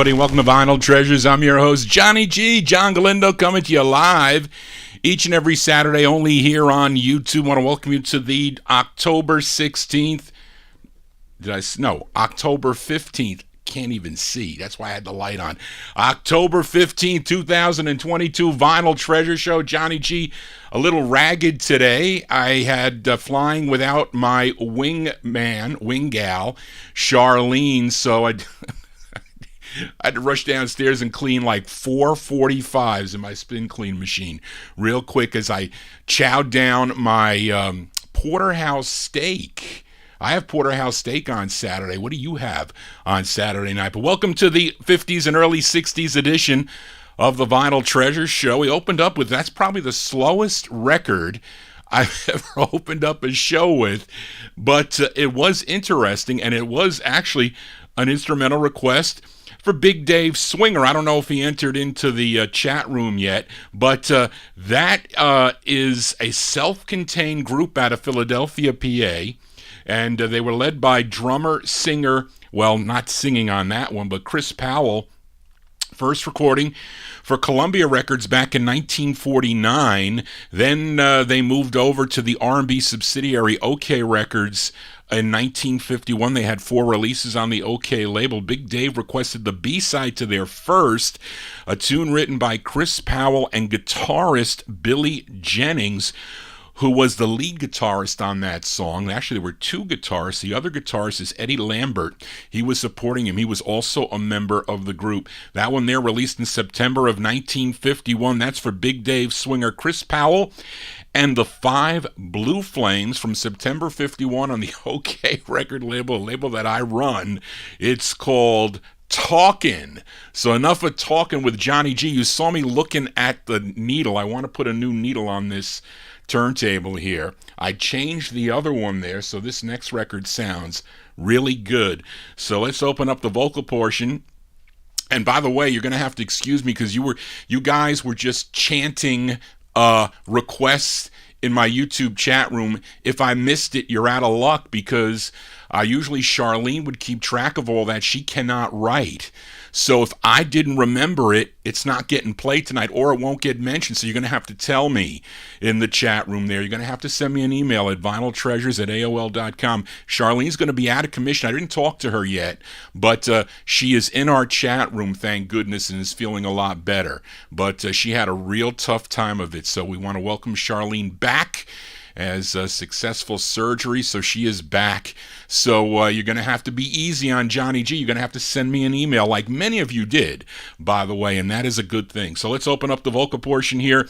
everybody. Welcome to Vinyl Treasures. I'm your host, Johnny G. John Galindo, coming to you live each and every Saturday, only here on YouTube. I want to welcome you to the October 16th. October 15th. Can't even see. That's why I had the light on. October 15th, 2022, Vinyl Treasure Show. Johnny G, a little ragged today. I had flying without my wing gal, Charlene, so I had to rush downstairs and clean like 4 45's in my spin clean machine real quick as I chowed down my porterhouse steak. I have porterhouse steak on Saturday. What do you have on Saturday night? But welcome to the 50s and early 60s edition of the Vinyl Treasure Show. We opened up with, that's probably the slowest record I've ever opened up a show with, but it was interesting, and it was actually an instrumental request for Big Dave Swinger. I don't know if he entered into the chat room yet, but that is a self-contained group out of Philadelphia, PA. And they were led by drummer, singer, well, not singing on that one, but Chris Powell. First recording for Columbia Records back in 1949. Then they moved over to the R&B subsidiary OK Records in 1951. They had 4 releases on the OK label. Big Dave requested the B-side to their first, a tune written by Chris Powell and guitarist Billy Jennings, who was the lead guitarist on that song. Actually, there were 2 guitarists. The other guitarist is Eddie Lambert. He was supporting him. He was also a member of the group. That one there released in September of 1951. That's for Big Dave Swinger, Chris Powell, and the 5 Blue Flames from September 51 on the OK record label, a label that I run. It's called Talkin'. So enough of talking with Johnny G. You saw me looking at the needle. I want to put a new needle on this turntable here. I changed the other one there, so this next record sounds really good. So let's open up the vocal portion. And by the way, you're going to have to excuse me because you guys were just chanting requests in my YouTube chat room. If I missed it, you're out of luck, because usually Charlene would keep track of all that. She cannot write. So if I didn't remember it, it's not getting played tonight, or it won't get mentioned. So you're going to have to tell me in the chat room there. You're going to have to send me an email at vinyltreasures@aol.com. Charlene's going to be out of commission. I didn't talk to her yet, but she is in our chat room, thank goodness, and is feeling a lot better. But she had a real tough time of it. So we want to welcome Charlene back as a successful surgery, so she is back. So you're going to have to be easy on Johnny G. You're going to have to send me an email, like many of you did, by the way, and that is a good thing. So let's open up the vocal portion here.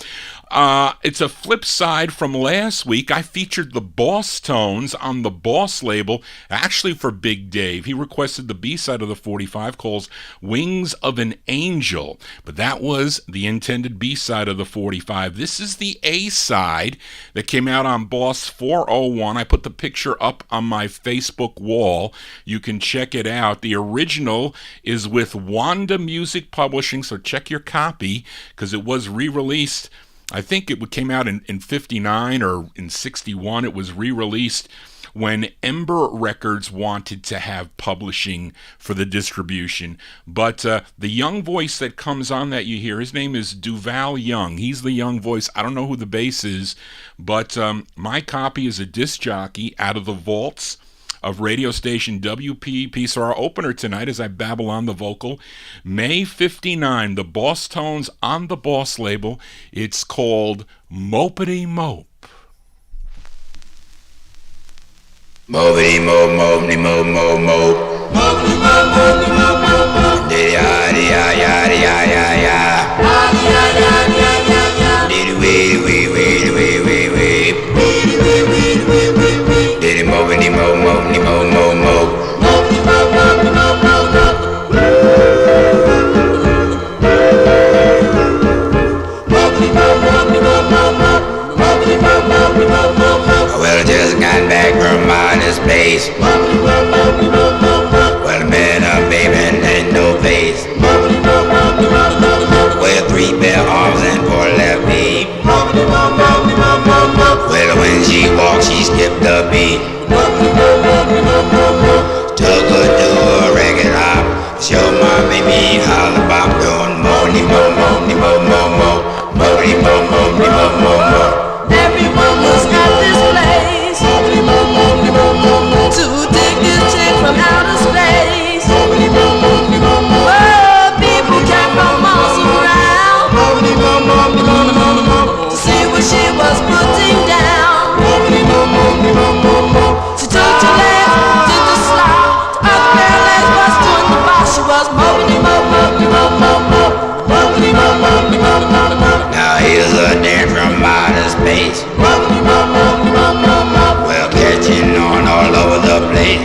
It's a flip side from last week. I featured the Boss Tones on the Boss label, actually for Big Dave. He requested the B-side of the 45 called Wings of an Angel, but that was the intended B-side of the 45. This is the A-side that came out on Boss 401. I put the picture up on my Facebook wall. You can check it out. The original is with Wanda Music Publishing, so check your copy, because it was re-released. I think it came out in 59 or in 61. It was re-released when Ember Records wanted to have publishing for the distribution. But the young voice that comes on that you hear, his name is Duval Young. He's the young voice. I don't know who the bass is, but my copy is a disc jockey out of the vaults of radio station WPEP. So our opener tonight, as I babble on the vocal, May 59, the Boss Tones on the Boss label. It's called Mopity Mope. Mopity mope, mopity mope, mope, mope. Mopity mope, mopity mope, mope, mope. Diddy-ah-dee-ah-ya-dee-ah-ya-ya. Ah-dee-ah-ya-ya-ya-ya. Diddy-wee-wee-wee-wee-wee-wee. Diddy-wee-wee-wee-wee-wee. Diddy mopity mope, mopity mope, mope, mope. Mopity mope, mopity mope, mope, mope. Mopity mope, mopity mope, mope, mope. Mopity mope, mopity mope, mope, mope. Well, I just got back from outer space. Well, I met a baby and no face. Well, 3 bare arms and 4 left feet. Well, when she walked, she skipped a beat. Took her to a record hop, show my baby how Everyone was at this place to dig this chick from outer space. Oh, people came from all around to see what she was putting down. She took to left, did the slide, up her legs was doing the box. She was moping, Now here's a dance from outer space. Well, catching on all over the place.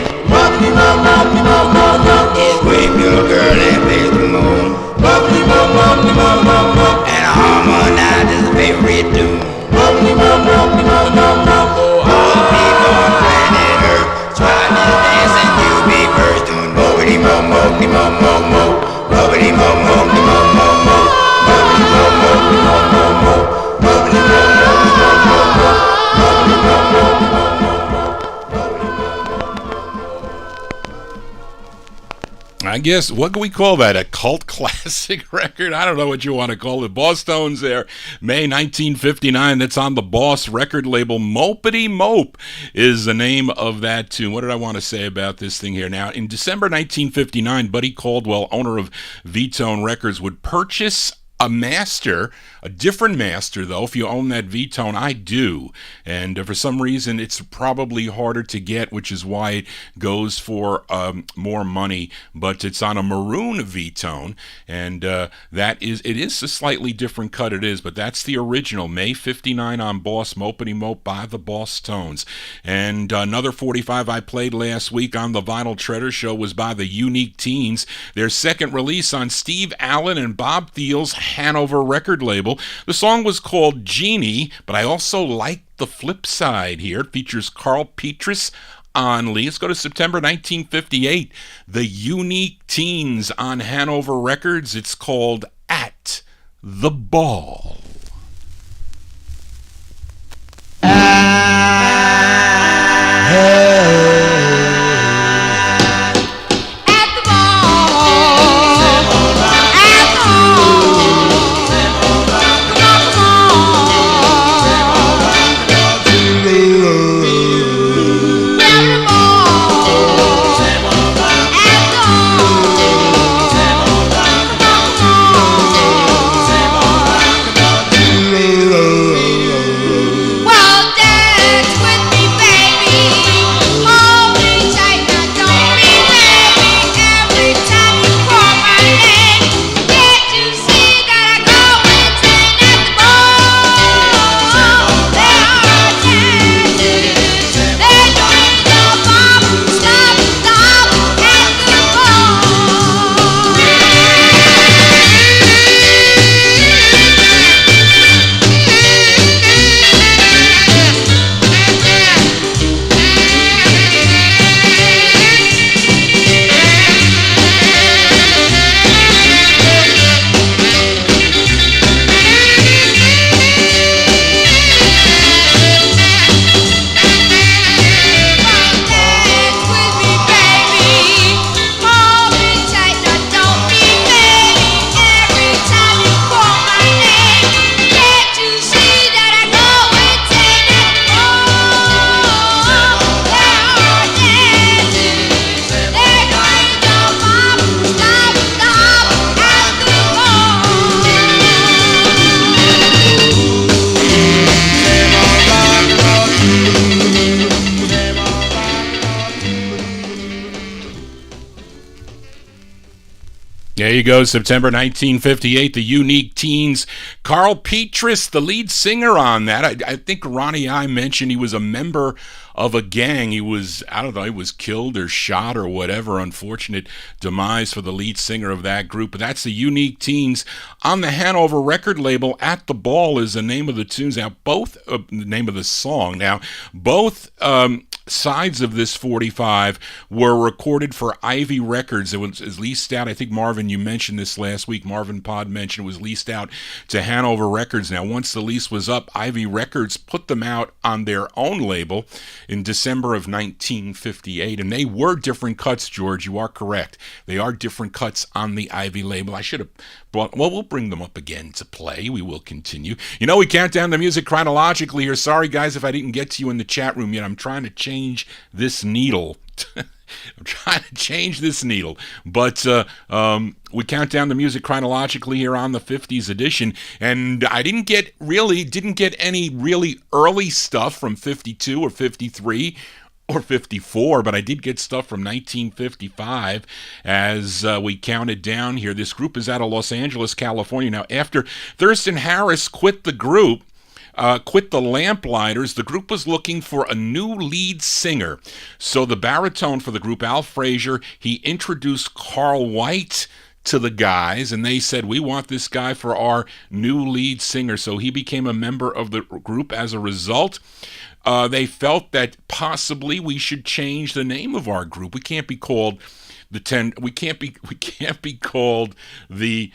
Scream your girl and face the moon, and harmonize his favorite tune. All people on planet Earth try this dance and you be first tune. Mopity mo mo mo mo mo mo. Mopity mo mo mo mo mo mo. Mopity mo mo mo mo mo mo. Mopity mo mo mo mo mo. Mopity mo mo mo mo mo. I guess, what can we call that? A cult classic record? I don't know what you want to call it. Boss Tones there, May 1959. That's on the Boss record label. Mopity Mope is the name of that tune. What did I want to say about this thing here? Now, in December 1959, Buddy Caldwell, owner of V-Tone Records, would purchase a master, a different master though. If you own that V-Tone, I do, and for some reason it's probably harder to get, which is why it goes for more money, but it's on a maroon V-Tone, and it is a slightly different cut, it is, but that's the original, May 59 on Boss, Mopity Mope by the Boss Tones. And another 45 I played last week on the Vinyltreasure show was by the Unique Teens, their second release on Steve Allen and Bob Thiel's Hanover record label. The song was called Genie, but I also like the flip side here. It features Carl Petras on lead. Let's go to September 1958. The Unique Teens on Hanover Records. It's called At the Ball. There you go, September 1958, the Unique Teens. Carl Petras, the lead singer on that. I think Ronnie I mentioned he was a member of a gang. He was, I don't know, he was killed or shot or whatever. Unfortunate demise for the lead singer of that group. But that's the Unique Teens on the Hanover record label. At the Ball is the name of the tunes. Now, both, the name of the song. Now, both sides of this 45 were recorded for Ivy Records. It was leased out. I think, Marvin, you mentioned this last week. Marvin Pod mentioned it was leased out to Hanover Records. Now, once the lease was up, Ivy Records put them out on their own label in December of 1958, and they were different cuts, George. You are correct. They are different cuts on the Ivy label. I should have brought, well, we'll bring them up again to play. We will continue. You know, we count down the music chronologically here. Sorry, guys, if I didn't get to you in the chat room yet. I'm trying to change this needle. I'm trying to change this needle. But we count down the music chronologically here on the 50s edition. And I didn't get any really early stuff from 52 or 53 or 54, but I did get stuff from 1955 as we counted down here. This group is out of Los Angeles, California. Now, after Thurston Harris quit the group, quit the Lamplighters, the group was looking for a new lead singer. So the baritone for the group, Al Frazier, he introduced Carl White to the guys, and they said, we want this guy for our new lead singer. So he became a member of the group as a result. They felt that possibly we should change the name of our group. We can't be called we can't be called the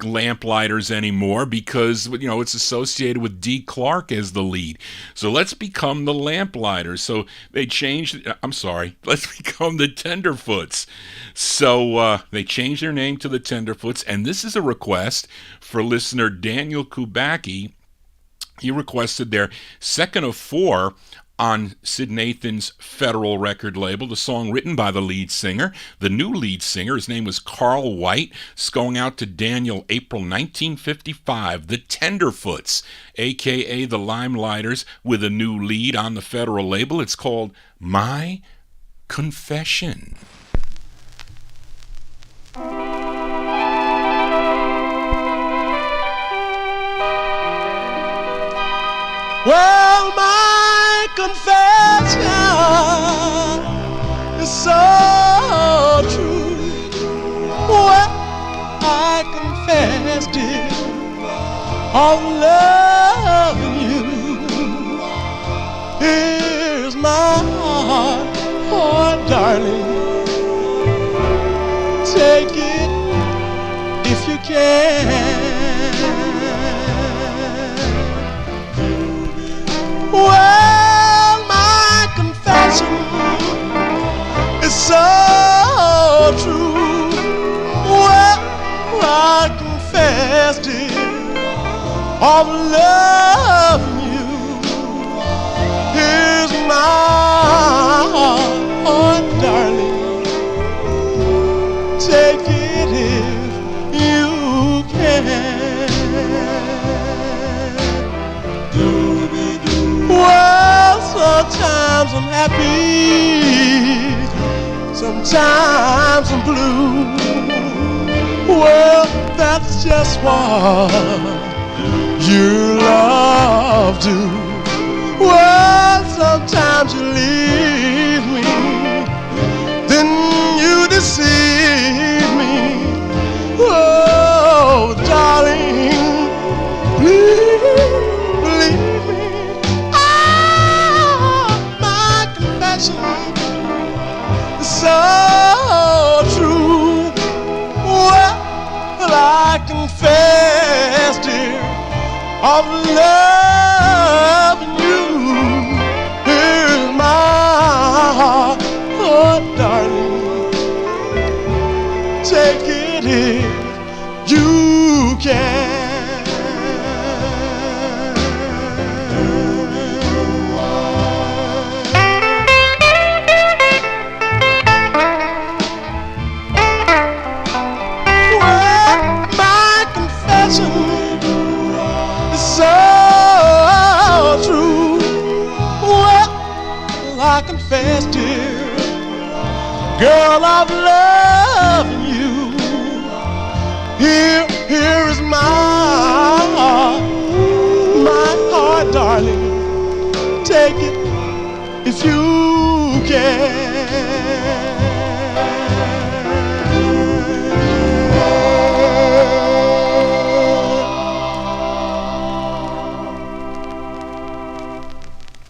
Lamplighters anymore because, you know, it's associated with Dee Clark as the lead. So let's become the Lamplighters. So they changed, let's become the Tenderfoots. So they changed their name to the Tenderfoots, and this is a request for listener Daniel Kubacki. He requested their second of four on Sid Nathan's Federal record label, the song written by the lead singer, the new lead singer. His name was Carl White. It's going out to Daniel, April 1955. The Tenderfoots, a.k.a. the Lamplighters, with a new lead on the Federal label. It's called My Confession. Well, my confession is so true. Well, I confessed it, of loving you. Here's my heart, oh darling, take it if you can. Well, my confession is so true. Well, I confessed it, of loving you. Here's my heart, oh darling, take it if you can. Well, sometimes I'm happy, sometimes I'm blue. Well, that's just what your love do. Well, sometimes you leave me, then you deceive me. Oh, darling, please believe me. So true. Well, I confess, dear, of loving you. Here's my heart, oh darling, take it if you can. I confess, dear, girl, I'm loving you. Here is my heart, darling, take it if you can.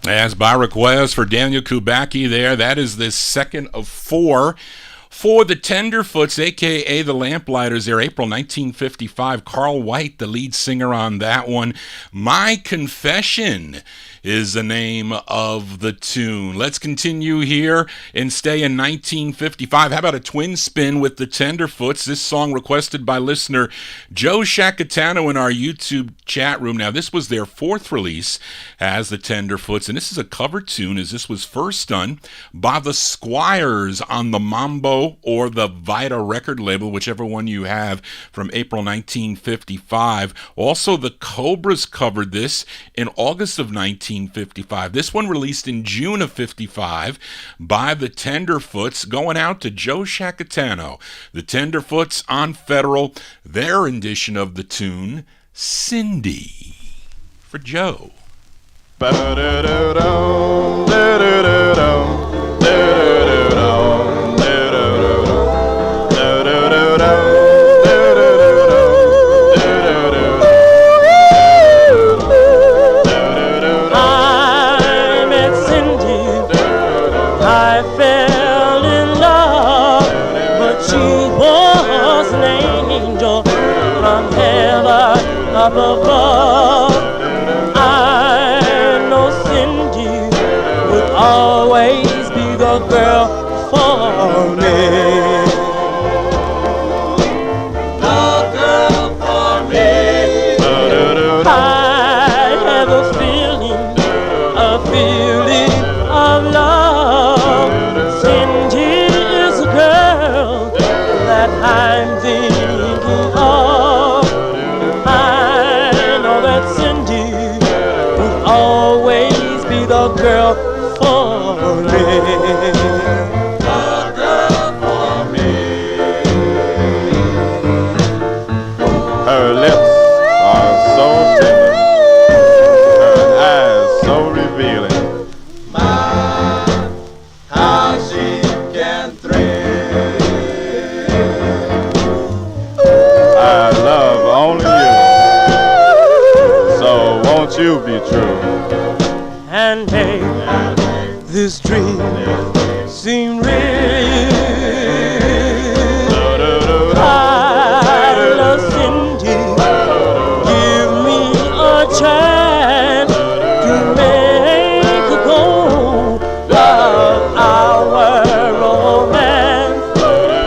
As by request for Daniel Kubacki there, that is the second of four for the Tenderfoots, a.k.a. the Lamplighters there, April 1955. Carl White, the lead singer on that one. My Confession is the name of the tune. Let's continue here and stay in 1955. How about a twin spin with the Tenderfoots? This song requested by listener Joe Shacatano in our YouTube chat room. Now, this was their fourth release as the Tenderfoots, and this is a cover tune as this was first done by the Squires on the Mambo or the Vita record label, whichever one you have, from April 1955. Also, the Cobras covered this in August of 1955. This one released in June of 55 by the Tenderfoots, going out to Joe Shacatano. The Tenderfoots on Federal, their rendition of the tune, Cindy, for Joe. Up above, I know Cindy would always be the girl for me. The girl for me. I have a feeling of love. Cindy is a girl that I'm thinking of. Always be the girl for me. The girl for me. Her lips are so tender, her eyes so revealing. My, how she can thrill. I love only you, so won't you be true? And hey, this dream seemed real. I love Cindy. Give me a chance to make a go of our romance.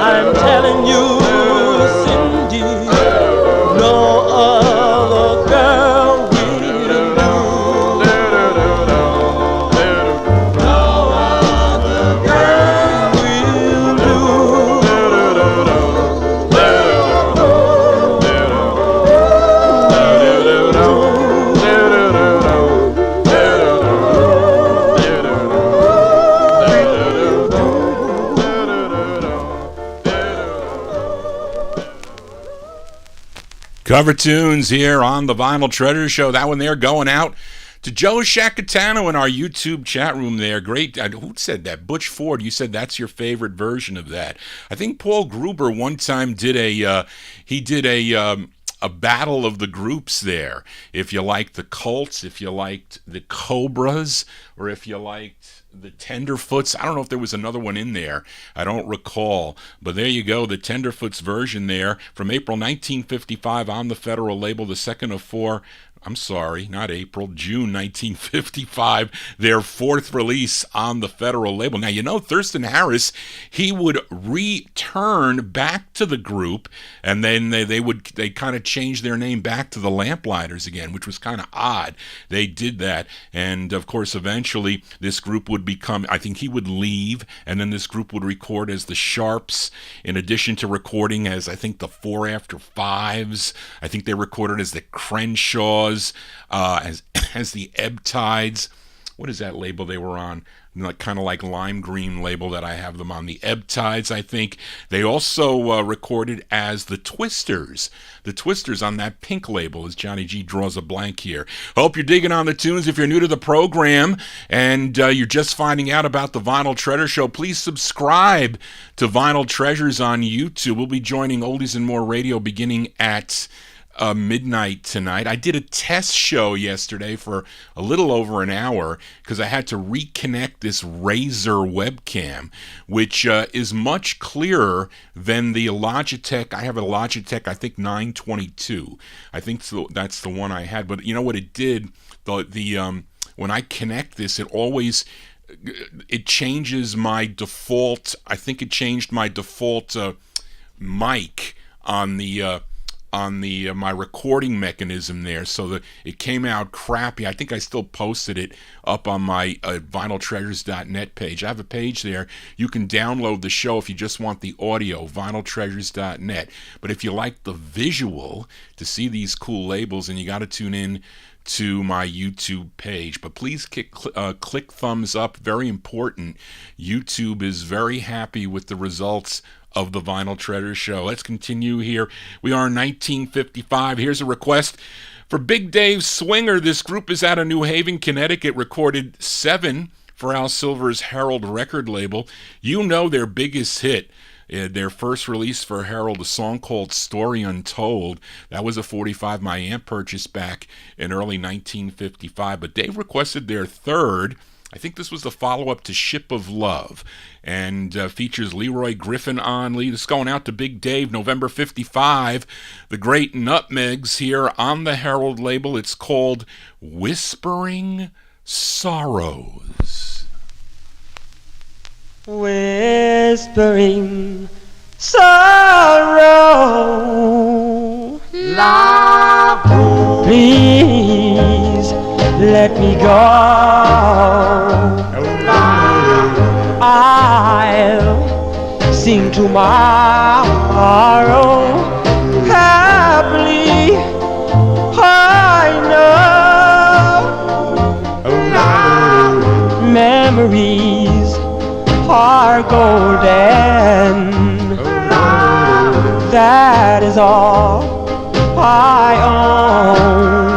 I'm telling you, Cindy, no other girl will do. No other girl will Cover tunes here on the Vinyl Treasure Show. That one there going out to Joe Shacatano in our YouTube chat room there. Great. Who said that? Butch Ford, you said that's your favorite version of that. I think Paul Gruber one time did a battle of the groups there. If you liked the Cults, if you liked the Cobras, or if you liked the Tenderfoots. I don't know if there was another one in there. I don't recall. But there you go, the Tenderfoots version there from April 1955 on the Federal label, the second of four. I'm sorry, not April, June 1955, their fourth release on the Federal label. Now, you know, Thurston Harris, he would return back to the group, and then they kind of changed their name back to the Lamplighters again, which was kind of odd. They did that, and of course, eventually, this group would become, I think he would leave, and then this group would record as the Sharps, in addition to recording as, I think, the 4 After 5's. I think they recorded as the Crenshaws, as the Ebb Tides. What is that label they were on? Kind of like lime green label that I have them on. The Ebb Tides, I think. They also recorded as the Twisters. The Twisters on that pink label, as Johnny G draws a blank here. Hope you're digging on the tunes. If you're new to the program and you're just finding out about the Vinyl Treasure Show, please subscribe to Vinyl Treasures on YouTube. We'll be joining Oldies and More Radio beginning at midnight tonight. I did a test show yesterday for a little over an hour because I had to reconnect this Razer webcam, which is much clearer than the Logitech. I have a Logitech, I think 922. I think that's the one I had. But you know what it did? When I connect this, it changes my default. I think it changed my default mic on the my recording mechanism there, so that it came out crappy. I think I still posted it up on my vinyltreasures.net page. I have a page there. You can download the show if you just want the audio, vinyltreasures.net. But if you like the visual to see these cool labels, and you got to tune in to my YouTube page. But please click thumbs up. Very important. YouTube is very happy with the results of the Vinyl Treasure Show. Let's continue here. We are in 1955. Here's a request for Big Dave Swinger. This group is out of New Haven, Connecticut. Recorded 7 for Al Silver's Herald record label. You know their biggest hit. Their first release for Herald, a song called Story Untold. That was a 45 my aunt purchased back in early 1955. But Dave requested their third. I think this was the follow-up to Ship of Love, and features Leroy Griffin on lead. It's going out to Big Dave, November 55. The Great Nutmegs here on the Herald label. It's called Whispering Sorrows. Whispering sorrow, please let me go. I'll sing tomorrow happily. I know memories are golden. That is all I own.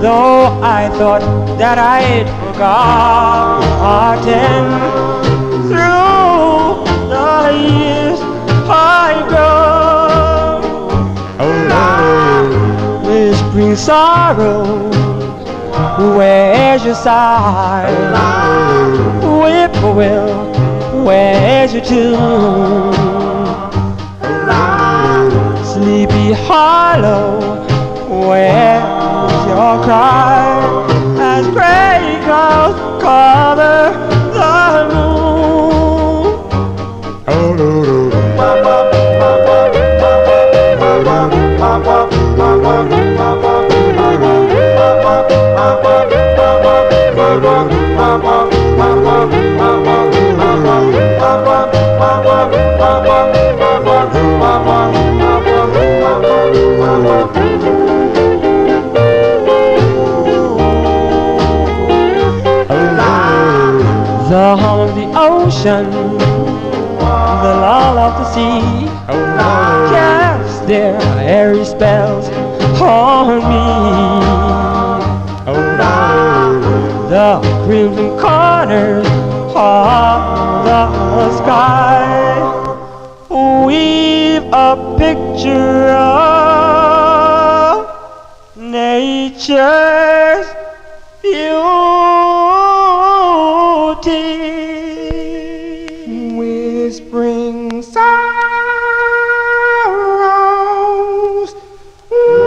Though I thought that I'd forgotten, through the years I go. Whispering sorrow, where's your sigh? Whippoorwill, where's your tune? Sleepy Hollow, where's your cry? As gray clouds cover the moon. The hum of the ocean, the lull of the sea, cast their airy spells on me. The crimson corners of the sky weave a picture of nature's beauty. Whispering sorrows loud.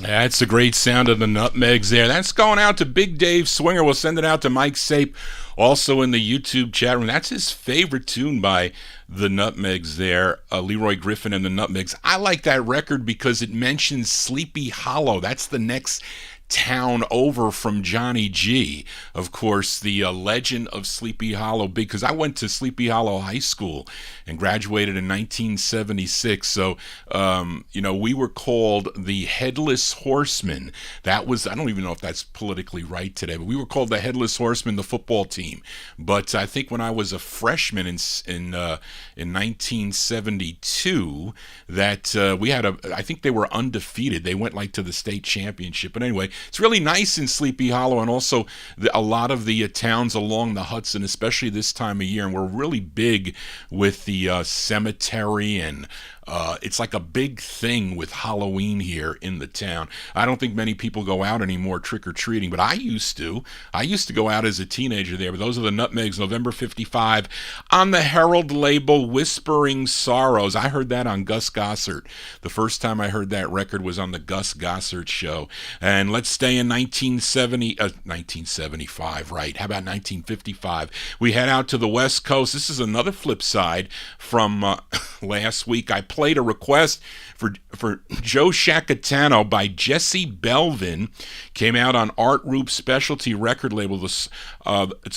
That's the great sound of the Nutmegs there. That's going out to Big Dave Swinger. We'll send it out to Mike Sape, also in the YouTube chat room. That's his favorite tune by the Nutmegs there, Leroy Griffin and the Nutmegs. I like that record because it mentions Sleepy Hollow. That's the next town over from Johnny G. Of course, the legend of Sleepy Hollow, because I went to Sleepy Hollow High School and graduated in 1976. So, we were called the Headless Horsemen. That was, I don't even know if that's politically right today, but we were called the Headless Horsemen, the football team. But I think when I was a freshman in 1972, that we had I think they were undefeated. They went like to the state championship. But anyway, it's really nice in Sleepy Hollow, and also a lot of the towns along the Hudson, especially this time of year. And we're really big with the cemetery, and it's like a big thing with Halloween here in the town. I don't think many people go out anymore trick-or-treating, but I used to. I used to go out as a teenager there, but those are the Nutmegs, November 55. On the Herald label, Whispering Sorrows. I heard that on Gus Gossard. The first time I heard that record was on the Gus Gossard show. And let's stay in 1975, right? How about 1955? We head out to the West Coast. This is another flip side from last week. I played a request for Joe Shacatano by Jesse Belvin. Came out on Art Roop Specialty record label. It's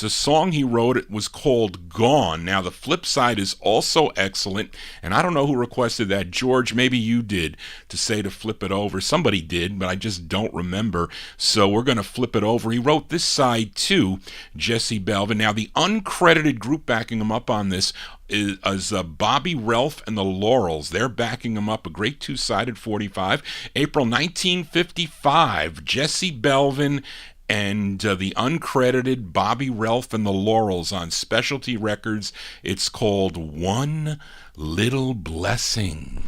a song he wrote. It was called Gone. Now, the flip side is also excellent, and I don't know who requested that. George, maybe you did, to say to flip it over. Somebody did, but I just don't remember, so we're going to flip it over. He wrote this side too, Jesse Belvin. Now, the uncredited group backing him up on this is Bobby Ralph and the Laurels. They're backing him up, a great two-sided 45. April 1955, Jesse Belvin and the uncredited Bobby Ralph and the Laurels on Specialty Records. It's called One Little Blessing.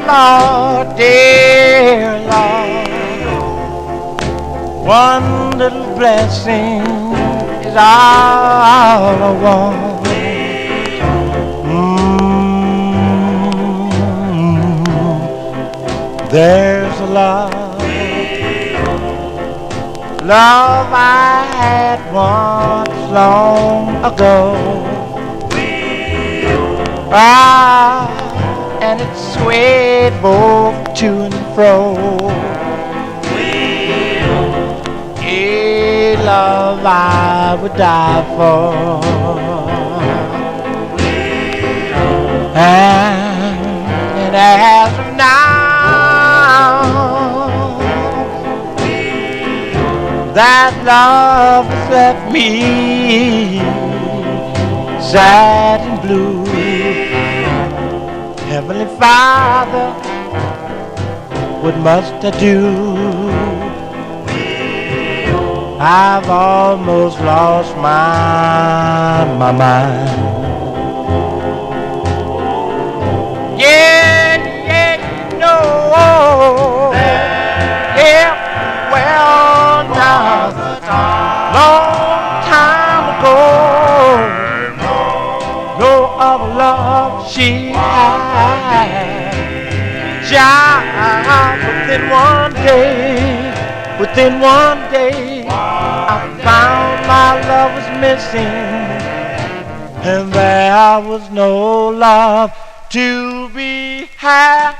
Oh, dear Lord, one little blessing is all I want. There's a love I had once long ago. And it swayed both to and fro. A love I would die for. And as of now, that love has left me sad and blue. Heavenly Father, what must I do? I've almost lost my mind. Yeah, you know, yeah, well now, long time ago, no other love she had. Just within one day, I found my love was missing, and there was no love to be had.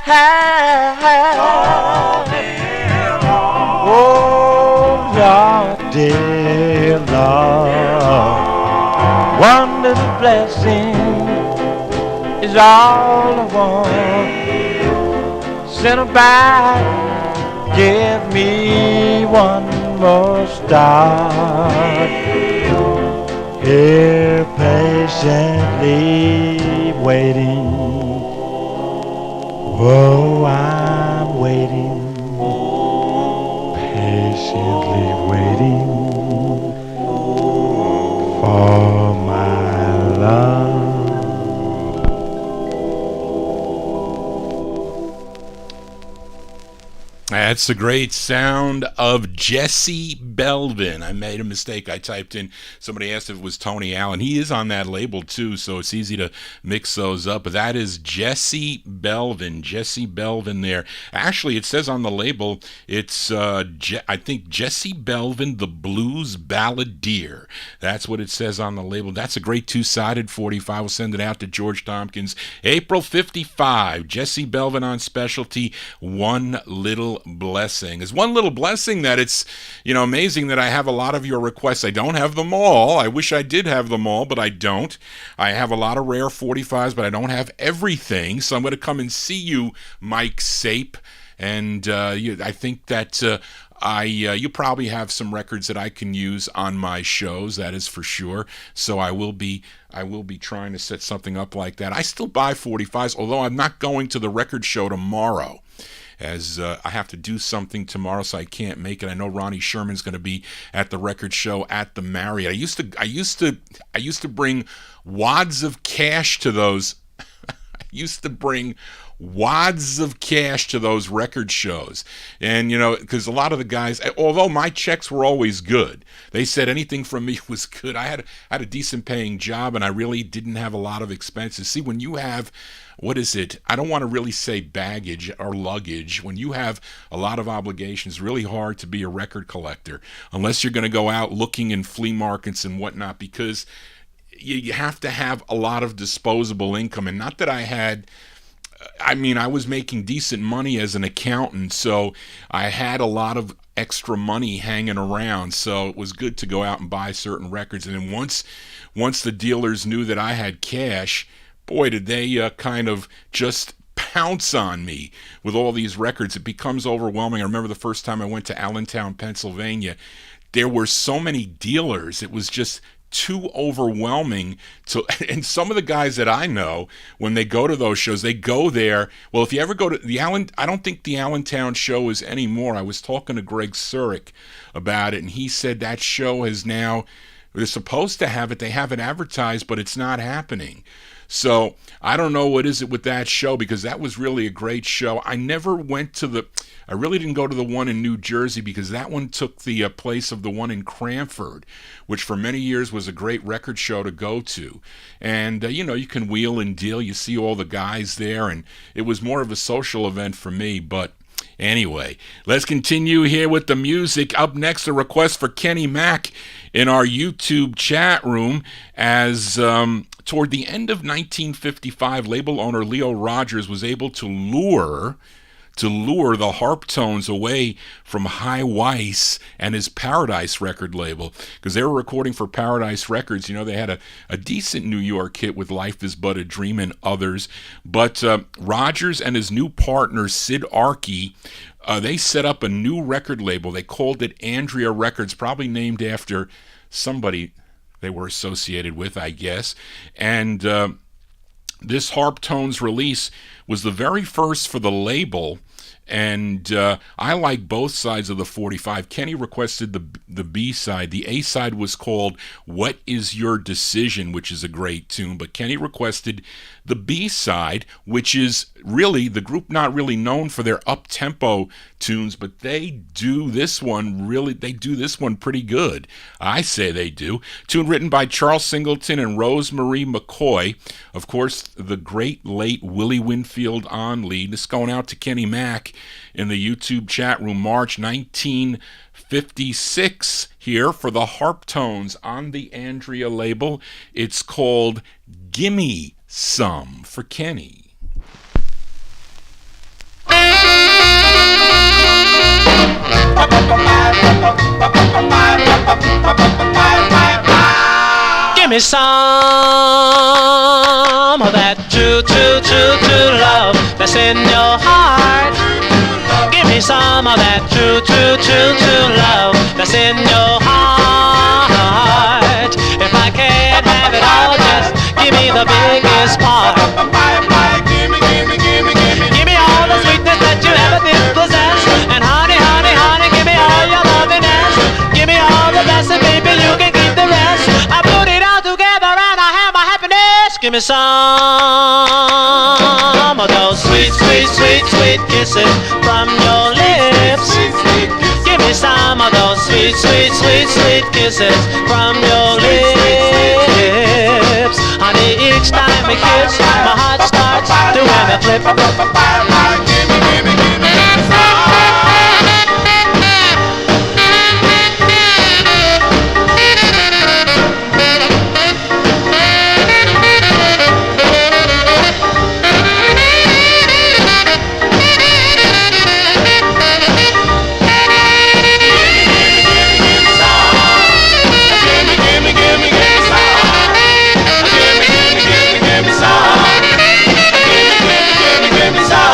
Oh, Lord, dear Lord, one little blessing is all I want. Send her back, give me one more start. Here patiently waiting. Oh, I'm waiting, patiently waiting for my love. That's the great sound of Jesse Belvin. I made a mistake. I typed in, somebody asked if it was Tony Allen. He is on that label too, so it's easy to mix those up. But that is Jesse Belvin. Jesse Belvin there. Actually, it says on the label, it's, I think, Jesse Belvin, the Blues Balladeer. That's what it says on the label. That's a great two-sided 45. We'll send it out to George Tompkins. April 55, Jesse Belvin on Specialty, One Little Blessing. It's one little blessing that it's, amazing that I have a lot of your requests. I don't have them all. I wish I did have them all, but I don't. I have a lot of rare 45s, but I don't have everything. So I'm going to come and see you, Mike Sape, and I think that you probably have some records that I can use on my shows. That is for sure. So I will be trying to set something up like that. I still buy 45s, although I'm not going to the record show tomorrow, as I have to do something tomorrow, so I can't make it. I know Ronnie Sherman's going to be at the record show at the Marriott. I used to bring wads of cash to those. Wads of cash to those record shows. And, because a lot of the guys, although my checks were always good, they said anything from me was good. I had a decent paying job, and I really didn't have a lot of expenses. See, when you have, I don't want to really say baggage or luggage. When you have a lot of obligations, it's really hard to be a record collector, unless you're going to go out looking in flea markets and whatnot, because you have to have a lot of disposable income. And not that I was making decent money as an accountant, so I had a lot of extra money hanging around, so it was good to go out and buy certain records. And then once the dealers knew that I had cash, boy, did they kind of just pounce on me with all these records. It becomes overwhelming. I remember the first time I went to Allentown, Pennsylvania. There were so many dealers. It was just too overwhelming and some of the guys that I know, when they go to those shows, they go there. Well, if you ever go to I don't think the Allentown show is anymore. I was talking to Greg Surik about it, and he said that show they're supposed to have it. They have it advertised, but it's not happening. So I don't know what is it with that show, because that was really a great show. I really didn't go to the one in New Jersey, because that one took the place of the one in Cranford, which for many years was a great record show to go to. And, you can wheel and deal. You see all the guys there, and it was more of a social event for me. But anyway, let's continue here with the music. Up next, a request for Kenny Mack in our YouTube chat room, as toward the end of 1955, label owner Leo Rogers was able to lure the Harptones away from High Weiss and his Paradise record label, because they were recording for Paradise Records. They had a decent New York hit with Life Is But a Dream and others. But Rogers and his new partner, Sid Archie, they set up a new record label. They called it Andrea Records, probably named after somebody they were associated with, I guess. And this Harptones release was the very first for the label, and I like both sides of the 45. Kenny requested the B-side. The A-side was called What Is Your Decision, which is a great tune, but Kenny requested the B-side, which is really the group not really known for their up-tempo tunes, but they do this one pretty good. I say they do. Tune written by Charles Singleton and Rosemarie McCoy. Of course, the great late Willie Winfield on lead. This going out to Kenny Mack in the YouTube chat room, March 1956 here for the Harptones on the Andrea label. It's called Gimme Some for Kenny. Give me some of that true love that's in your heart. Give me some of that true love that's in your heart. If I can't have it all, just give me the biggest part. Give me all the sweetness that you ever did possess. And honey, give me all your lovingness. Give me all the best, and baby, you can keep the rest. I put it all together and I have my happiness. Give me some of those sweet kisses from your lips. Give me some of those sweet kisses from your lips. Honey, each time we kiss, my heart starts doing a flip. Give me some.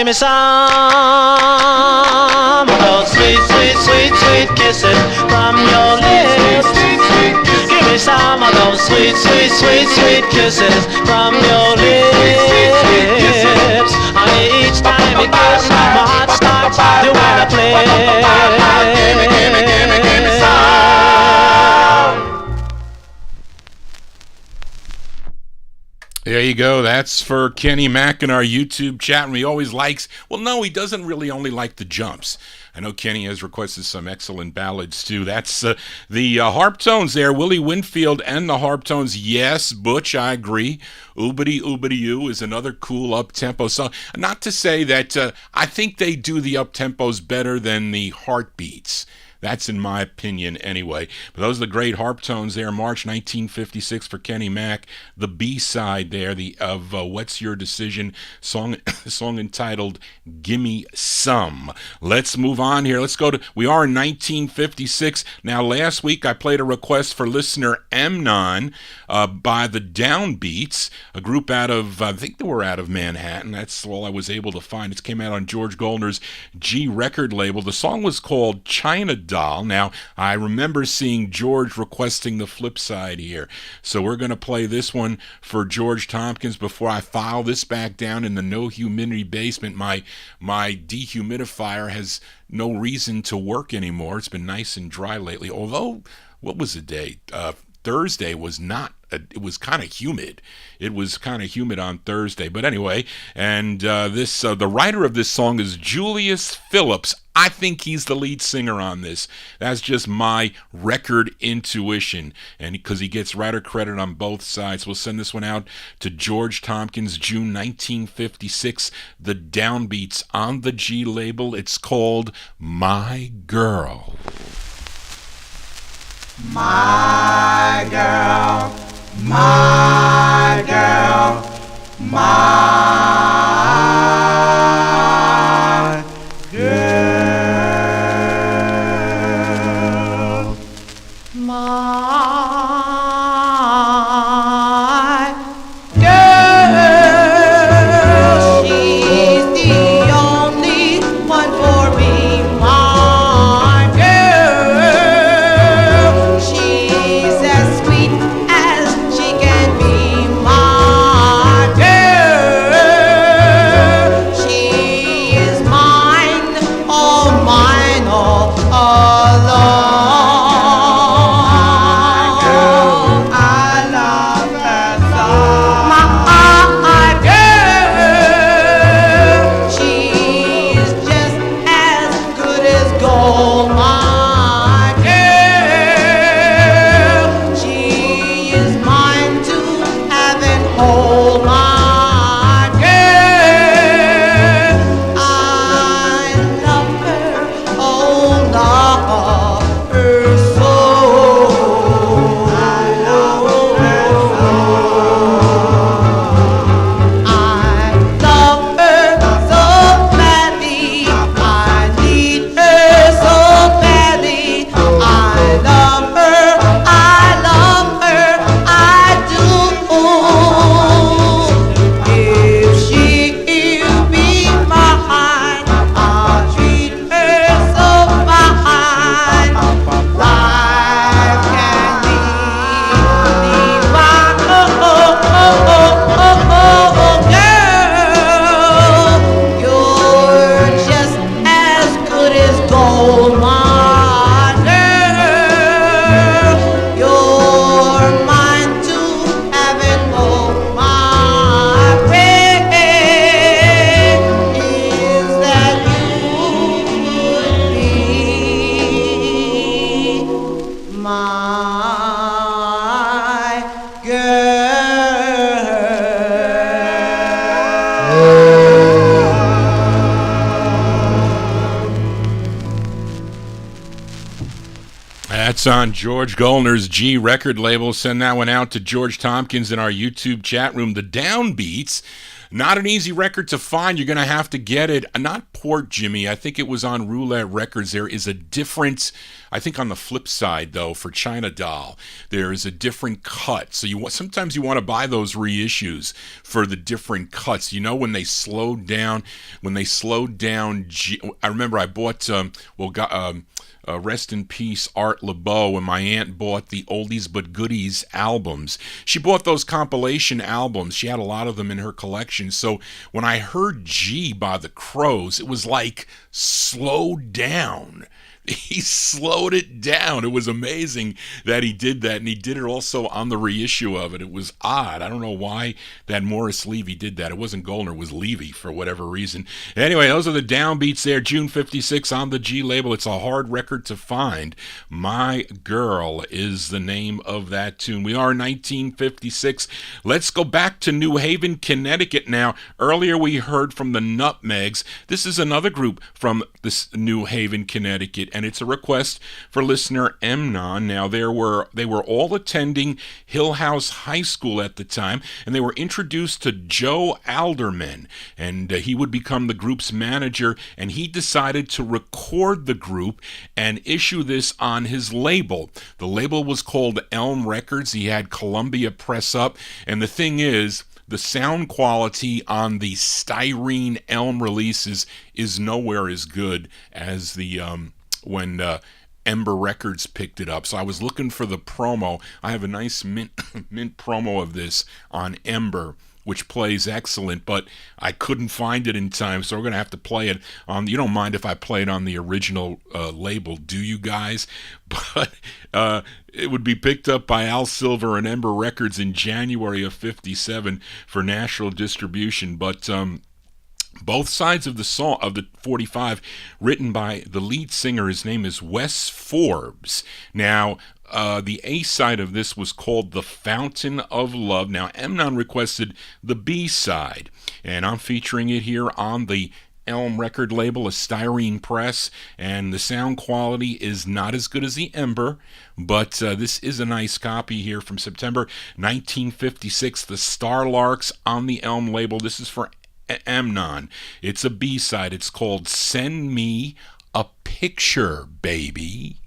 give me some of those sweet, sweet, sweet, sweet kisses from your lips. Give me some of those sweet, sweet, sweet, sweet kisses from your lips. Honey, each time you kiss, my heart starts to wanna play. Give me some. There you go. That's for Kenny Mack in our YouTube chat. And he always likes, well, no, he doesn't really only like the jumps. I know Kenny has requested some excellent ballads too. That's the harp tones there. Willie Winfield and the harp tones. Yes, Butch, I agree. Oobity Oobity You is another cool up-tempo song. Not to say that I think they do the up-tempos better than the heartbeats. That's in my opinion anyway. But those are the great harp tones there. March 1956 for Kenny Mack. The B-side there of What's Your Decision, song entitled Gimme Some. Let's move on here. We are in 1956. Now last week I played a request for listener Amnon by the Downbeats, a group out of, I think they were out of Manhattan. That's all I was able to find. It came out on George Goldner's G record label. The song was called China Doll. Now, I remember seeing George requesting the flip side here. So we're going to play this one for George Tompkins before I file this back down in the no humidity basement. My dehumidifier has no reason to work anymore. It's been nice and dry lately. Although, what was the day? Thursday was not, it was kind of humid. It was kind of humid on Thursday. But anyway, and the writer of this song is Julius Phillips. I think he's the lead singer on this. That's just my record intuition. And because he gets writer credit on both sides. We'll send this one out to George Tompkins, June 1956. The Downbeats on the G label. It's called My Girl. My girl, my girl, my girl, my girl, she's the only one for me. My girl, she's as sweet as she can be. My girl, she is mine, all alone. I love her so. My girl, she's just as good as gold. My girl, she is mine to have and hold. My girl, I love her, oh love her so. I love her so. I love her so badly. I need her so badly. I love her, I love her, I do. If she'll be mine, I'll treat her so fine. Life can be divine. Girl, you're just as good as gold. My girl, you're mine to have and hold. My prayer is that you would be my That's on George Goldner's G record label. Send that one out to George Tompkins in our YouTube chat room. The Downbeats. Not an easy record to find. You're going to have to get it. Not Port Jimmy. I think it was on Roulette Records. There is a different, I think on the flip side, though, for China Doll, there is a different cut. So sometimes you want to buy those reissues for the different cuts. You know, when they slowed down, I remember I bought, rest in peace, Art LeBeau, when my aunt bought the Oldies But Goodies albums. She bought those compilation albums. She had a lot of them in her collection. So when I heard G by the Crows, it was like slowed down. He slowed it down. It was amazing that he did that, and he did it also on the reissue of it. It was odd. I don't know why that Morris Levy did that. It wasn't Goldner, it was Levy for whatever reason. Anyway, those are the downbeats there. June 56 on the G label. It's a hard record to find. My Girl is the name of that tune. We are 1956. Let's go back to New Haven, Connecticut now. Earlier we heard from the Nutmegs. This is another group from this New Haven, Connecticut, and it's a request for listener Emnon. Now, they were all attending Hill House High School at the time, and they were introduced to Joe Alderman, and he would become the group's manager, and he decided to record the group and issue this on his label. The label was called Elm Records. He had Columbia press up, and the thing is, the sound quality on the Styrene Elm releases is nowhere as good as the when Ember Records picked it up. So I was looking for the promo. I have a nice mint promo of this on Ember, which plays excellent, but I couldn't find it in time, so we're going to have to play it on. You don't mind if I play it on the original label, do you guys? But it would be picked up by Al Silver and Ember Records in January of 57 for national distribution, but both sides of the song, of the 45, written by the lead singer. His name is Wes Forbes. Now, the A side of this was called The Fountain of Love. Now, Emnon requested the B side, and I'm featuring it here on the Elm record label, a Styrene press, and the sound quality is not as good as the Ember, but this is a nice copy here from September 1956, the Starlarks on the Elm label. This is for Emnon. It's a B-side. It's called Send Me a Picture, Baby.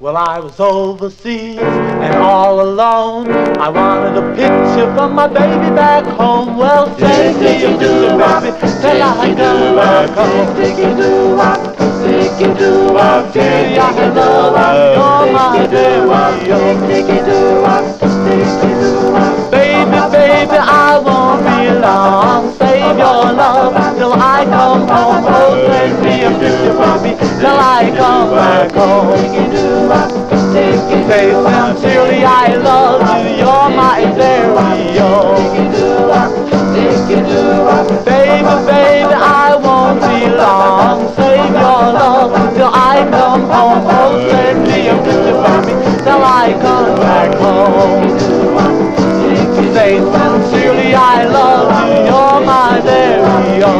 Well, I was overseas and all alone. I wanted a picture from my baby back home. Well, send me a picture, baby, till I come back home. Sticky-doo-wop, sticky-doo-wop, till I love, you're my baby. Sticky-doo-wop, sticky-doo-wop. Baby, I won't be long. Save your love till I come home. Oh, send me a picture, baby, till I come back home. Say sincerely I love you, you're my stereo. Baby, I won't be long. Save your love till I come home. Oh, send me a picture, baby, till I come back home. Say sincerely I love you, you're my stereo.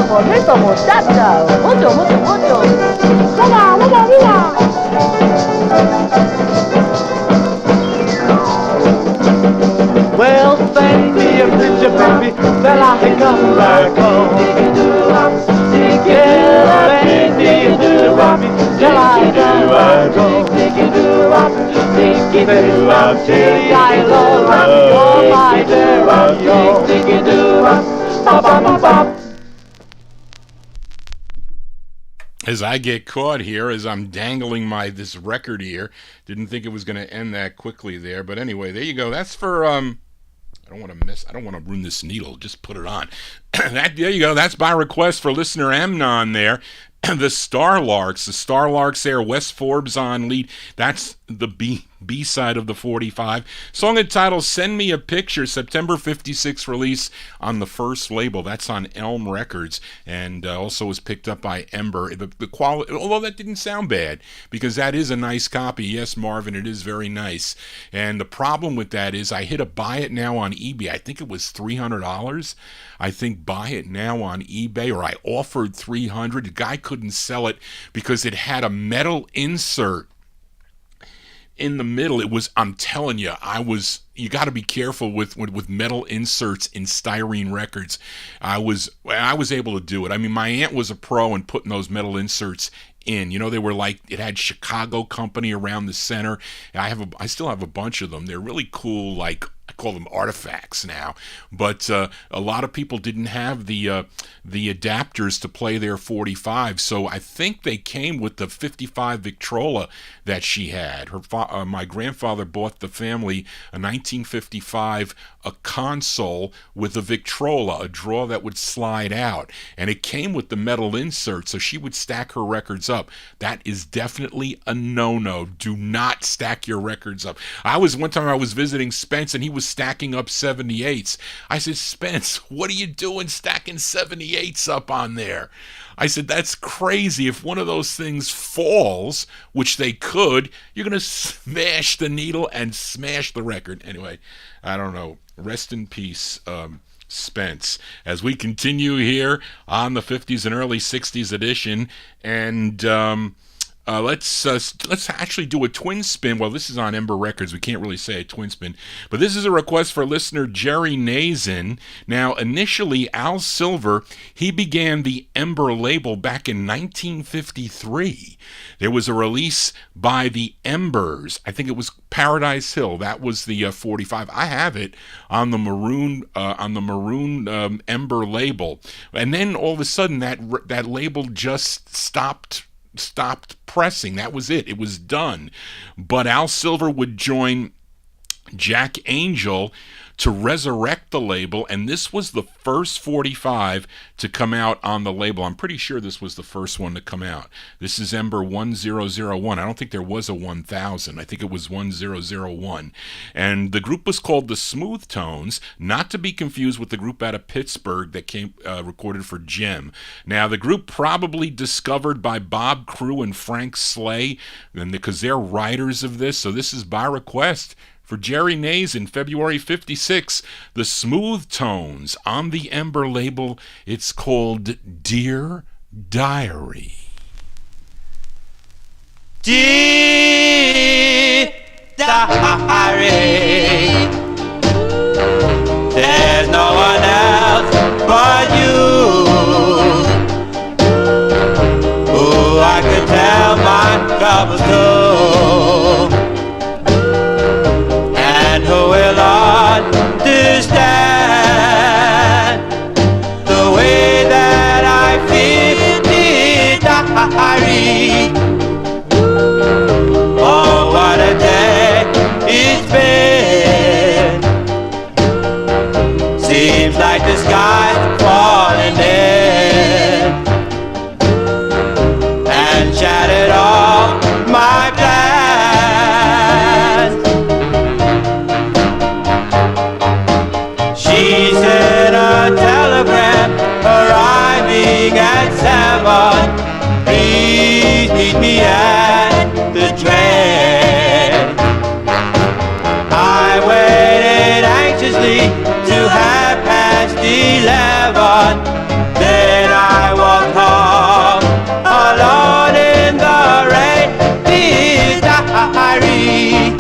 Bonito muchacha, mucho, mucho, mucho. ¡Viva, viva, viva! Well, send me a picture, baby, till I come back home. Yeah, send me a picture, baby, till I come back home. Sincerely I love you, you're my stereo. As I get caught here, as I'm dangling this record here, didn't think it was going to end that quickly there, but anyway, there you go. That's for I don't want to ruin this needle. Just put it on. There you go. That's by request for listener Emnon there. The Starlarks there. Wes Forbes on lead. That's the B-side of the 45. Song entitled Send Me a Picture, September 56 release on the first label. That's on Elm Records, and also was picked up by Ember. The quality, although that didn't sound bad, because that is a nice copy. Yes, Marvin, it is very nice. And the problem with that is I hit a buy it now on eBay. I think it was $300. I think buy it now on eBay, or I offered $300. The guy couldn't sell it because it had a metal insert in the middle. It was, I'm telling you, you got to be careful with metal inserts in styrene records. I was able to do it. I mean, my aunt was a pro in putting those metal inserts in. You know, they were like, it had Chicago Company around the center. I still have a bunch of them. They're really cool, like, I call them artifacts now, but a lot of people didn't have the adapters to play their 45, so I think they came with the 55 Victrola that she had. My grandfather bought the family a 1955 a console with a Victrola, a drawer that would slide out, and it came with the metal insert, so she would stack her records up. That is definitely a no-no. Do not stack your records up. One time I was visiting Spence, and he was stacking up 78s. I said, Spence, what are you doing stacking 78s up on there? I said, that's crazy. If one of those things falls, which they could, you're going to smash the needle and smash the record. Anyway, I don't know. Rest in peace, Spence. As we continue here on the 50s and early 60s edition, and let's actually do a twin spin. Well, this is on Ember Records. We can't really say a twin spin, but this is a request for listener Jerry Nazin. Now, initially, Al Silver, he began the Ember label back in 1953. There was a release by the Embers. I think it was Paradise Hill. That was the 45. I have it on the maroon Ember label, and then all of a sudden that label just stopped pressing. That was it. It was done. But Al Silver would join Jack Angel to resurrect the label, and this was the first 45 to come out on the label. I'm pretty sure this was the first one to come out. This is Ember 1001. I don't think there was a 1000. I think it was 1001. And the group was called the Smooth Tones, not to be confused with the group out of Pittsburgh that came recorded for Gem. Now, the group probably discovered by Bob Crew and Frank Slay, and because they're writers of this, so this is by request for Jerry Nazin, February 56, the Smooth Tones on the Ember label. It's called Dear Diary. Dear Diary, there's no one else but you who I could tell my troubles to, who will understand the way that I feel, dear diary. Oh, what a day it's been. Seems like the sky's falling in and shattered all my plans. She sent a telegram arriving at 7. Please meet me at the train. I waited anxiously to 11:30. Then I walked home alone in the rain. Dear diary,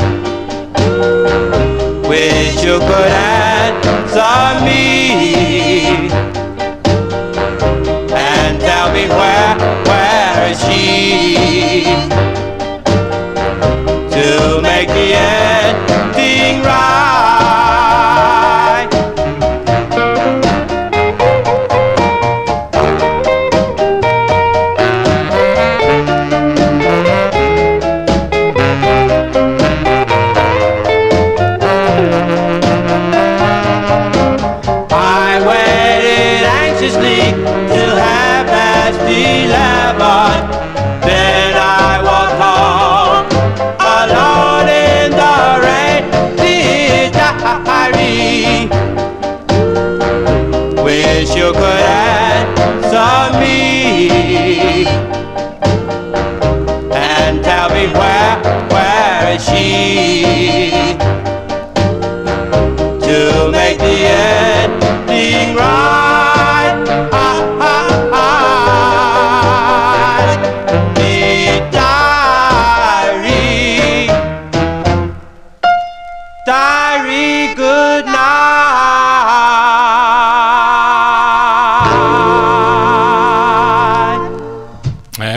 wish you could answer me and tell me where is she to make the ending right. Then I walked home alone in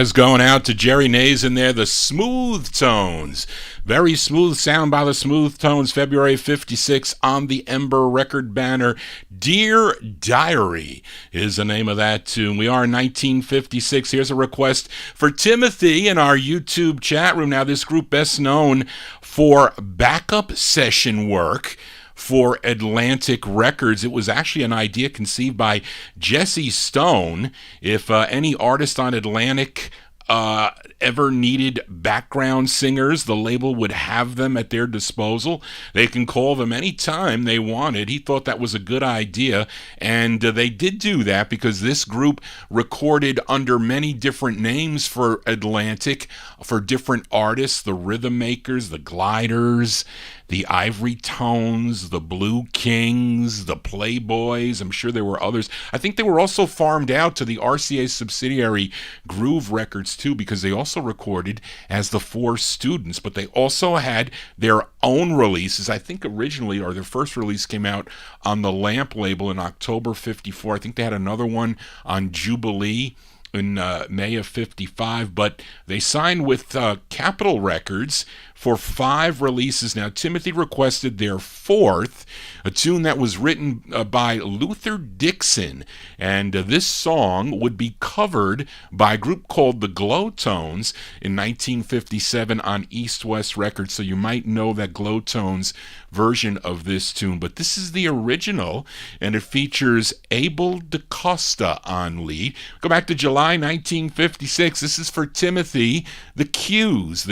That's going out to Jerry Nays in there, the Smooth Tones. Very smooth sound by the Smooth Tones, February 56 on the Ember record banner. Dear Diary is the name of that tune. We are in 1956. Here's a request for Timothy in our YouTube chat room. Now, this group best known for backup session work for Atlantic Records. It was actually an idea conceived by Jesse Stone. If any artist on Atlantic ever needed background singers, the label would have them at their disposal. They can call them anytime they wanted. He thought that was a good idea, and they did do that because this group recorded under many different names for Atlantic, for different artists, the Rhythm Makers, the Gliders, the Ivory Tones, the Blue Kings, the Playboys. I'm sure there were others. I think they were also farmed out to the RCA subsidiary Groove Records too, because they also recorded as the Four Students, but they also had their own releases. I think originally, or their first release came out on the Lamp label in October 54. I think they had another one on Jubilee in May of 55, but they signed with Capitol Records for 5 releases. Now, Timothy requested their 4th, a tune that was written by Luther Dixon, and this song would be covered by a group called the Glow Tones in 1957 on East West Records, so you might know that Glow Tones version of this tune, but this is the original, and it features Abel DaCosta on lead. Go back to July 1956. This is for Timothy, the Q's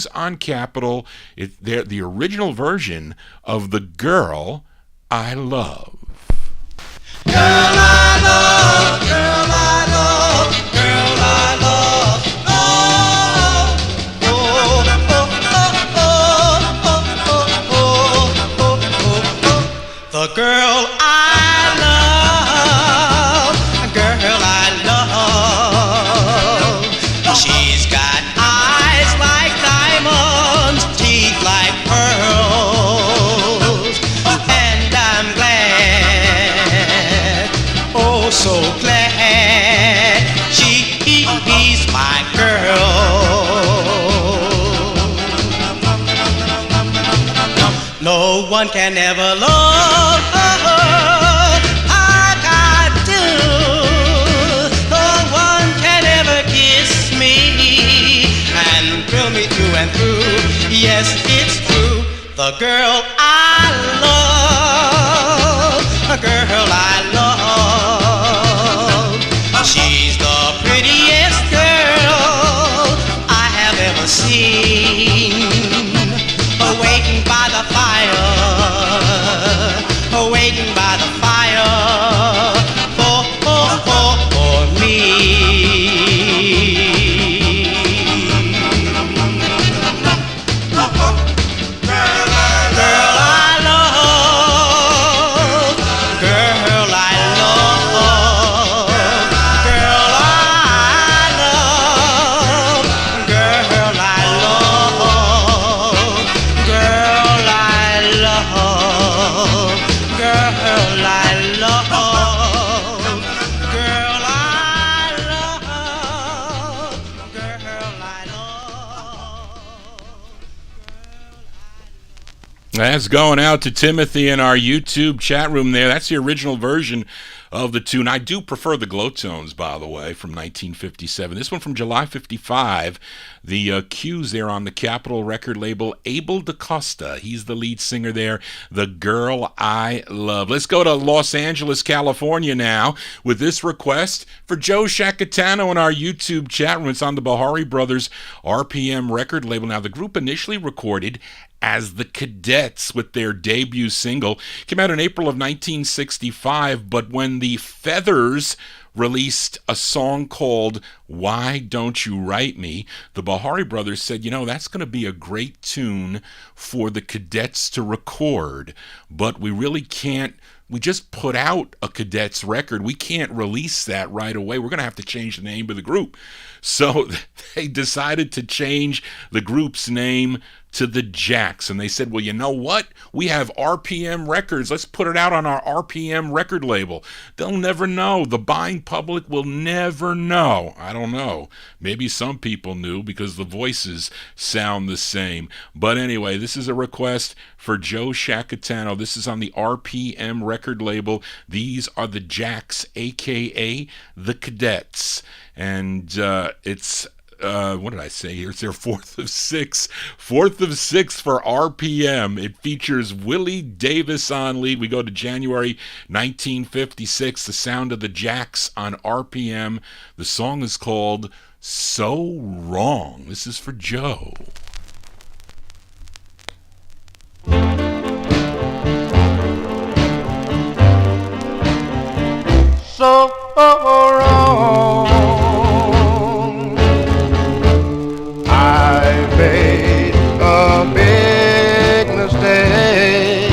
on Capitol. They're the original version of The Girl I Love. Girl I love, girl I love, girl I love. Oh, oh, oh, oh, oh, oh, oh, oh. The girl I love, girl I love. She's got eyes like diamonds, teeth like pearls, and I'm glad, oh so glad, she's my girl. No one can ever love her like I do. No one can ever kiss me and thrill me through and through. Yes, it's true. The girl I love, a girl I love. She's the prettiest girl I have ever seen. Waiting by the fire, waiting by the fire for me. That's going out to Timothy in our YouTube chat room there. That's the original version of the tune. I do prefer the Glow Tones, by the way, from 1957. This one from July 55. The Q's there on the Capitol record label. Abel DaCosta, he's the lead singer there. The Girl I Love. Let's go to Los Angeles, California now with this request for Joe Shacatano in our YouTube chat room. It's on the Bahari Brothers RPM record label. Now, the group initially recorded as the Cadets with their debut single. Came out in April of 1965, but when the Feathers released a song called Why Don't You Write Me, the Bahari Brothers said, you know, that's going to be a great tune for the Cadets to record, but we really can't. We just put out a Cadets record. We can't release that right away. We're going to have to change the name of the group. So they decided to change the group's name to the Jacks, and they said, well, you know what? We have RPM Records. Let's put it out on our RPM record label. They'll never know. The buying public will never know. I don't know. Maybe some people knew because the voices sound the same. But anyway, this is a request for Joe Shacatano. This is on the RPM record label. These are the Jacks, a.k.a. the Cadets. And it's what did I say here? It's their fourth of six for RPM. It features Willie Davis on lead. We go to January 1956. The sound of the Jacks on RPM. The song is called So Wrong. This is for Joe. So wrong, I made a big mistake,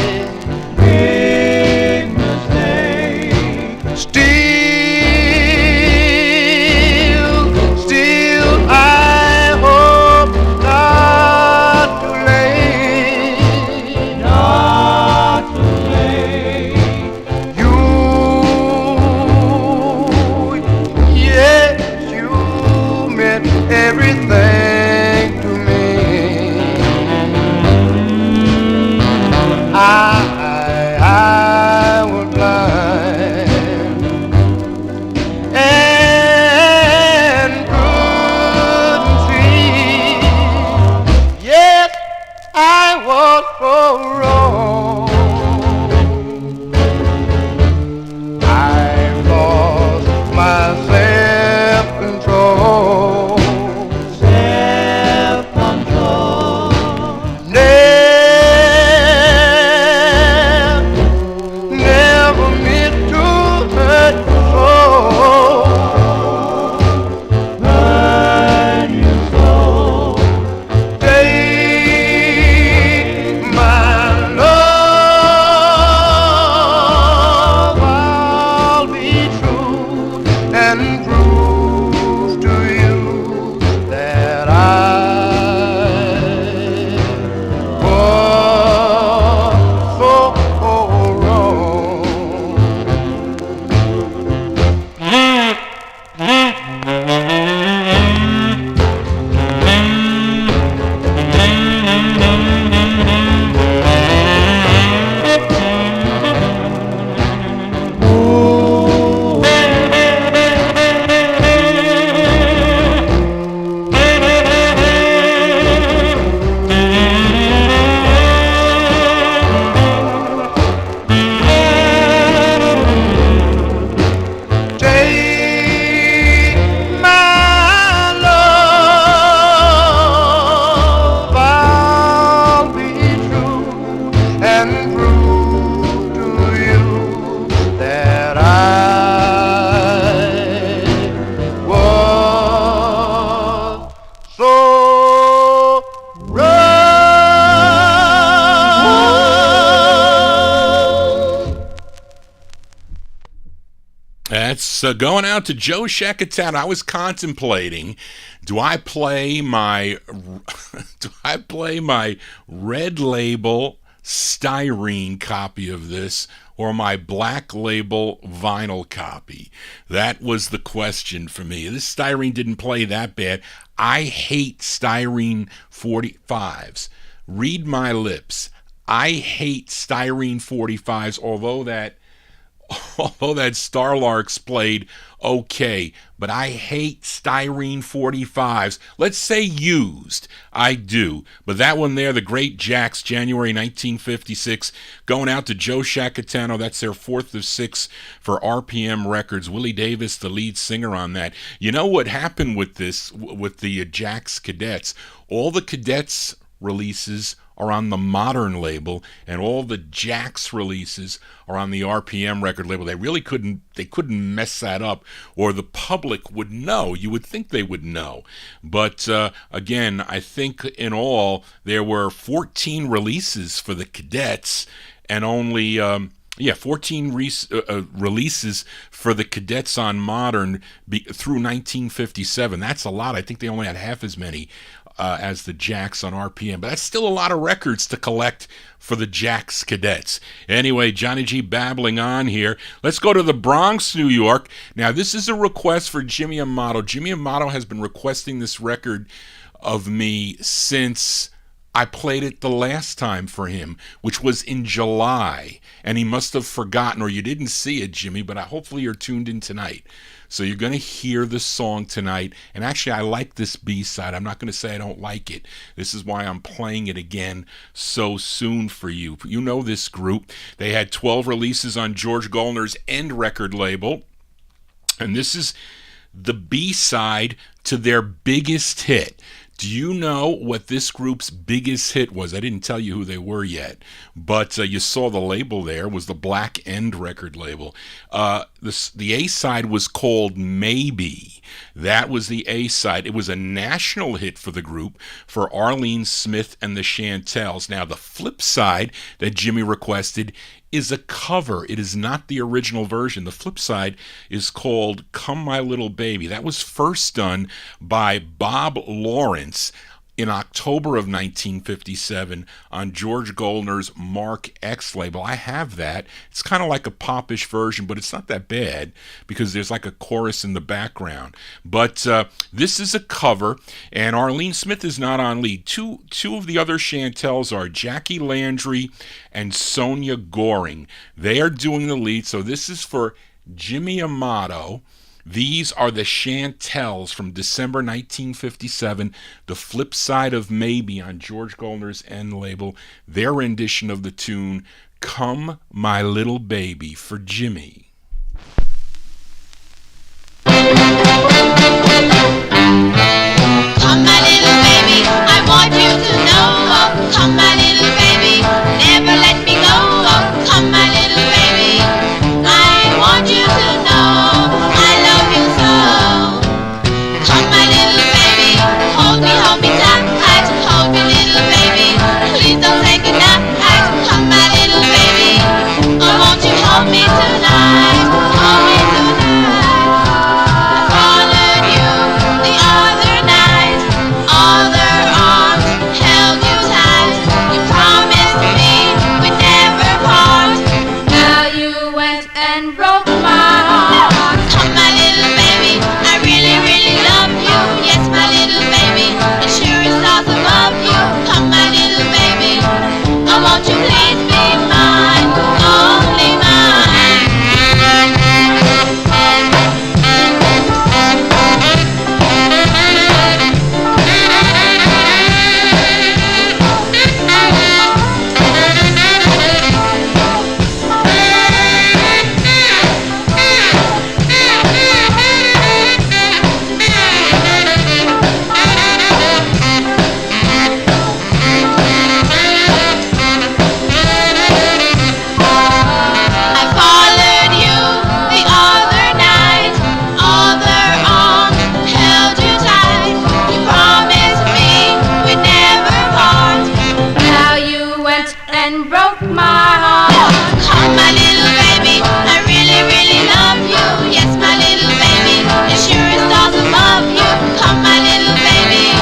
Still, I hope not too late. Yes, you meant everything to me. I was blind and couldn't see. Yes, I was so wrong. I lost my self-control. Never meant to hurt you so. Take my love, I'll be true and prove to you that I was so wrong. Take my love, I'll be true and prove to you that I was so wrong. That's going out to Joe Shacatano. I was contemplating, do I play my red label styrene copy of this or my black label vinyl copy? That was the question for me. This styrene didn't play that bad. I hate styrene 45's. Read my lips. I hate styrene 45's, although that Starlarks played okay, but I hate styrene 45's. Let's say used. I do. But that one there, the Great Jacks, January 1956, going out to Joe Shacatano. That's their fourth of six for RPM Records. Willie Davis, the lead singer on that. You know what happened with this, with the Jacks Cadets? All the Cadets releases are on the Modern label, and all the Jacks releases are on the RPM record label. They really couldn't mess that up, or the public would know. You would think they would know. But again, I think in all there were 14 releases for the Cadets, and only 14 releases for the Cadets on Modern through 1957. That's a lot. I think they only had half as many as the Jacks on RPM. But that's still a lot of records to collect for the Jacks Cadets. Anyway, Johnny G babbling on here. Let's go to the Bronx, New York. Now, this is a request for Jimmy Amato. Jimmy Amato has been requesting this record of me since I played it the last time for him, which was in July. And he must have forgotten, or you didn't see it, Jimmy, but hopefully you're tuned in tonight. So you're going to hear the song tonight. And actually, I like this B-side. I'm not going to say I don't like it. This is why I'm playing it again so soon for you. You know this group. They had 12 releases on George Gollner's End record label. And this is the B-side to their biggest hit. Do you know what this group's biggest hit was? I didn't tell you who they were yet, but you saw the label there. Was the Black End record label. The A-side was called Maybe. That was the A-side. It was a national hit for the group, for Arlene Smith and the Chantels. Now, the flip side that Jimmy requested is a cover. It is not the original version. The flip side is called Come My Little Baby. That was first done by Bob Lawrence in October of 1957 on George Gollner's Mark X label. I have that. It's kind of like a popish version, but it's not that bad because there's like a chorus in the background. But this is a cover, and Arlene Smith is not on lead. Two of the other Chantels are Jackie Landry and Sonia Goring. They are doing the lead, so this is for Jimmy Amato. These are the Chantels from December 1957, the flip side of Maybe on George Gollner's End label, their rendition of the tune, Come My Little Baby, for Jimmy. Come my little baby, I want you to know, oh, come my little baby, never let me go, oh, come my little baby, I want you to know, I love you so. Come my little baby, hold me tight, hold me little baby, please don't say goodnight. Come my little baby, oh, won't you hold me tonight, hold me tonight. I followed you the other night, other arms held you tight. You promised me we'd never part. Now you went and broke my heart. Come my little baby, I really, really love you. Yes, my little baby, it sure is awesome of you. Come my little baby, oh, won't you please be mine, only mine. I followed you the other night, other arms held you tight. You promised me we'd never part. Now you went and broke my heart. Come my little baby, I really, really love you. Yes, my little baby, it sure is awesome of you. Come my little baby,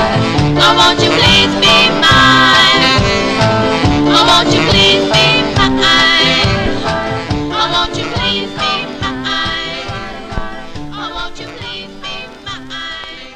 oh, won't you please be mine? Oh, won't you please be mine? Oh, won't you please be mine? Oh, won't you please be mine?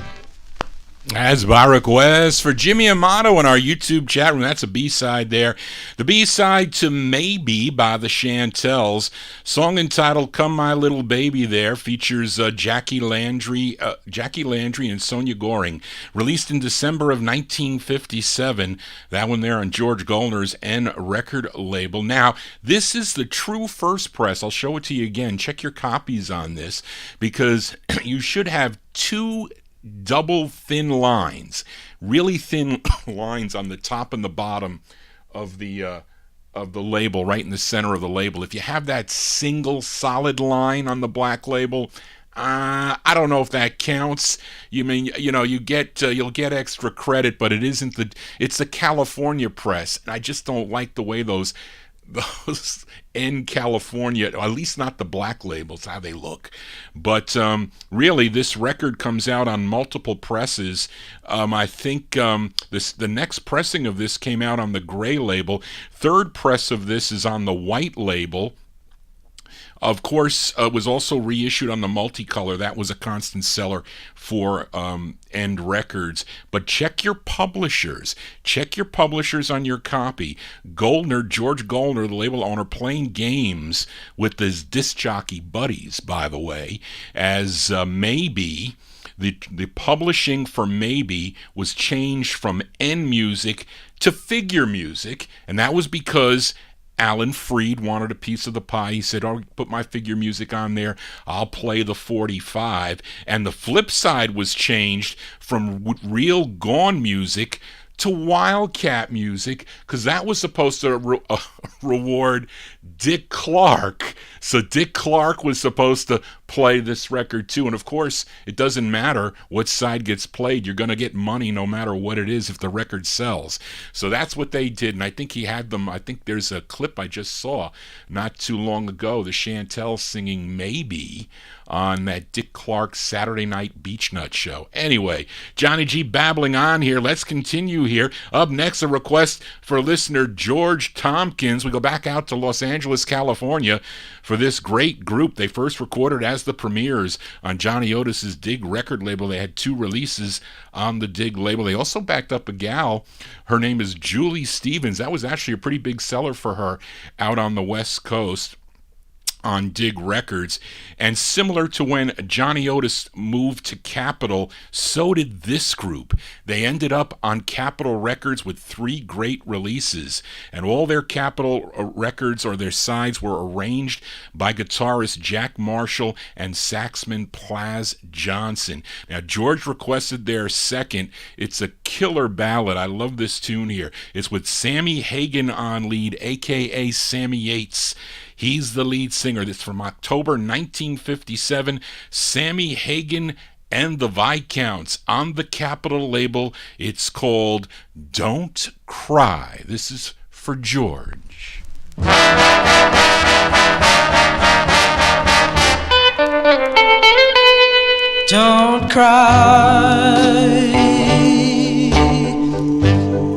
As by request for Jimmy Amato in our YouTube chat room. That's a B-side there. The B-side to Maybe by the Chantels. Song entitled Come My Little Baby there features Jackie Landry and Sonia Goring. Released in December of 1957. That one there on George Gollner's End record label. Now, this is the true first press. I'll show it to you again. Check your copies on this because you should have two double thin lines, really thin lines on the top and the bottom of the label, right in the center of the label. If you have that single solid line on the black label, I don't know if that counts. You mean, you get you'll get extra credit, but it's the California press, and I just don't like the way those those in California, or at least not the black labels, how they look. But really, this record comes out on multiple presses. I think the next pressing of this came out on the gray label. Third press of this is on the white label. Of course, was also reissued on the multicolor. That was a constant seller for End Records. But check your publishers. Check your publishers on your copy. George Goldner, the label owner, playing games with his disc jockey buddies, by the way, as Maybe. The publishing for Maybe was changed from End Music to Figure Music, and that was because Alan Freed wanted a piece of the pie. He said, "I'll put my Figure Music on there. I'll play the 45." And the flip side was changed from Real Gone Music to Wildcat Music, because that was supposed to reward Dick Clark. So Dick Clark was supposed to play this record too. And of course, it doesn't matter what side gets played. You're going to get money no matter what it is if the record sells. So that's what they did. And I think he had them. I think there's a clip I just saw not too long ago, the Chantel singing Maybe on that Dick Clark Saturday Night Beach Nut show. Anyway, Johnny G babbling on here. Let's continue here. Up next, a request for listener George Tompkins. We go back out to Los Angeles, California for this great group. They first recorded as the Premiers on Johnny Otis's Dig record label. They had 2 releases on the Dig label. They also backed up a gal. Her name is Julie Stevens. That was actually a pretty big seller for her out on the West Coast on Dig Records. And similar to when Johnny Otis moved to Capitol, so did this group. They ended up on Capitol Records with 3 great releases, and all their Capitol records or their sides were arranged by guitarist Jack Marshall and saxman Plaz Johnson. Now, George requested their second. It's a killer ballad. I love this tune here. It's with Sammy Hagan on lead, a.k.a. Sammy Yates. He's the lead singer. This is from October 1957. Sammy Hagan and the Viscounts on the Capitol label. It's called Don't Cry. This is for George. Don't cry,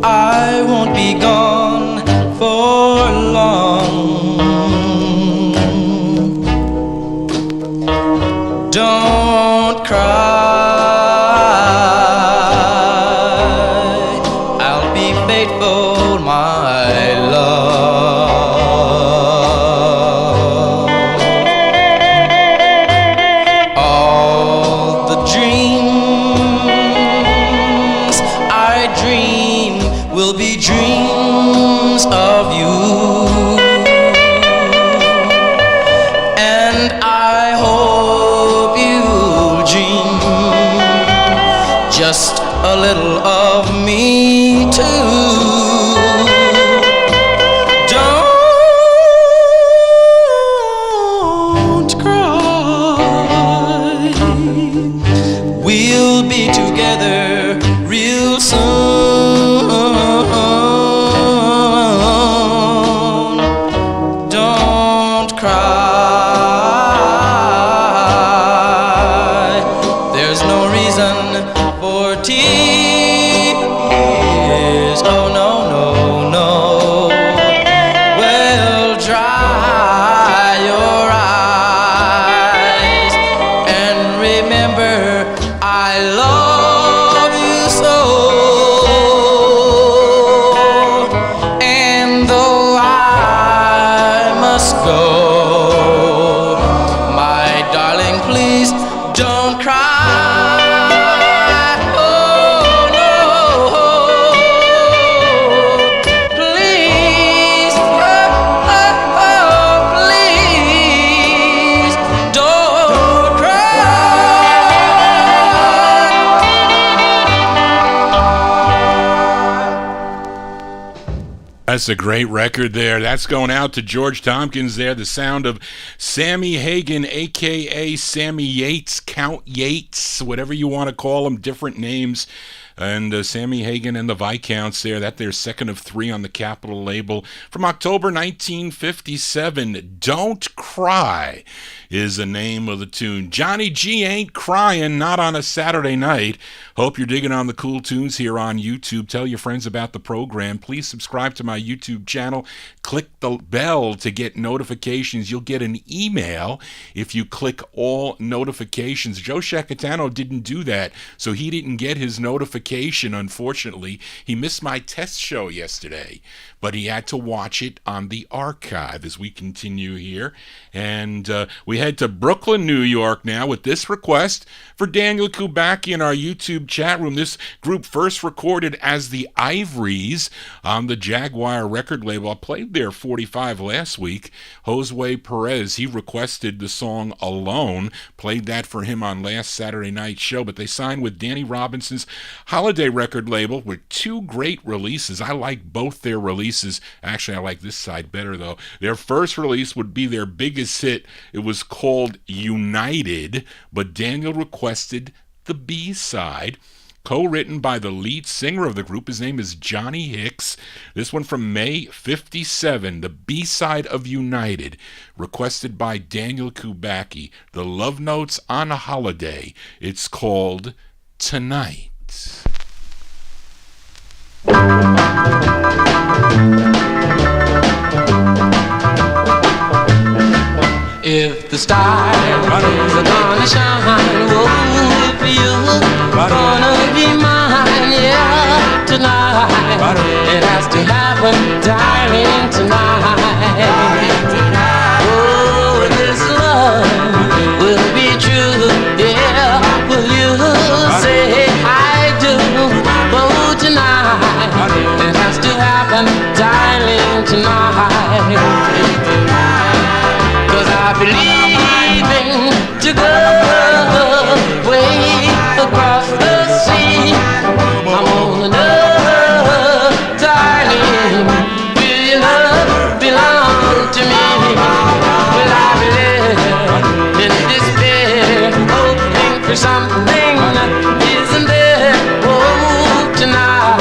I won't be gone for long. Don't cry, I'll be faithful, my love. All the dreams I dream will be dreams of you. And I hope you'll dream just a little of me too. Don't cry, we'll be together real soon. Don't cry, there's no reason for tears. Oh no, no, no. Well, dry your eyes and remember I love you so. And though I must go, my darling, please don't cry. Oh no, please, please don't cry. That's a great record there. That's going out to George Tompkins there. The sound of Sammy Hagan, a.k.a. Sammy Yates, Count Yates, whatever you want to call him, different names. and Sammy Hagan and the Viscounts there. That their second of three on the Capitol label from October 1957. Don't Cry is the name of the tune. Johnny G ain't crying, not on a Saturday night. Hope you're digging on the cool tunes here on YouTube. Tell your friends about the program. Please subscribe to my YouTube channel. Click the bell to get notifications. You'll get an email if you click all notifications. Joe Shacatano didn't do that, so he didn't get his notification, unfortunately. He missed my test show yesterday, but he had to watch it on the archive as we continue here. And we head to Brooklyn, New York now with this request for Daniel Kubacki in our YouTube chat room. This group first recorded as the Ivories on the Jaguar record label. I played their 45 last week. Josue Perez, he requested the song Alone. Played that for him on last Saturday night's show, but they signed with Danny Robinson's Holiday record label with two great releases. I like both their releases. Actually, I like this side better, though. Their first release would be their biggest hit. It was called United, but Daniel requested the B-side, co-written by the lead singer of the group. His name is Johnny Hicks. This one from May 57, the B-side of United, requested by Daniel Kubacki. The Love Notes on a Holiday. It's called Tonight. If the stars are gonna shine, oh, if you're gonna be mine, yeah, tonight, it has to happen, darling, tonight. Oh, this love will be true, yeah, will you say I do? Oh, tonight, it has to happen, darling, tonight. I believe to go way across the sea. I'm on another, darling. Will your love belong to me? Will I be in despair, hoping for something? Isn't there? Oh, tonight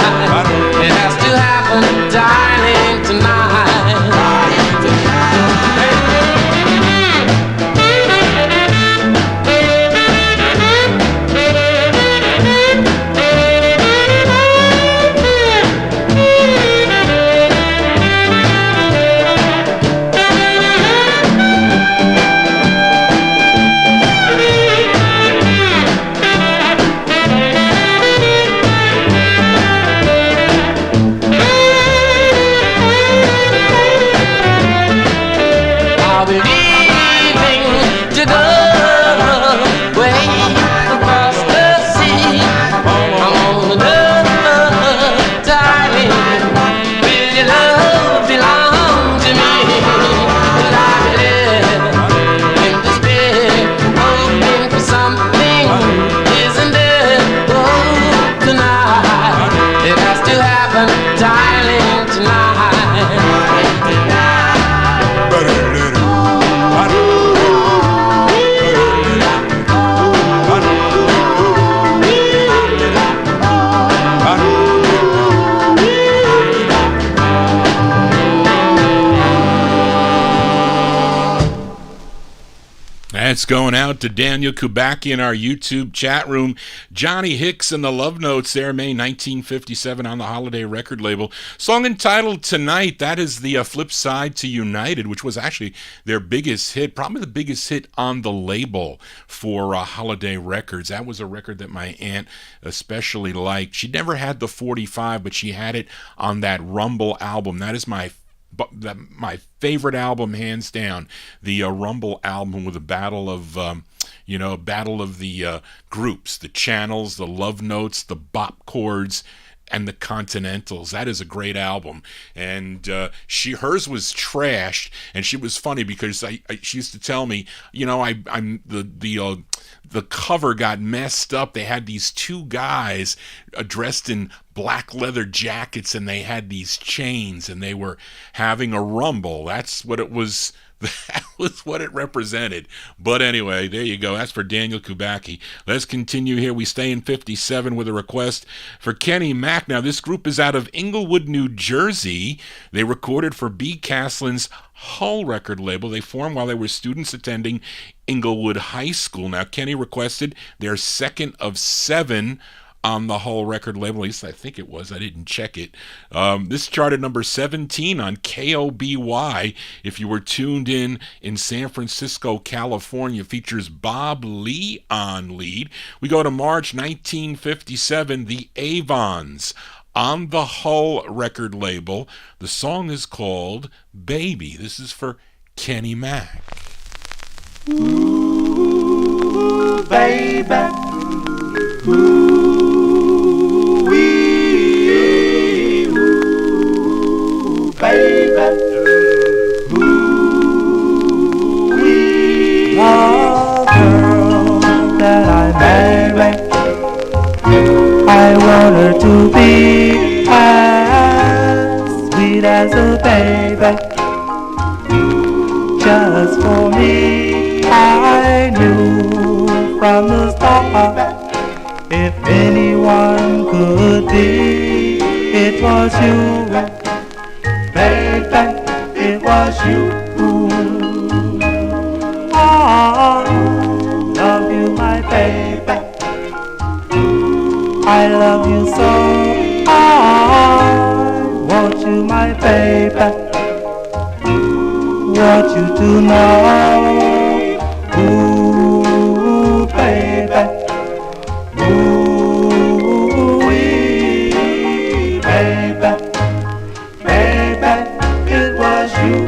it has to happen, darling, tonight. That's going out to Daniel Kubacki in our YouTube chat room. Johnny Hicks and the Love Notes there, May 1957 on the Holiday record label. Song entitled Tonight. That is the flip side to United, which was actually their biggest hit, probably the biggest hit on the label for Holiday Records. That was a record that my aunt especially liked. She never had the 45, but she had it on that Rumble album. That is my favorite album, hands down, the Rumble album with a battle of the groups, the channels, the love notes, the bop chords, and the Continentals. That is a great album. And hers was trashed, and she was funny because she used to tell me, the cover got messed up. They had these two guys dressed in black leather jackets, and they had these chains, and they were having a rumble. That's what it was That was what it represented. But anyway, there you go. That's for Daniel Kubacki. Let's continue here. We stay in 57 with a request for Kenny Mack. Now, this group is out of Inglewood, New Jersey. They recorded for B. Caslin's Hull record label. They formed while they were students attending Inglewood High School. Now, Kenny requested their second of 7 on the Hull record label. At least I think it was. I didn't check it. This charted number 17 on KOBY. If you were tuned in San Francisco, California, features Bob Lee on lead. We go to March 1957, the Avons on the Hull record label. The song is called Baby. This is for Kenny Mack. Ooh, baby. Ooh, wee, ooh, baby. Ooh, wee. The girl that I married, I want her to be as sweet as a baby. Just for me, I knew from the start, if anyone could be, it was you, baby, it was you. I love you, my baby. I love you so. I want you, my baby. Want you to know, ooh, baby. Ooh, wee, baby. Baby, it was you.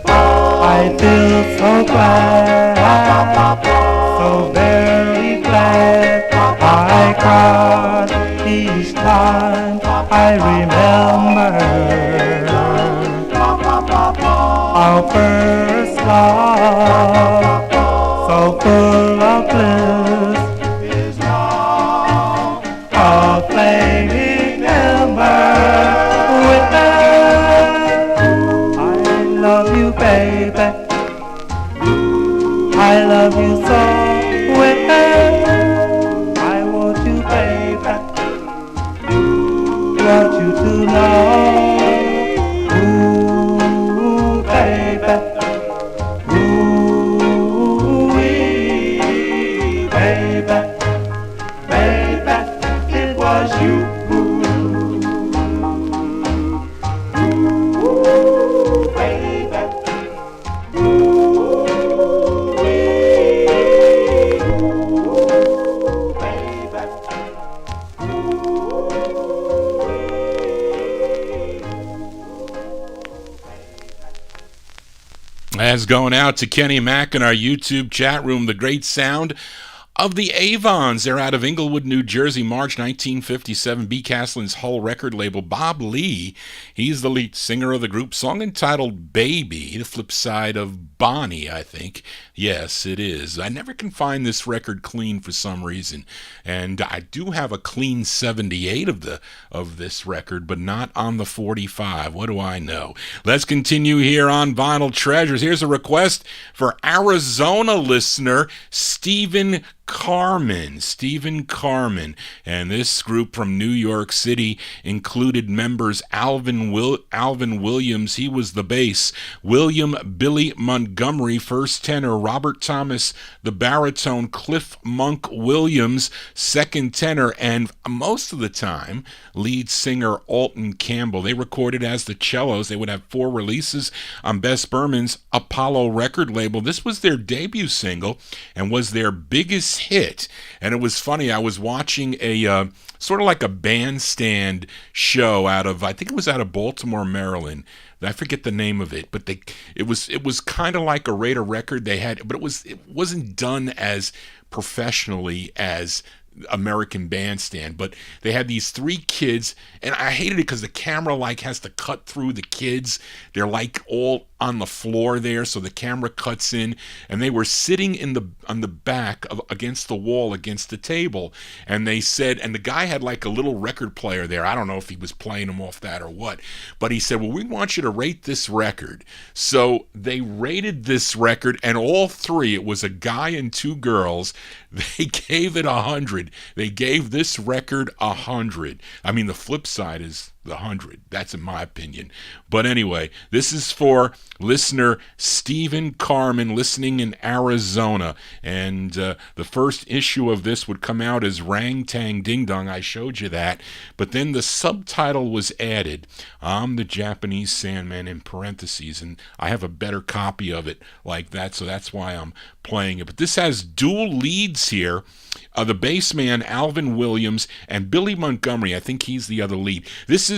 I feel so glad, so very glad. I cried each time I remember our first love, so full of bliss, is now a flaming ember within. I love you, baby. I love you so within. I want you, baby. Want you to know. That's going out to Kenny Mack in our YouTube chat room. The great sound of the Avons. They're out of Inglewood, New Jersey, March 1957. B. Caslin's Hull record label. Bob Lee, he's the lead singer of the group. Song entitled Baby, the flip side of Bonnie, I think. Yes, it is. I never can find this record clean for some reason. And I do have a clean 78 of this record, but not on the 45. What do I know? Let's continue here on Vinyl Treasures. Here's a request for Arizona listener Stephen Carmen, and this group from New York City included members Alvin Williams, he was the bass, William Billy Montgomery, first tenor, Robert Thomas, the baritone, Cliff Monk Williams, second tenor, and most of the time, lead singer Alton Campbell. They recorded as the Cellos. They would have 4 releases on Bess Berman's Apollo record label. This was their debut single and was their biggest hit. And it was funny, I was watching a sort of like a bandstand show out of, I think it was out of Baltimore, Maryland. I forget the name of it, but it was kind of like a Raider record they had, but it wasn't done as professionally as American Bandstand, but they had these three kids, and I hated it because the camera like has to cut through the kids. They're like all on the floor there, so the camera cuts in, and they were sitting on the back against the wall against the table, and they said, and the guy had like a little record player there. I don't know if he was playing them off that or what, but he said, well, we want you to rate this record. So they rated this record, and all three, it was a guy and two girls, they gave it 100. They gave this record 100. I mean, the flip side is the 100. That's in my opinion. But anyway, this is for listener Stephen Carmen listening in Arizona. And the first issue of this would come out as Rang Tang Ding Dong. I showed you that. But then the subtitle was added. I'm the Japanese Sandman in parentheses. And I have a better copy of it like that. So that's why I'm playing it. But this has dual leads here. The bass man Alvin Williams and Billy Montgomery. I think he's the other lead. This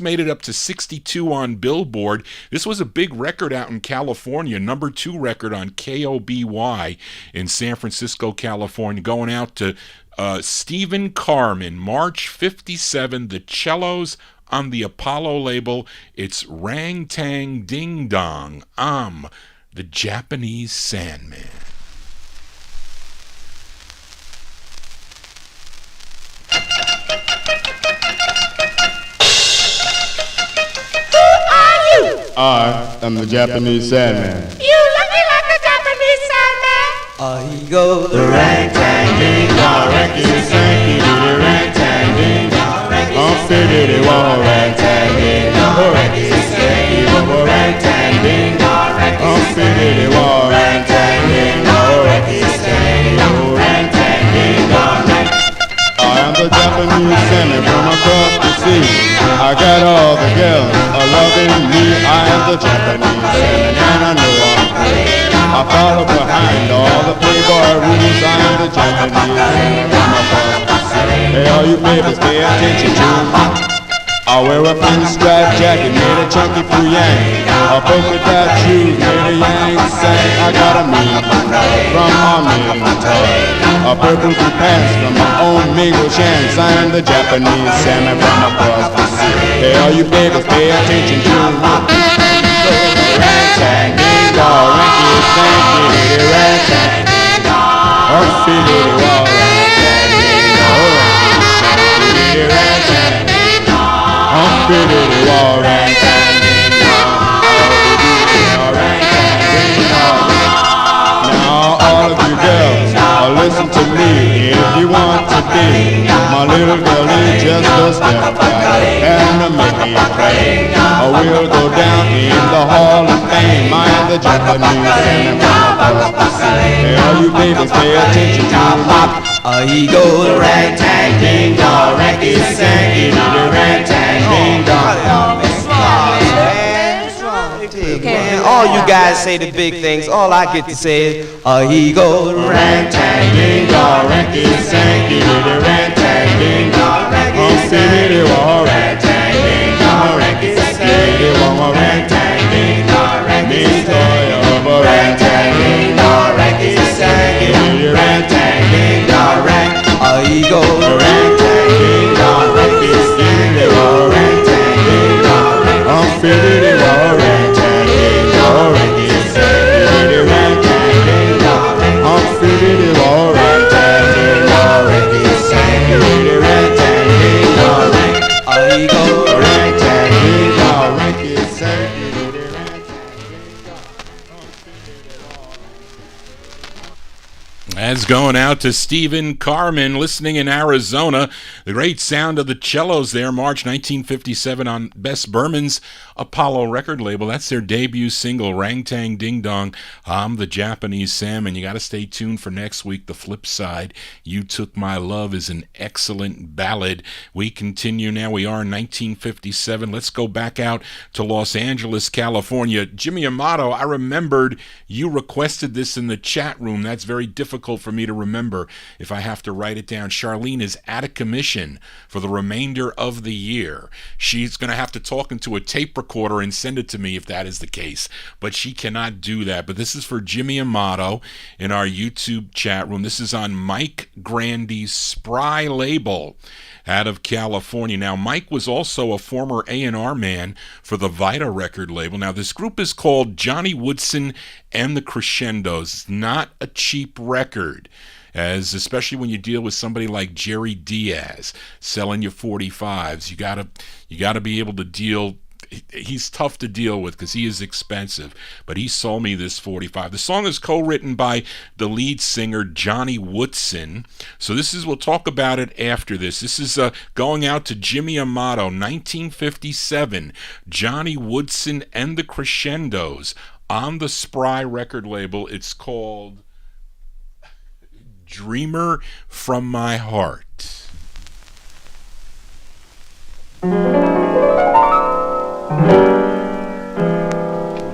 made it up to 62 on Billboard. This was a big record out in California, number 2 record on KOBY in San Francisco, California. Going out to Stephen Carmen, March 57. The cellos on the Apollo label. It's Rang Tang Ding Dong. I'm the Japanese Sandman. I am the Japanese Sandman. You looking like a Japanese Sandman. He goes The rang-tang ding-dong, ranky-sanky, the rang-tang ding-dong, Fiddly wah, rang-tang ding-dong, ranky-sanky, rang-tang ding-dong, fiddly wah, rang-tang ding-dong, ranky-sanky, rang-tang ding-dong, I am the Japanese Sandman from across the sea. I got all the girls loving me. I am the Japanese Sandman and I know I'm great. I follow behind all the playboy rules. I am the Japanese Sandman from across the sea. Hey, all you babies, pay attention to me. I wear a pinstripe jacket made of chunky Puyang. A polka dot shoes made of Yang Sang. I got a mean from Armin Toy. A purple blue pants from my own Mingo Shanks. I am the Japanese Sandman from across the sea. Hey, all you babies, pay attention to me. rang-tang ding-dong, ranky-sanky, rang-tang ding-dong, Oh, fiddly wah, rang-tang ding-dong, ranky-sanky, rang-tang ding-dong, oh, fiddly wah, rang-tang ding-dong, rang-tang ding-dong. Now all of you girls, listen to me. If you want to be my little girlie, just a step back and make me pray. We'll go down in the Hall of Fame. I am the Japanese Sandman from across the sea. Hey, all you babies, pay attention to me. He goes Rang-tang ding-dong, ranky-sanky, rang-tang ding-dong. Man, all you guys say the big things. All I get to say is, he goes Rang-tang ding-dong, ranky-sanky, rang-tang ding-dong, ranky-sanky, rang-tang ding-dong, ranky-sanky, rang-tang ding-dong, ranky-sanky, rang-tang ding-dong, ranky-sanky, rang-tang ding-dong, he goes rang-tang ding-dong, ranky-sanky, rang-tang ding-dong, Fiddly wah, rang-tang ding-dong, ranky-sanky, rang-tang ding-dong, fiddly wah, rang-tang ding-dong, ranky-sanky, rang-tang ding-dong, he goes rang-tang ding-dong, ranky-sanky. That's going out to Stephen Carmen, listening in Arizona. The great sound of the cellos there, March 1957 on Bess Berman's Apollo record label. That's their debut single, Rang-Tang Ding Dong, I'm the Japanese Sandman. You got to stay tuned for next week. The flip side, You Took My Love, is an excellent ballad. We continue now. We are in 1957. Let's go back out to Los Angeles, California. Jimmy Amato, I remembered you requested this in the chat room. That's very difficult difficult for me to remember if I have to write it down. Charlene is out of commission for the remainder of the year. She's going to have to talk into a tape recorder and send it to me if that is the case, but she cannot do that. But this is for Jimmy Amato in our YouTube chat room. This is on Mike Grandy's Spry label out of California. Now, Mike was also a former A&R man for the Vita record label. Now, this group is called Johnny Woodson and the Crescendos. It's not a cheap record, as especially when you deal with somebody like Jerry Diaz selling you 45's. You gotta be able to deal. He's tough to deal with because he is expensive, but he sold me this 45. The song is co-written by the lead singer Johnny Woodson. So we'll talk about it after this. This is going out to Jimmy Amato, 1957, Johnny Woodson and the Crescendos on the Spry record label. It's called Dreamer from My Heart.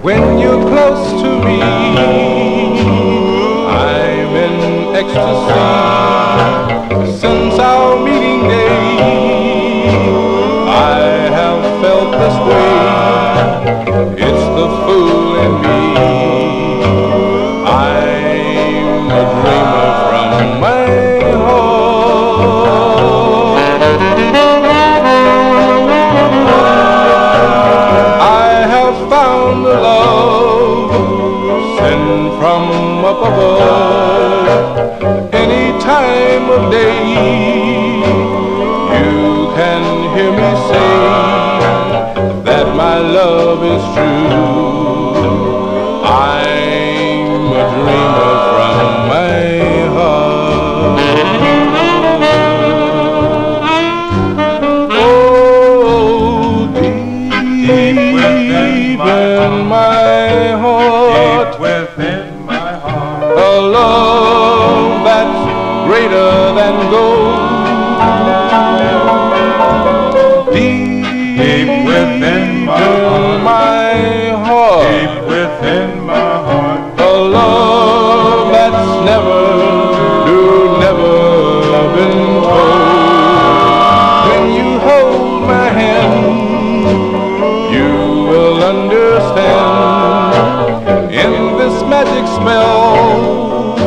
When you're close to me, I'm in ecstasy. Since our meeting day, I have felt this way. It's the fool in me. I'm a dreamer from my found the love sent from up above. Any time of day, you can hear me say that my love is true. I'm a dreamer from my heart. Oh, deep within my heart, deep within my heart, a love that's greater than gold. Deep within my heart, deep within my heart, a love that's never been told. When you hold my hand, you will understand. In this magic spell,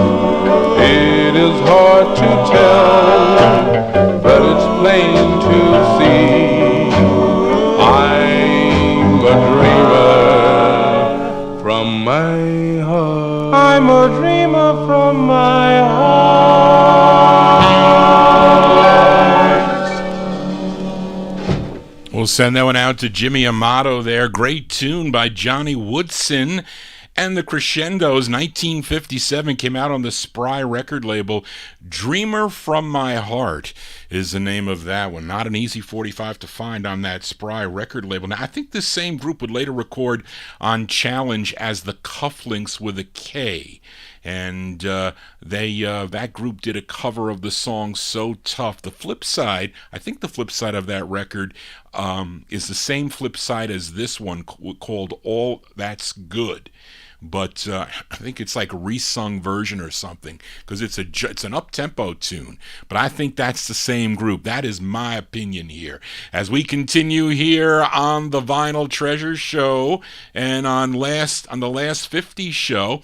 it is hard to tell, but it's plain to see. I'm a dreamer from my heart. I'm a dreamer from my heart. We'll send that one out to Jimmy Amato there. Great tune by Johnny Woodson and the Crescendos. 1957 came out on the Spry record label. Dreamer from My Heart is the name of that one. Not an easy 45 to find on that Spry record label. Now, I think this same group would later record on Challenge as the Cufflinks with a K. And that group did a cover of the song So Tough. The flip side, I think the flip side of that record is the same flip side as this one called All That's Good. But I think it's like a resung version or something, because it's an up-tempo tune. But I think that's the same group. That is my opinion here. As we continue here on the Vinyl Treasure Show, and on the last 50's show,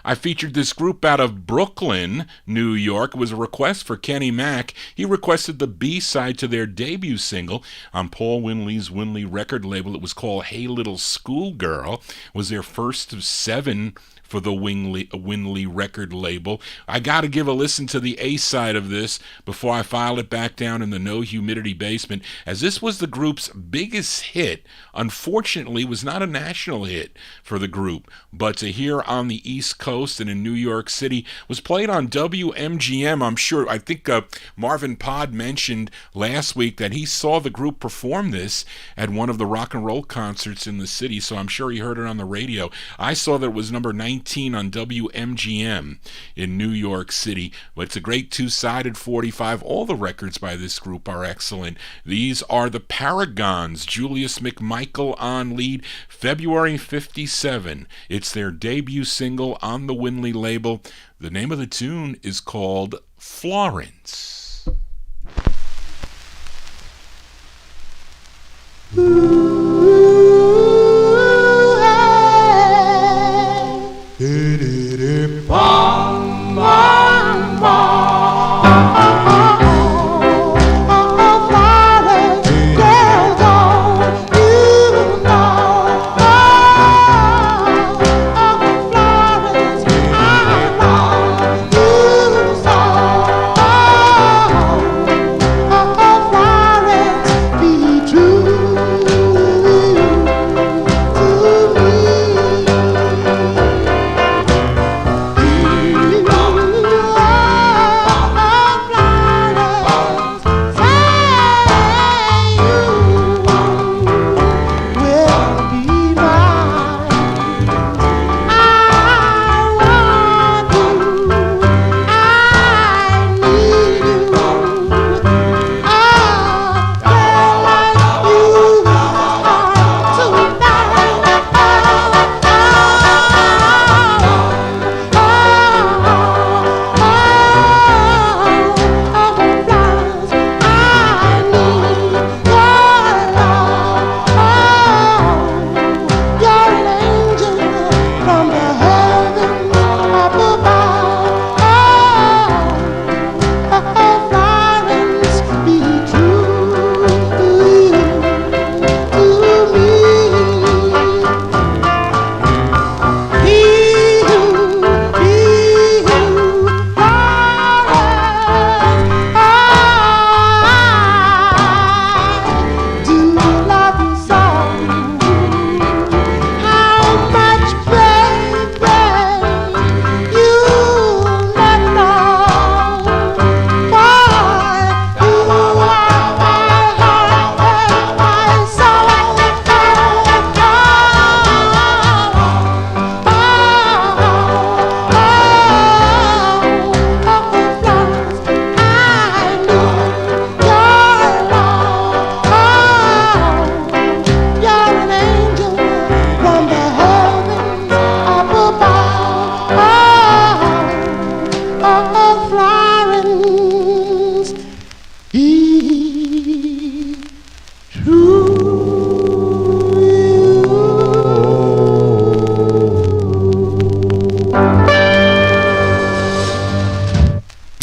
I featured this group out of Brooklyn, New York. It was a request for Kenny Mack. He requested the B-side to their debut single on Paul Winley's Winley record label. It was called Hey Little Schoolgirl. It was their first of 7 for the Winley record label. I got to give a listen to the A-side of this before I file it back down in the no humidity basement, as this was the group's biggest hit. Unfortunately, it was not a national hit for the group, but here on the East Coast and in New York City, was played on WMGM. I think Marvin Pod mentioned last week that he saw the group perform this at one of the rock and roll concerts in the city, so I'm sure he heard it on the radio. I saw that it was number 19 19 on WMGM in New York City. But it's a great two-sided 45. All the records by this group are excellent. These are the Paragons, Julius McMichael on lead, February 57. It's their debut single on the Winley label. The name of the tune is called Florence.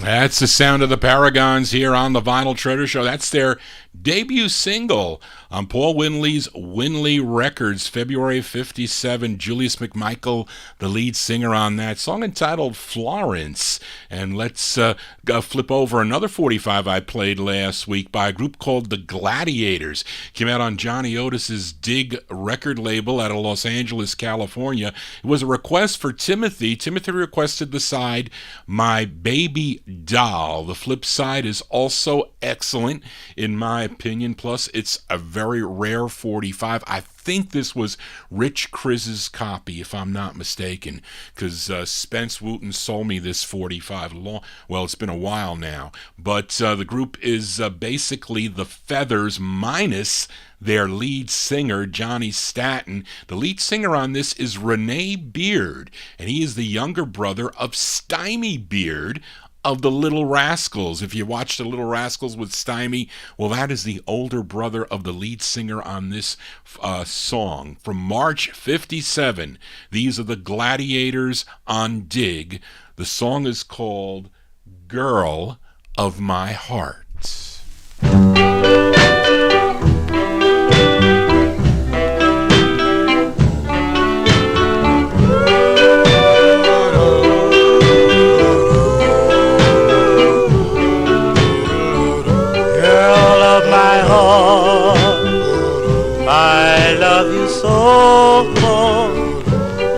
That's the sound of the Paragons here on the Vinyl Treasure Show. That's their debut single on Paul Winley's Winley Records, February 57. Julius McMichael, the lead singer on that song, entitled Florence. And let's flip over another 45 I played last week by a group called The Gladiators. Came out on Johnny Otis's Dig record label out of Los Angeles, California. It was a request for Timothy. Timothy requested the side My Baby Doll. The flip side is also excellent, in my opinion. Plus, it's a very rare 45. I think this was Rich Chris's copy, if I'm not mistaken, because Spence Wooten sold me this 45 well, it's been a while now. But the group is basically the Feathers minus their lead singer, Johnny Staton. The lead singer on this is Renee Beard, and he is the younger brother of Stymie Beard of the Little Rascals. If you watch the Little Rascals with Stymie, well, that is the older brother of the lead singer on this song. From March 57, these are the Gladiators on Dig. The song is called Girl of My Heart. I love you so,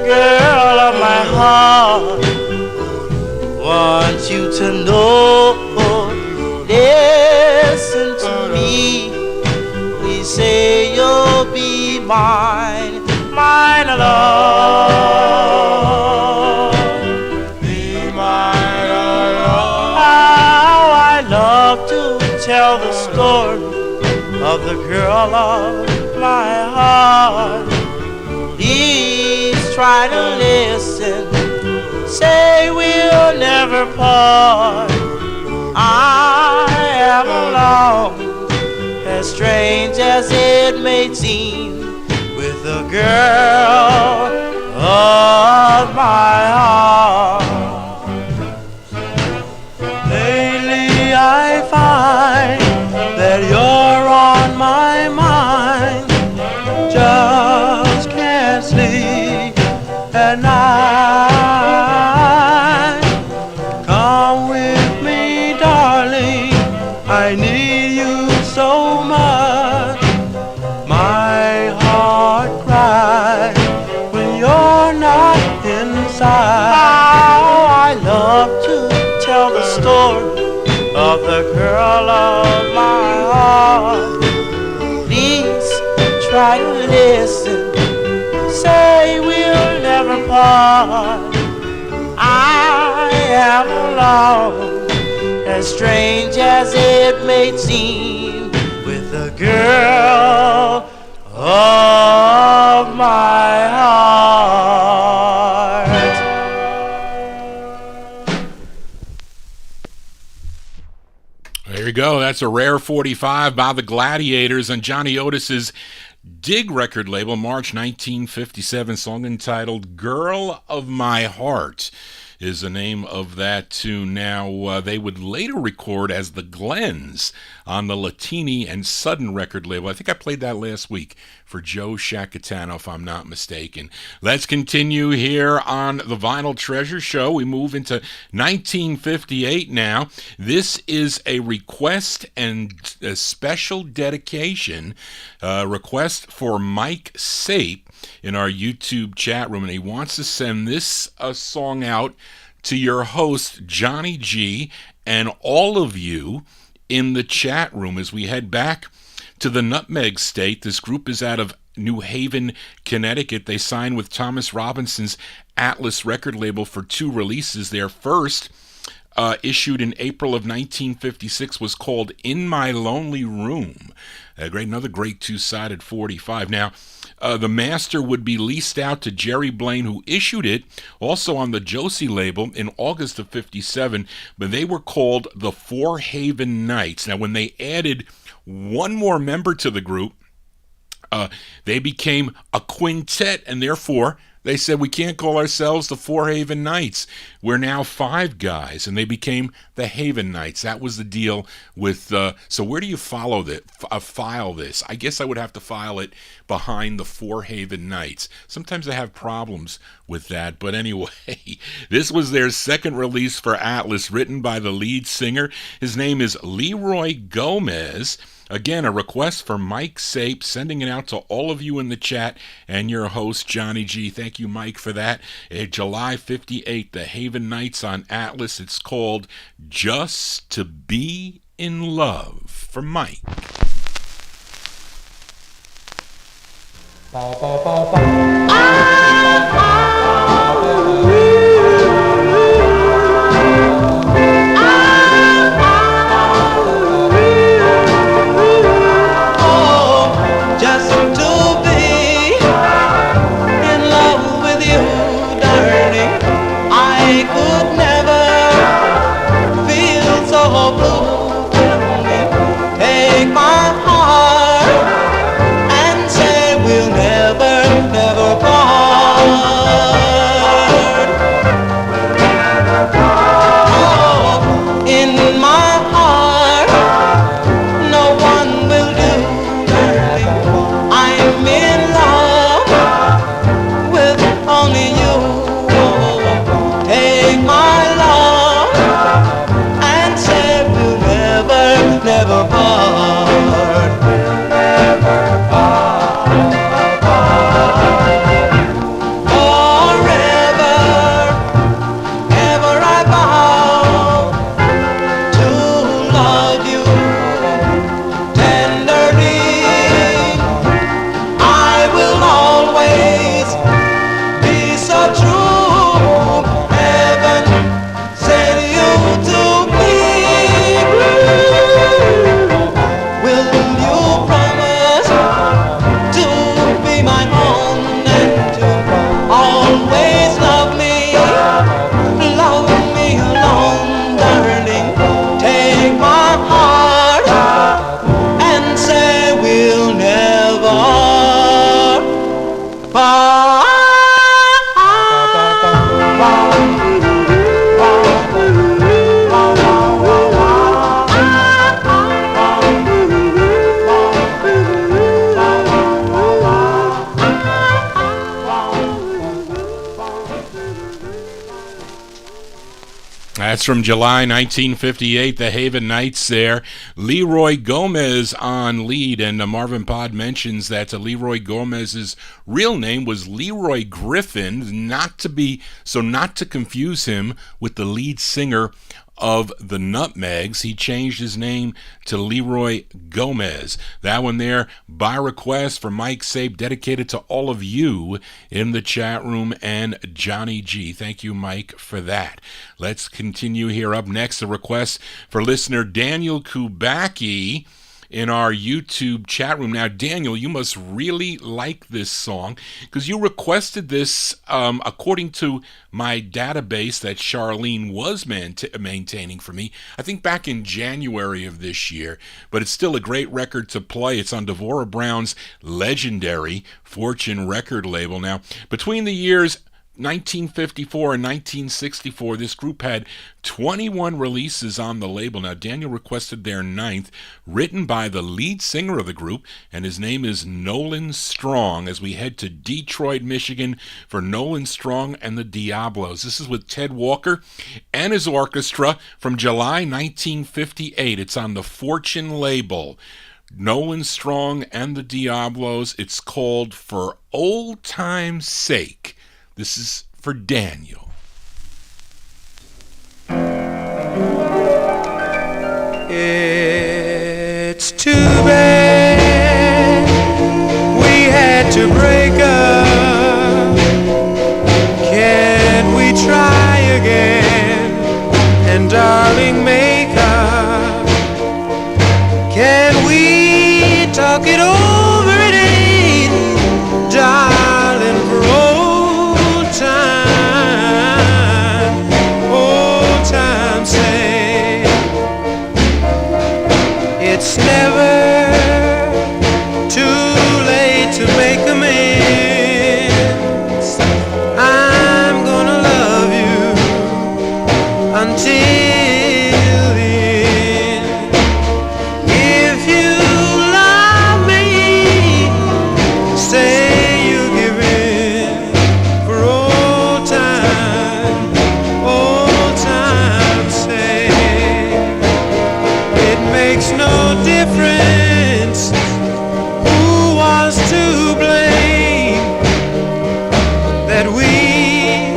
girl of my heart. Want you to know, listen to me. Please say you'll be mine, mine alone. tell the story of the girl of my heart. Please try to listen. Say we'll never part. I am alone, as strange as it may seem, with the girl of my heart. Lately I find that you're on my mind. Just can't sleep at night. Come with me, darling, I need you so much. My heart cries when you're not inside. How I love to tell the story of the girl of my heart. Please try to listen. Say we'll never part. I am alone, as strange as it may seem, with the girl of my heart. There you go. That's a rare 45 by the Gladiators on Johnny Otis's Dig record label, March 1957, song entitled Girl of My Heart is the name of that tune. Now, they would later record as the Glens on the Latini and Sudden record label. I think I played that last week for Joe Shacatano, if I'm not mistaken. Let's continue here on the Vinyl Treasure Show. We move into 1958 now. This is a request and a special dedication request for Mike Sape in our YouTube chat room, and he wants to send this song out to your host, Johnny G, and all of you in the chat room as we head back to the Nutmeg State. This group is out of New Haven, Connecticut. They signed with Thomas Robinson's Atlas record label for 2 releases. Their first, issued in April of 1956, was called In My Lonely Room. Another great 2-sided 45. Now, the master would be leased out to Jerry Blaine, who issued it also on the Josie label in August of 57, but they were called the Four Haven Knights. Now, when they added one more member to the group, they became a quintet, and therefore they said, we can't call ourselves the Four Haven Knights. We're now 5 guys, and they became the Haven Knights. That was the deal with, so where do you file this? I guess I would have to file it behind the Four Haven Knights. Sometimes I have problems with that, but anyway, this was their second release for Atlas, written by the lead singer. His name is Leroy Gomez. Again, a request for Mike Sape, sending it out to all of you in the chat and your host, Johnny G. Thank you, Mike, for that. July 58, the Haven Knights on Atlas. It's called Just to Be in Love, for Mike. Never part. That's from July 1958, the Haven Knights there. Leroy Gomez on lead, and Marvin Pod mentions that Leroy Gomez's real name was Leroy Griffin, not to confuse him with the lead singer of the Nutmegs. He changed his name to Leroy Gomez. That one there, by request for Mike Sape, dedicated to all of you in the chat room and Johnny G. Thank you, Mike, for that. Let's continue here. Up next, a request for listener Daniel Kubacki in our YouTube chat room. Now, Daniel, you must really like this song because you requested this according to my database that Charlene was maintaining for me, I think back in January of this year, but it's still a great record to play. It's on Devorah Brown's legendary Fortune record label. Now, between the years 1954 and 1964, this group had 21 releases on the label. Now, Daniel requested their 9th, written by the lead singer of the group, and his name is Nolan Strong, as we head to Detroit, Michigan for Nolan Strong and the Diablos. This is with Ted Walker and his orchestra from July 1958. It's on the Fortune label. Nolan Strong and the Diablos. It's called For Old Time's Sake. This is for Daniel. It's too bad we had to break up. Can we try again and darling make up? Can we talk it over again, darling, for old time's sake? It's never too late to make amends. I'm gonna love you until the end. If you love me, say you give in for old time's sake. It makes no difference who was to blame that we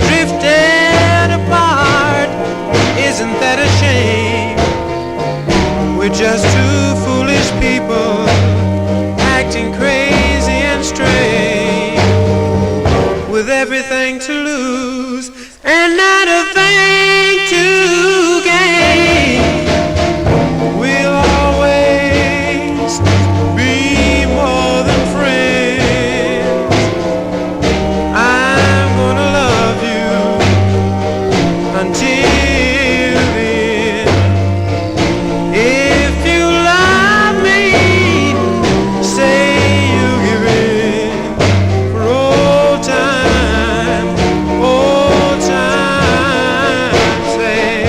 drifted apart. Isn't that a shame? We're just two foolish people acting crazy and strange, with everything to lose and not a thing to gain. We'll always be more than friends. I'm gonna love you until the end. If you love me, say you give in for old time's sake.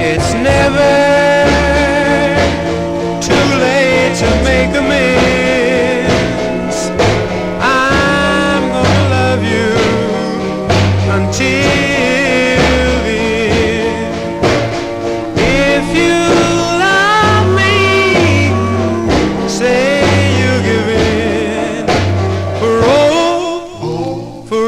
It's never too late to make amends. I'm gonna love you until the end. If you love me, say you give in for old time's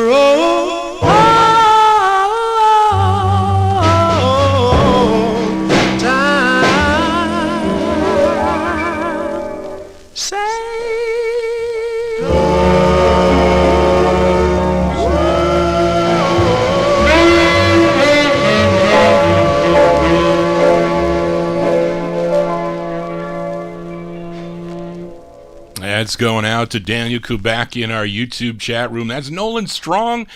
That's going out to Daniel Kubacki in our YouTube chat room. That's Nolan Strong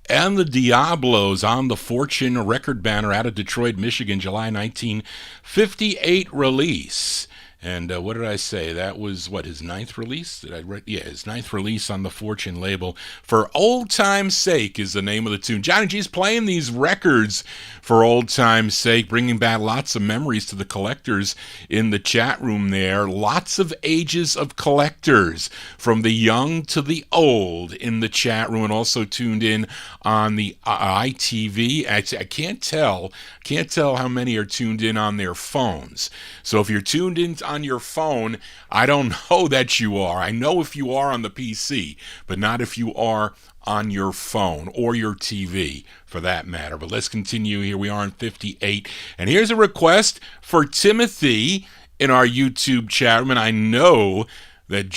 and the Diablos on the Fortune record banner out of Detroit, Michigan, July 1958 release. And what did I say? That was, his ninth release? Did I write? Yeah, his ninth release on the Fortune label. For Old Time's Sake is the name of the tune. Johnny G's playing these records for old time's sake, bringing back lots of memories to the collectors in the chat room there. Lots of ages of collectors, from the young to the old, in the chat room, and also tuned in on the ITV. I can't tell how many are tuned in on their phones. So if you're tuned in on your phone, I don't know that you are. I know if you are on the PC, but not if you are on your phone or your TV for that matter. But let's continue. Here we are in 58. And here's a request for Timothy in our YouTube chat room. And I know that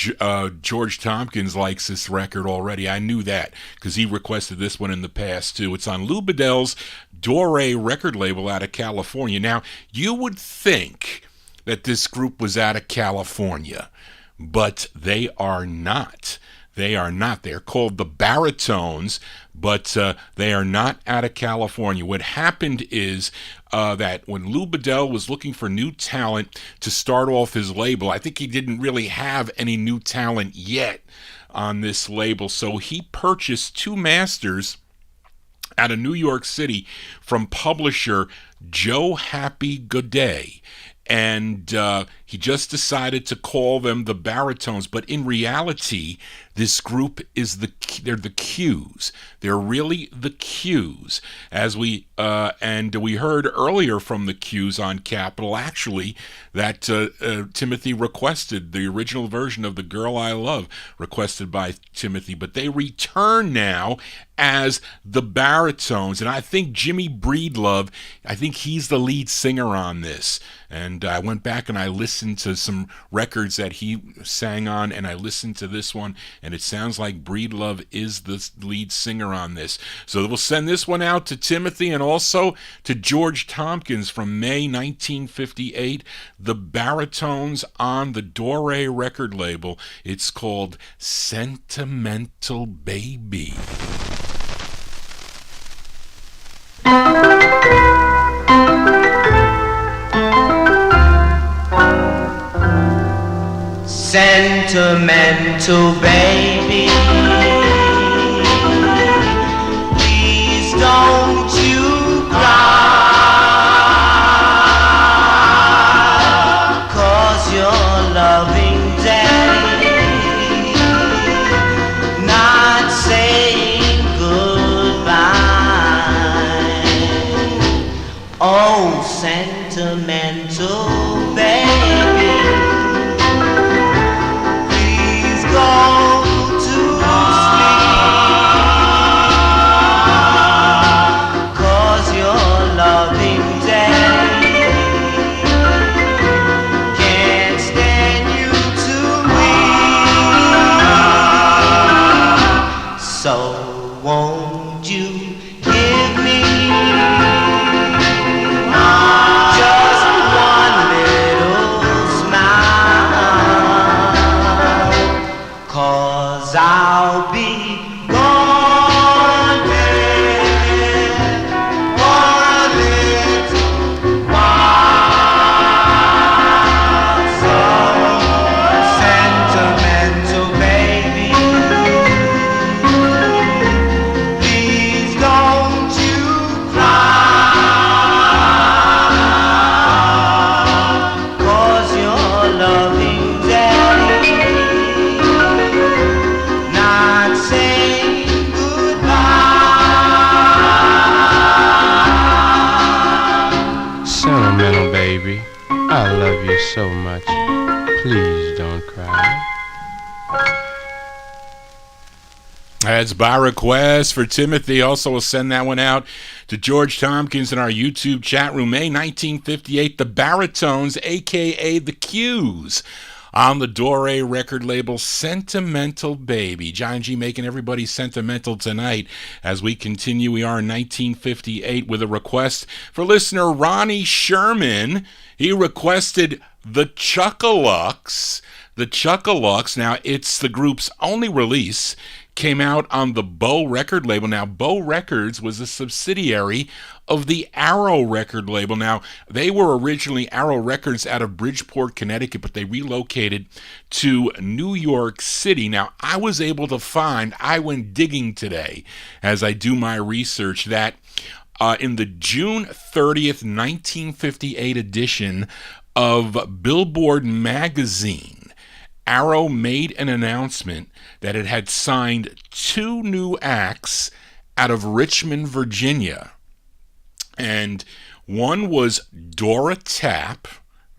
George Tompkins likes this record already. I knew that because he requested this one in the past too. It's on Lou Bedell's Dore record label out of California. Now, you would think that this group was out of California, but they are not. They are not. They're called the Baritones, but they are not out of California. What happened is that when Lou Bedell was looking for new talent to start off his label, I think he didn't really have any new talent yet on this label, so he purchased two masters out of New York City from publisher Joe Happy Godet. And he just decided to call them the Baritones, but in reality, this group they're the Q's. They're really the Q's. As we heard earlier from the Q's on Capitol, actually, that Timothy requested the original version of The Girl I Love, requested by Timothy, but they return now as the Baritones, and I think Jimmy Breedlove, I think he's the lead singer on this. And I went back and I listened to some records that he sang on, and I listened to this one, and it sounds like Breedlove is the lead singer on this. So we'll send this one out to Timothy and also to George Tompkins from May 1958. The Baritones on the Dore record label. It's called Sentimental Baby. Sentimental baby, please don't you cry, 'cause your loving daddy not saying goodbye. Oh, sentimental baby, so much. Please don't cry. That's by request for Timothy. Also, we'll send that one out to George Tompkins in our YouTube chat room. May 1958, the Baritones, a.k.a. the Q's, on the Dore record label, Sentimental Baby. Johnny G making everybody sentimental tonight as we continue. We are in 1958 with a request for listener Ronnie Sherman. He requested the Chuckalucks. The Chuckalucks, now it's the group's only release, came out on the Bow record label. Now, Bow Records was a subsidiary of the Arrow record label. Now, they were originally Arrow Records out of Bridgeport, Connecticut, but they relocated to New York City. Now, I was able to find, I went digging today as I do my research, that in the June 30th, 1958 edition of Billboard magazine, Arrow made an announcement that it had signed 2 new acts out of Richmond, Virginia. And one was Dora Tapp,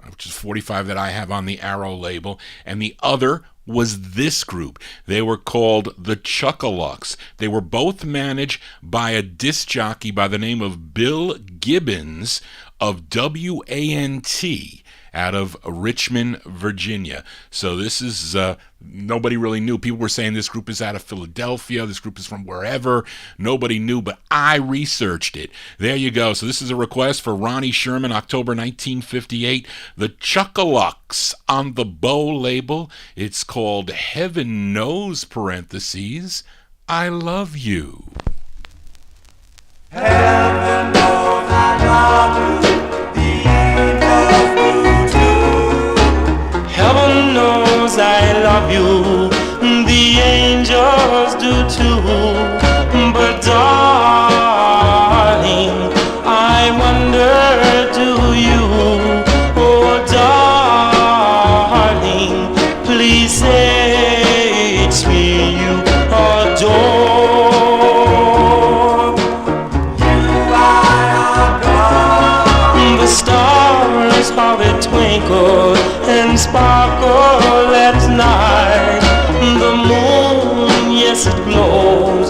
which is 45 that I have on the Arrow label, and the other was this group. They were called the Chuckalucks. They were both managed by a disc jockey by the name of Bill Gibbons of WANT out of Richmond, Virginia. So this is, nobody really knew. People were saying this group is out of Philadelphia, this group is from wherever. Nobody knew, but I researched it. There you go. So this is a request for Ronnie Sherman, October 1958. The Chuckalucks on the Bow label. It's called Heaven Knows, parentheses, I Love You. Heaven knows I love you. Heaven knows I love you, the angels do too. But darling, I wonder, do you? Oh darling, please say it's me you adore. You I adore. The stars how it twinkle and sparkle at night. The moon, yes, it glows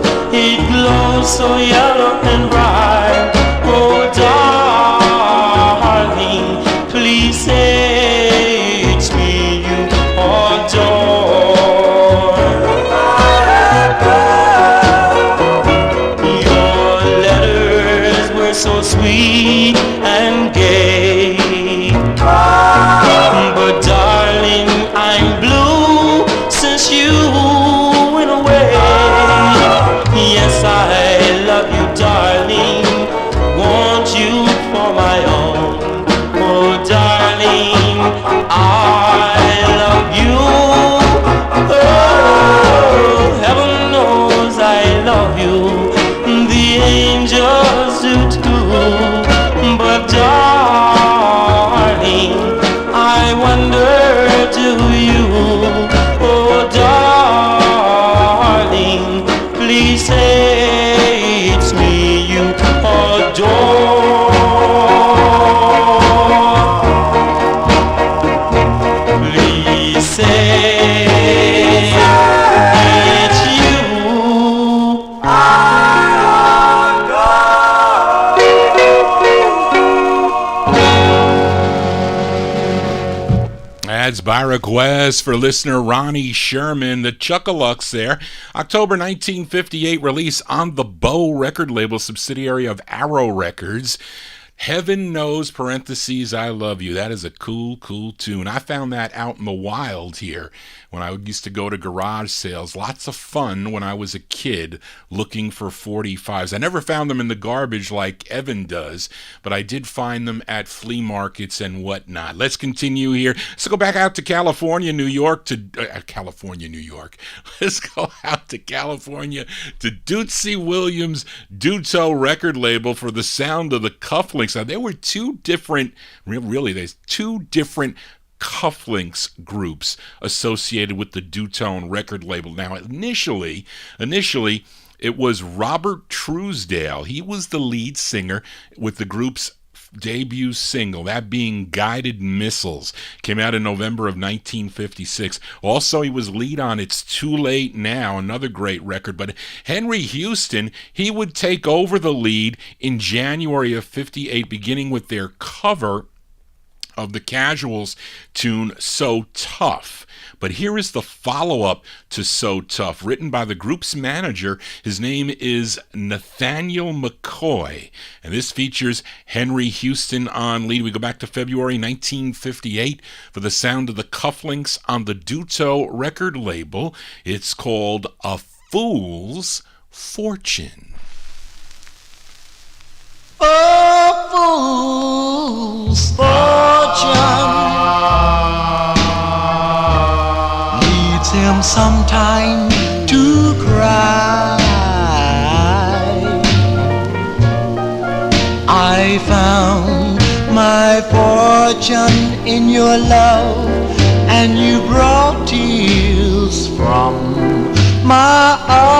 so yellow and bright. Oh darling, please say it's me you adore. Your letters were so sweet and gay, but darling, I'm blue since you went away. Yes, I love you, darling, want you for my own. Oh, darling, I love you. Oh, heaven knows I love you. The angels do too. But darling, I wonder, do you? Oh darling, please say it's me you adore. Please say it's you That's by request for listener Ronnie Sherman, the Chuckalucks there. October 1958 release on the Bow record label, subsidiary of Arrow Records. Heaven Knows, parentheses, I Love You. That is a cool, cool tune. I found that out in the wild here when I used to go to garage sales. Lots of fun when I was a kid looking for 45's. I never found them in the garbage like Evan does, but I did find them at flea markets and whatnot. Let's continue here. Let's go back out to California, New York, to California, New York. Let's go out to California to Dootsy Williams' Duto record label for the sound of the cufflinks. Now, there were two different, there's two different cufflinks groups associated with the Dutone record label. Now, initially, it was Robert Truesdale. He was the lead singer with the group's debut single, that being Guided Missiles, came out in November of 1956. Also, he was lead on It's Too Late Now, another great record. But Henry Houston, he would take over the lead in January of 58, beginning with their cover of the Casuals tune So Tough. But here is the follow-up to So Tough, written by the group's manager. His name is Nathaniel McCoy, and this features Henry Houston on lead. We go back to February 1958 for the sound of the cufflinks on the Duto record label. It's called A Fool's Fortune. Oh, fool's fortune leads him sometime to cry. I found my fortune in your love, and you brought tears from my eyes.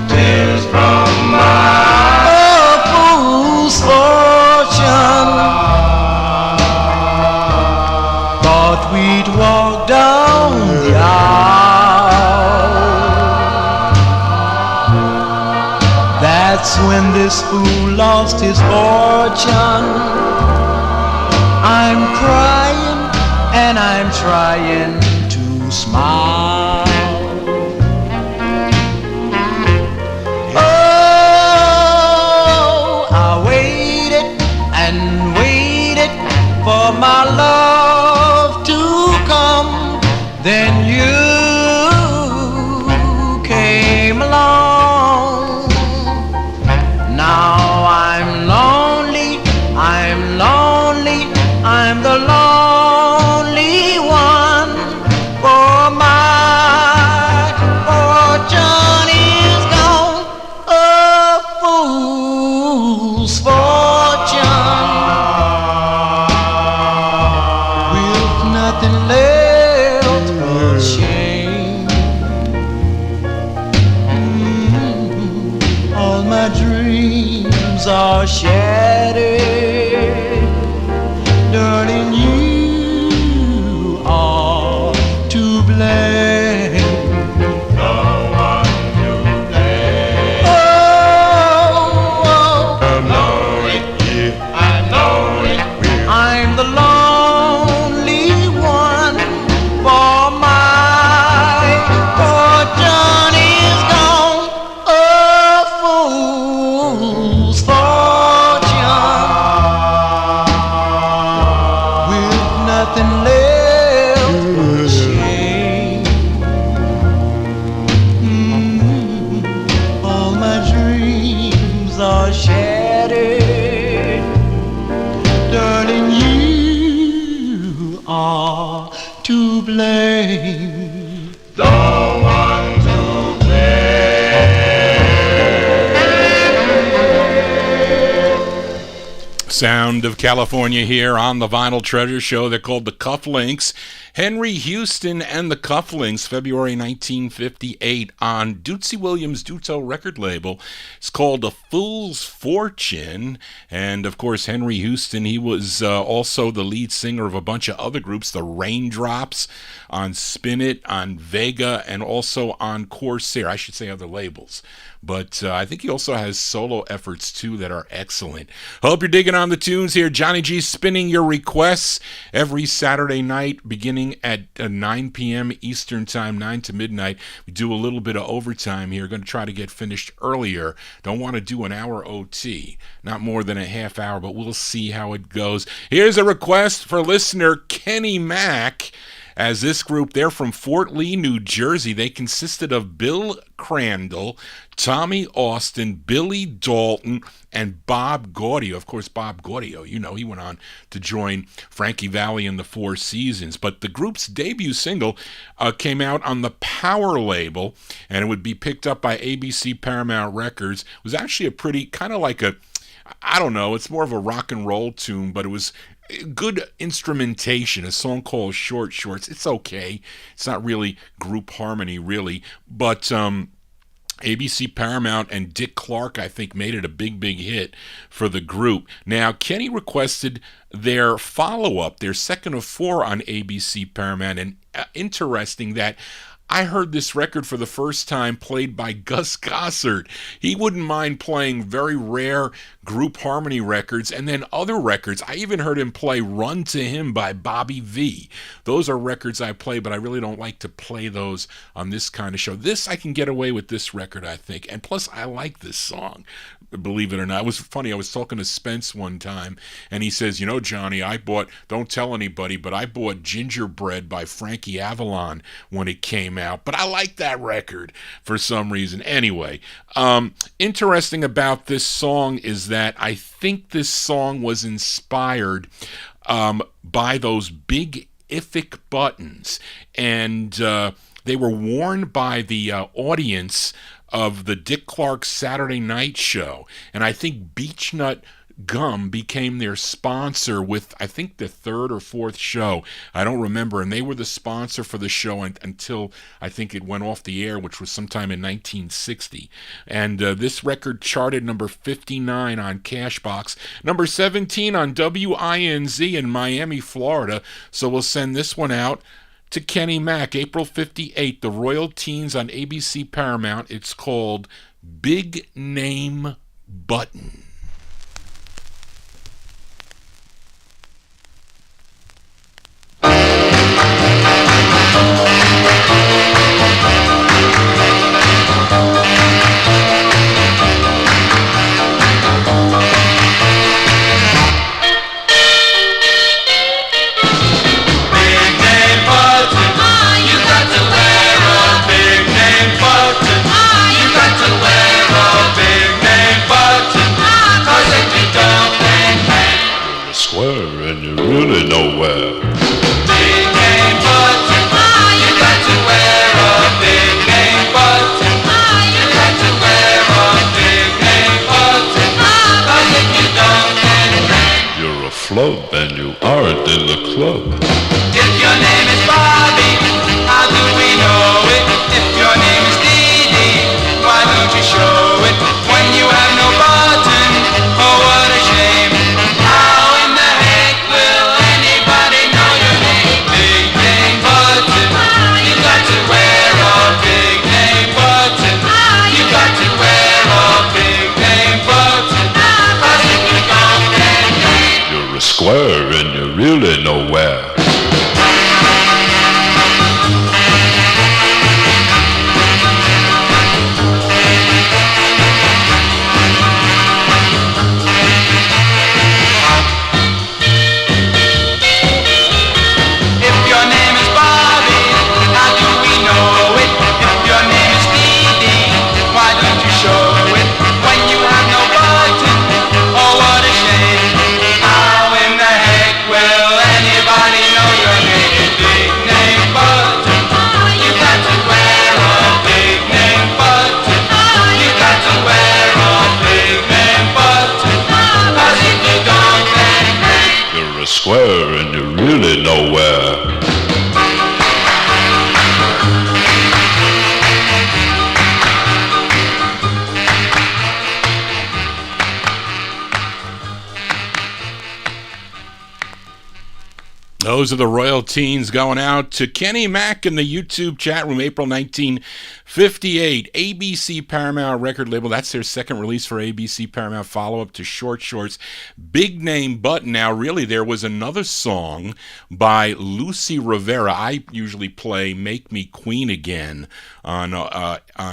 Tears from my fool's fortune. Thought we'd walk down the aisle. That's when this fool lost his fortune. I'm crying and I'm trying to smile. Oh, I waited and waited for my love to come. Then you came along. Now I'm lonely, I'm lonely, I'm the lonely one. For my fortune is gone, a fool's fortune, with nothing left but shame. All my dreams are shattered. Darling, you are to blame. No one to blame. Oh, I know it, yeah, I know it. I'm the lonely one, for my fortune is gone, a fool's fortune, with nothing left but shame. All my dreams are shattered. Darling, you are to blame. The one to Sound of California here on the Vinyl Treasure Show. They're called the Cufflinks. Henry Houston and the Cufflinks, February 1958, on Dootsy Williams' Duto record label. It's called A Fool's Fortune. And, of course, Henry Houston, he was also the lead singer of a bunch of other groups, the Raindrops, on Spin It, on Vega, and also on Corsair. I should say other labels. But I think he also has solo efforts, too, that are excellent. Hope you're digging on the tunes here. Johnny G spinning your requests every Saturday night, beginning at 9 p.m. Eastern Time, 9 to midnight. We do a little bit of overtime here. Going to try to get finished earlier. Don't want to do an hour OT. Not more than a half hour, but we'll see how it goes. Here's a request for listener Kenny Mack. As this group, they're from Fort Lee, New Jersey. They consisted of Bill Crandall, Tommy Austin, Billy Dalton, and Bob Gaudio. Of course, Bob Gaudio, you know, he went on to join Frankie Valli in the Four Seasons. But the group's debut single came out on the Power label, and it would be picked up by ABC Paramount Records. It was actually a pretty, kind of like a, I don't know, it's more of a rock and roll tune, but it was good instrumentation. A song called Short Shorts. It's okay. It's not really group harmony, really. But ABC Paramount and Dick Clark, I think, made it a big, big hit for the group. Now, Kenny requested their follow-up, their second of four on ABC Paramount. And interesting that I heard this record for the first time played by Gus Gossard. He wouldn't mind playing very rare group harmony records and then other records. I even heard him play Run to Him by Bobby V. Those are records I play, but I really don't like to play those on this kind of show. This, I can get away with this record, I think. And plus, I like this song, believe it or not. It was funny. I was talking to Spence one time, and he says, Johnny, don't tell anybody, but I bought Gingerbread by Frankie Avalon when it came out. But I like that record for some reason. Anyway, interesting about this song is that I think this song was inspired by those big Iffic buttons, and they were worn by the audience of the Dick Clark Saturday Night Show, and I think Beechnut Gum became their sponsor with, I think, the third or fourth show. I don't remember, and they were the sponsor for the show until I think it went off the air, which was sometime in 1960. And this record charted number 59 on Cashbox, number 17 on WINZ in Miami, Florida. So we'll send this one out to Kenny Mack, April 58, the Royal Teens on ABC Paramount. It's called Big Name Button. And you're really nowhere. Big name button, you got to wear a big name button. You got to wear a big name button, 'cause if you don't, then You're a flub and you aren't in the club. if your name is Bobby, how do we know it? If your name is Dee Dee, why don't you show it? When you have no button, oh what a shame. How in the heck will anybody know your name? Big name button, you got to wear a big name button. You got to wear a big name button, 'cause if you don't, then You're a square and you're really nowhere. if your name is Bobby, how do we know it? If your name is Dee Dee, why don't you show it? When you have no button, oh what a shame. How in the heck will anybody know your name? Big name button, you got to wear a big name button. You got to wear a big name button, 'cause if you don't, then You're a square and you're really nowhere. Those are the Royal Teens going out to Kenny Mack in the YouTube chat room, April 1958. ABC Paramount record label. That's their second release for ABC Paramount, follow-up to Short Shorts. Big Name Button. Now, really, there was another song by Lucy Rivera. I usually play Make Me Queen Again on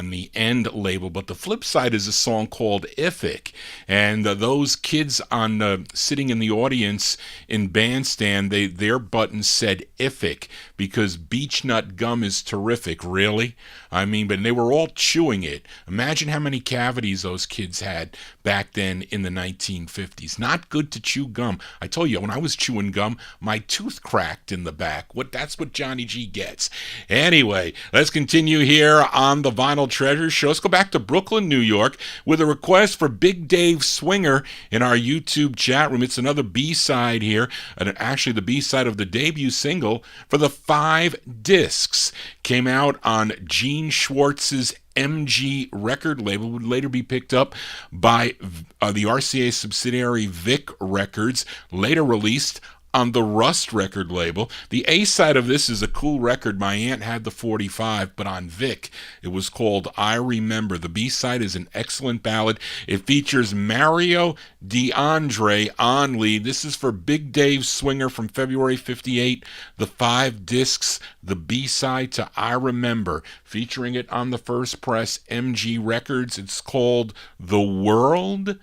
the End label, but the flip side is a song called Iffic. And those kids on sitting in the audience in Bandstand, their button said Iffic because Beechnut Gum is terrific. Really? I mean, but they were all chewing it. Imagine how many cavities those kids had back then in the 1950s. Not good to chew gum. I told you, when I was chewing gum, my tooth cracked in the back. That's what Johnny G gets. Anyway, let's continue here on the Vinyl Treasure Show. Let's go back to Brooklyn, New York, with a request for Big Dave Swinger in our YouTube chat room. It's another B-side here, and actually the B-side of the debut single for the 5 discs. Came out on Gene Schwartz's MG record label, would later be picked up by the RCA subsidiary Vic Records, later released on the Rust record label. The A side of this is a cool record. My aunt had the 45, but on Vic, it was called I Remember. The B side is an excellent ballad. It features Mario DeAndre on lead. This is for Big Dave Swinger from February 58. The 5 discs, the B side to I Remember, featuring it on the first press, MG Records. It's called The World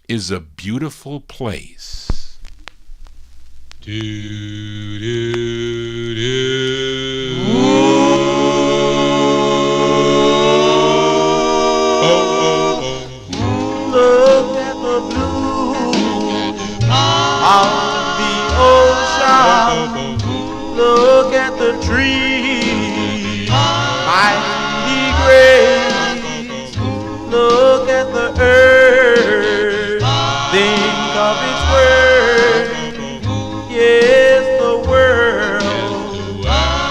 is a Beautiful Place. Do, do, do. Look at the blue of the ocean. Look at the trees, mighty grace. Look at the earth, think of its word. Yes, the world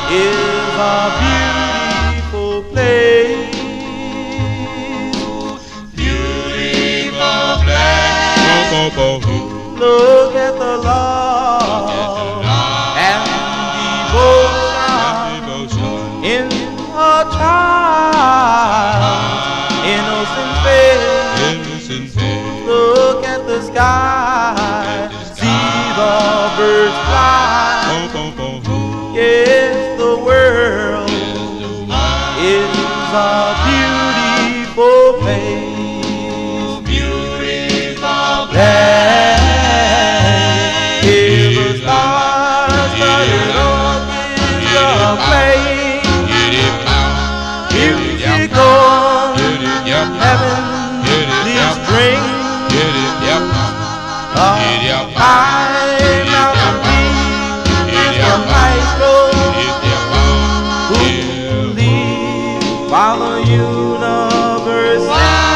is a beautiful place. Beautiful place. Look at the love and devotion in a child's innocent face. Look at the sky, see the birds fly. Yes, the world is a beautiful place. Beautiful place. Here the stars started on the plane. Musical heaven, this string. High mountain peak is the maestro who leads while the universe sings.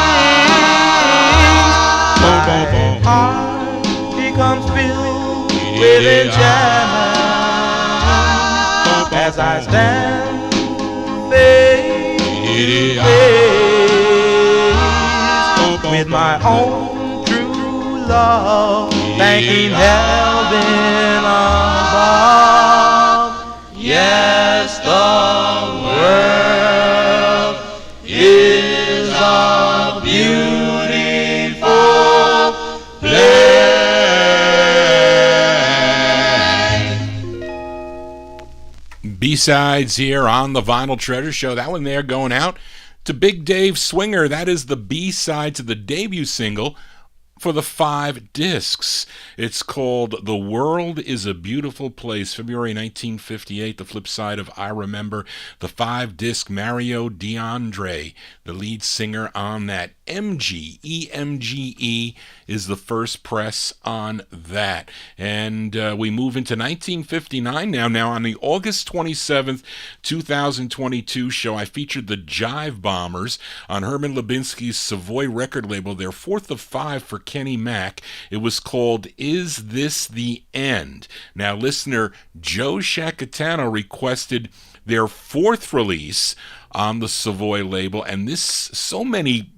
My heart becomes filled with enchantment as I stand face to face with my own true love, thanking heaven above. Yes, the world is a beautiful place. B-sides here on the Vinyl Treasure Show. That one there going out to Big Dave Swinger. That is the B-side to the debut single for the 5 discs. It's called The World is a Beautiful Place, February 1958, the flip side of I Remember. The 5-disc, Mario DeAndre, the lead singer on that. MG, EMGE is the first press on that. And we move into 1959 now. Now, on the August 27th, 2022 show, I featured the Jive Bombers on Herman Lubinsky's Savoy record label, their 4th of 5 for Kenny Mack. It was called Is This the End? Now, listener Joe Shacatano requested their 4th release on the Savoy label, and this so many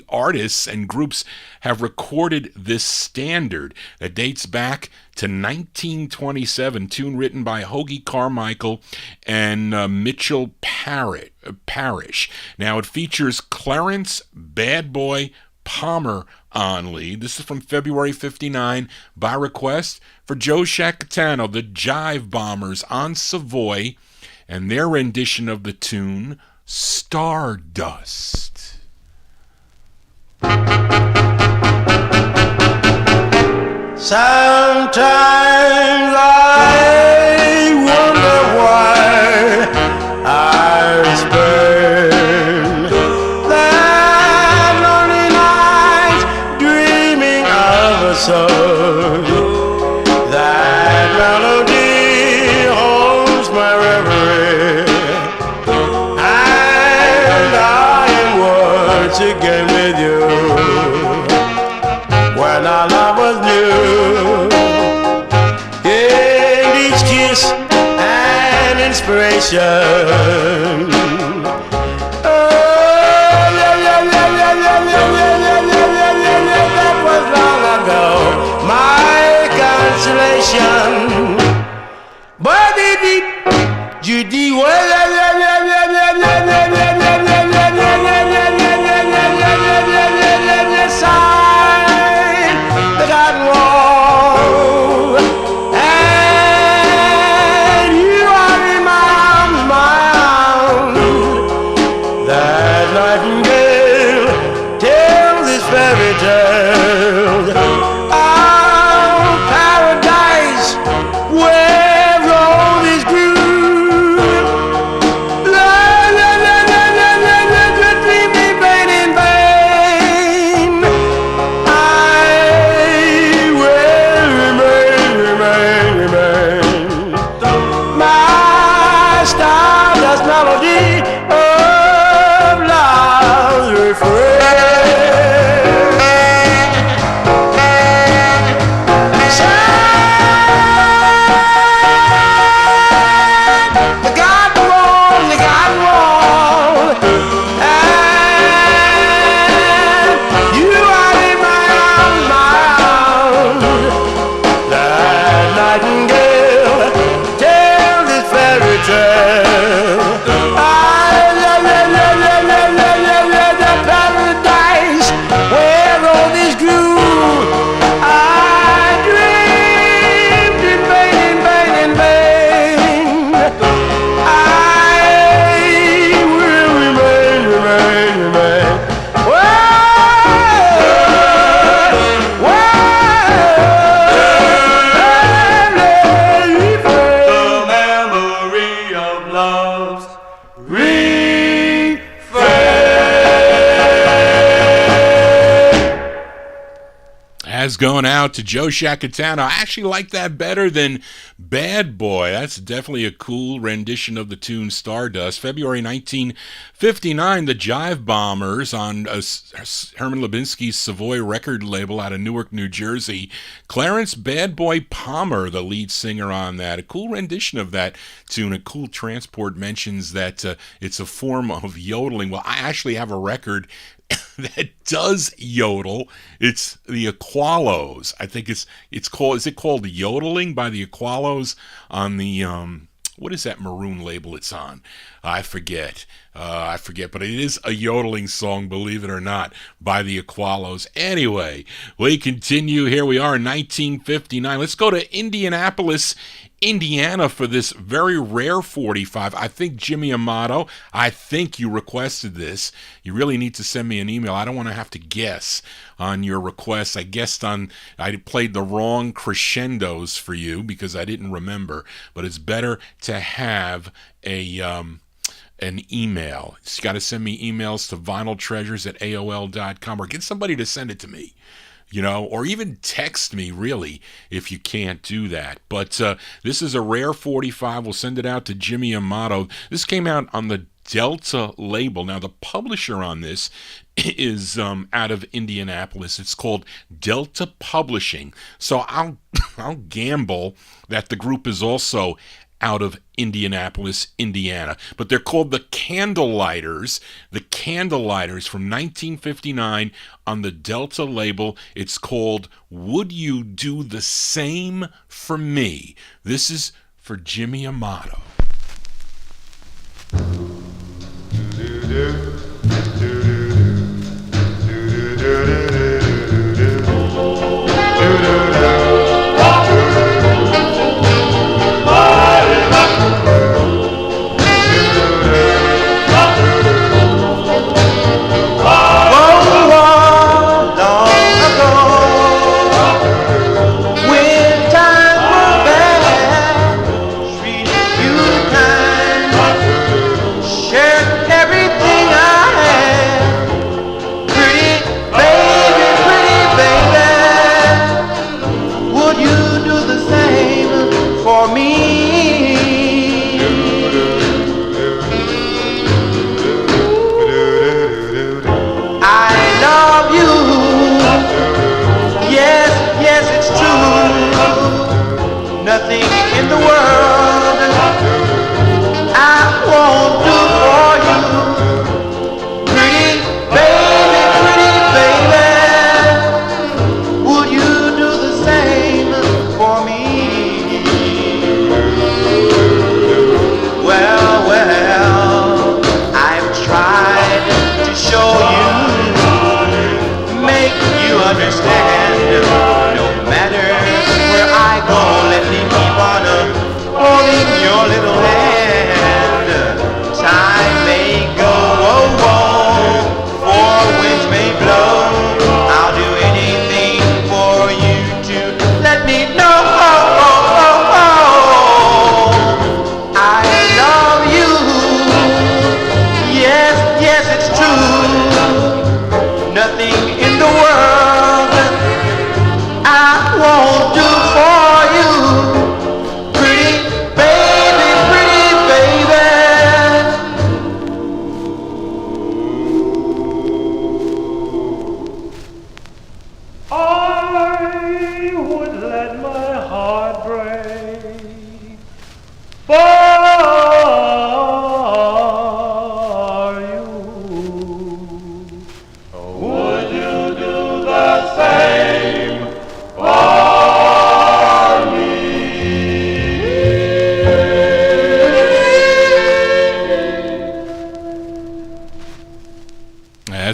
artists and groups have recorded this standard that dates back to 1927, tune written by Hoagie Carmichael and Mitchell Parrish. Now, it features Clarence Bad Boy Palmer on lead. This is from February 59 by request for Joe Shacatano, the Jive Bombers on Savoy, and their rendition of the tune Stardust. Sometimes I wonder why I spend that lonely night dreaming of a song. That melody holds my reverie, and I am once again with you. When our love was new, in each kiss and inspiration. Oh, that was long ago. My consolation As going out to Joe Shacatano. I actually like that better than Bad Boy. That's definitely a cool rendition of the tune Stardust. February 1959, the Jive Bombers on Herman Lubinsky's Savoy record label out of Newark, New Jersey. Clarence Bad Boy Palmer, the lead singer on that. A cool rendition of that tune. A cool transport mentions that it's a form of yodeling. Well, I actually have a record that does yodel. It's the Aqualos. I think it's called. Is it called Yodeling by the Aqualos on the what is that maroon label it's on? I forget, but it is a yodeling song, believe it or not, by the Aqualos. Anyway, we continue. Here we are in 1959. Let's go to Indianapolis, Indiana for this very rare 45. I think Jimmy Amato, I think you requested this. You really need to send me an email. I don't want to have to guess on your request. I played the wrong crescendos for you because I didn't remember, but it's better to have an email. You got to send me emails to vinyltreasures@aol.com or get somebody to send it to me. Or even text me, really, if you can't do that. But this is a rare 45. We'll send it out to Jimmy Amato. This came out on the Delta label. Now, the publisher on this is out of Indianapolis. It's called Delta Publishing. So I'll gamble that the group is also out of Indianapolis, Indiana. But they're called the Candlelighters. The Candlelighters from 1959 on the Delta label. It's called Would You Do the Same for Me? This is for Jimmy Amato.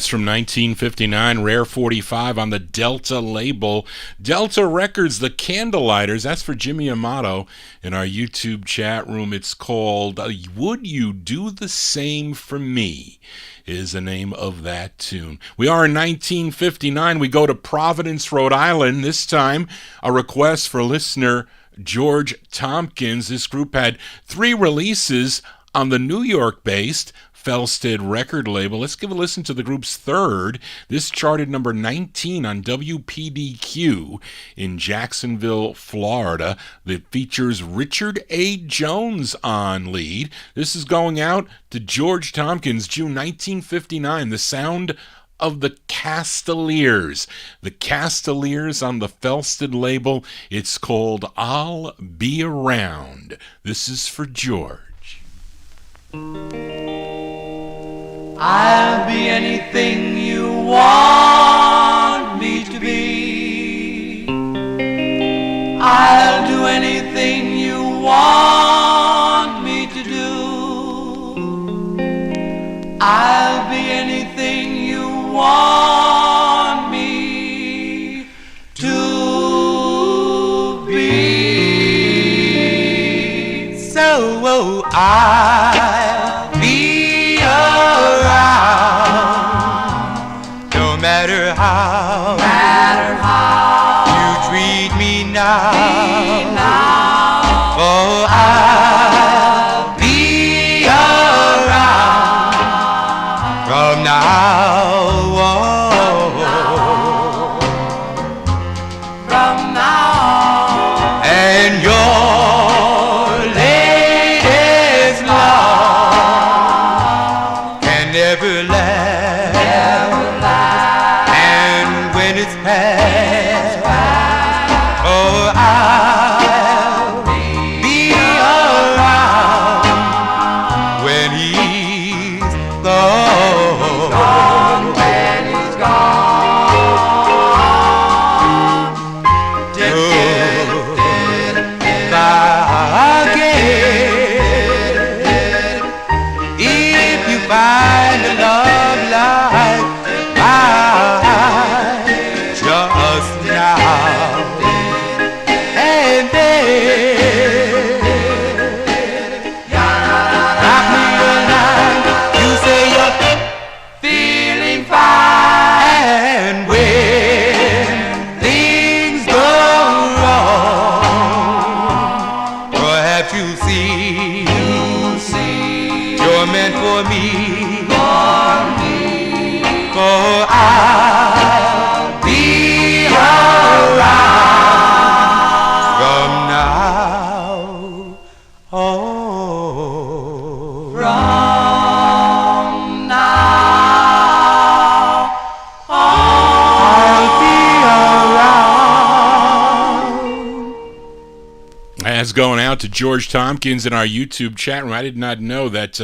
From 1959, rare 45 on the Delta label. Delta Records, the Candlelighters. That's for Jimmy Amato in our YouTube chat room. It's called Would You Do the Same for Me? Is the name of that tune. We are in 1959. We go to Providence, Rhode Island. This time, a request for listener George Tompkins. This group had 3 releases on the New York-based Felsted record label. Let's give a listen to the group's third. This charted number 19 on WPDQ in Jacksonville, Florida. That features Richard A. Jones on lead. This is going out to George Tompkins, June 1959. The sound of the Castaliers. The Castaliers on the Felsted label. It's called I'll Be Around. This is for George. I'll be anything you want me to be. I'll do anything you want me to do. I'll be anything you want me to be. So I'll be around, no matter how you treat me now. Oh, I'll be around from now on. From now on. And your latest love can never last. And when it's past, oh, I'll be around when he's gone. When he's gone. If you find a love like mine just now and then, drop me a line. You say you're feeling fine. And when things go wrong, perhaps you see you're meant for me. For I'll be around from now on. From now I'll be around. That's going out to George Tompkins in our YouTube chat room. I did not know that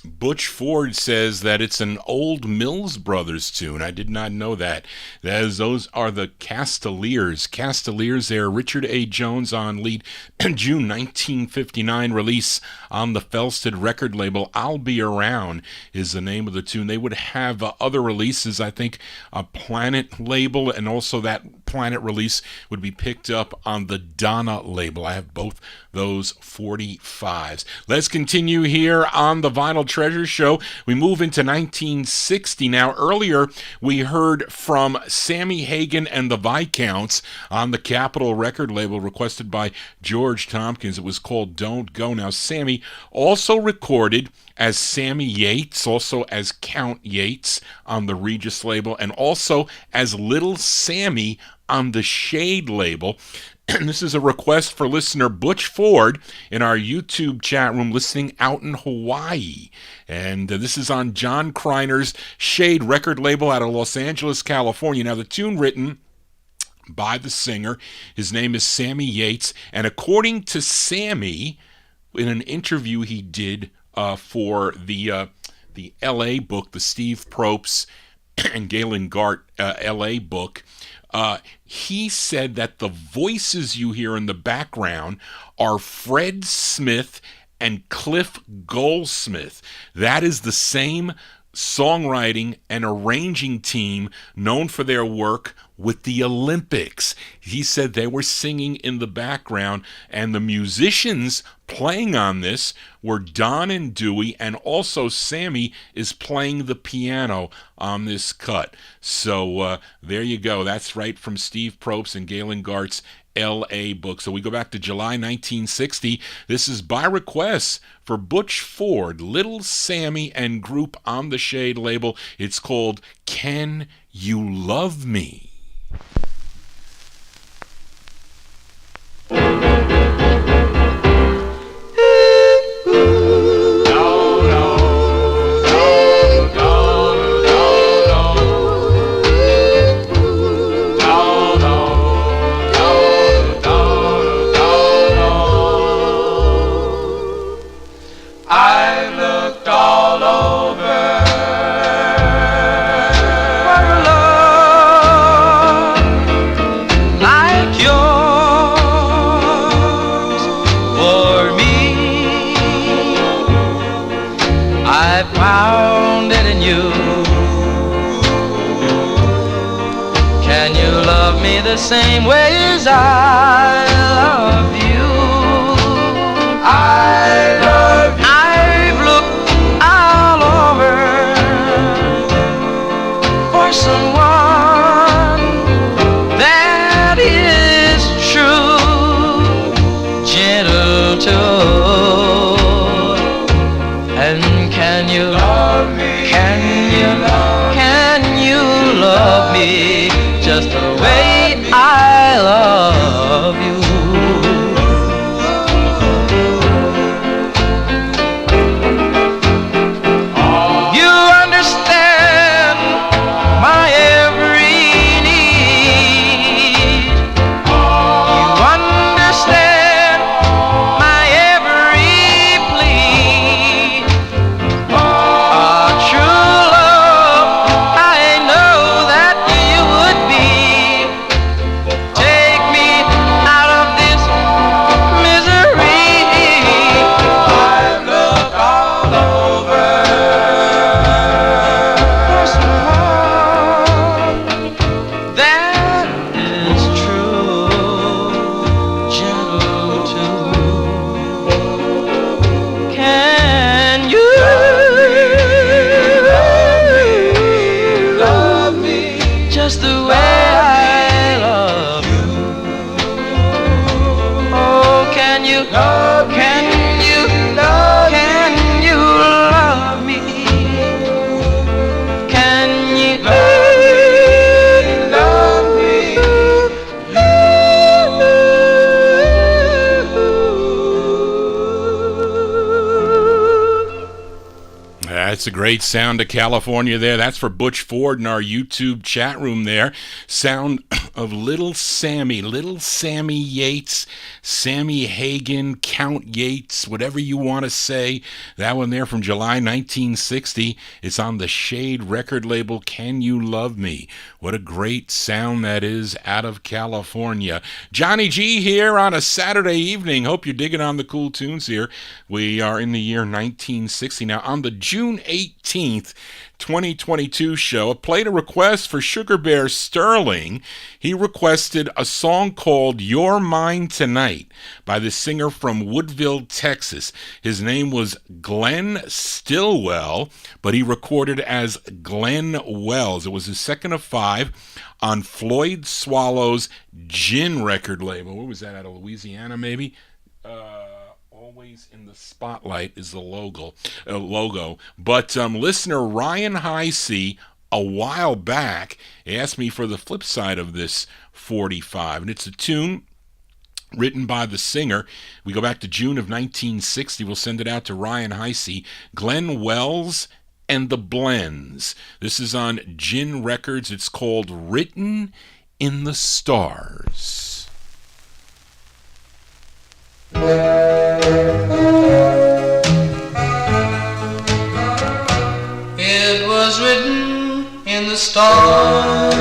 Butch Ford says that it's an old Mills Brothers tune. I did not know that. Those are the Castaliers. Castaliers there. Richard A. Jones on lead. June 1959 release on the Felsted record label. I'll Be Around is the name of the tune. They would have other releases, I think, a Planet label, and also that Planet release would be picked up on the Donna label. I have both those 45's. Let's continue here on the Vinyl Treasure Show. We move into 1960 now. Earlier, we heard from Sammy Hagan and the Viscounts on the Capitol record label, requested by George Tompkins. It was called Don't Go. Now, Sammy also recorded as Sammy Yates, also as Count Yates on the Regis label, and also as Little Sammy on the Shade label. This is a request for listener Butch Ford in our YouTube chat room, listening out in Hawaii. And this is on John Kriner's Shade record label out of Los Angeles, California. Now, the tune written by the singer, his name is Sammy Yates, and according to Sammy, in an interview he did for the L.A. book, the Steve Probst and Galen Gart L.A. book, he said that the voices you hear in the background are Fred Smith and Cliff Goldsmith. That is the same songwriting and arranging team known for their work with the Olympics. He said they were singing in the background, and the musicians playing on this were Don and Dewey, and also Sammy is playing the piano on this cut. So there you go. That's right from Steve Probst and Galen Gart's L.A. book. So we go back to July 1960. This is by request for Butch Ford, Little Sammy and group on the Shade label. It's called Can You Love Me? I looked all over for a love like yours for me. I found it in you. Can you love me the same way as I love you? I love you. I've looked all over for someone that is true, gentle too. And can you love me? Can you love me just the way I love you? That's a great sound of California there. That's for Butch Ford in our YouTube chat room there. Sound of Little Sammy Yates, Sammy Hagen, Count Yates, whatever you want to say. That one there from July 1960. It's on the Shade record label, Can You Love Me? What a great sound that is out of California. Johnny G here on a Saturday evening. Hope you're digging on the cool tunes here. We are in the year 1960. Now, on the June 18th, 2022 show, I played a request for Sugar Bear Sterling. He requested a song called You're Mine Tonight by the singer from Woodville, Texas. His name was Glenn Stillwell, but he recorded as Glenn Wells. It was his second of 5 on Floyd Swallow's Gin record label. What was that, out of Louisiana maybe? Always in the Spotlight is the logo. But listener Ryan Heisey a while back asked me for the flip side of this 45, and it's a tune written by the singer. We go back to June of 1960. We'll send it out to Ryan Heisey. Glenn Wells and the Blends. This is on Gin Records. It's called Written in the Stars. It was written in the stars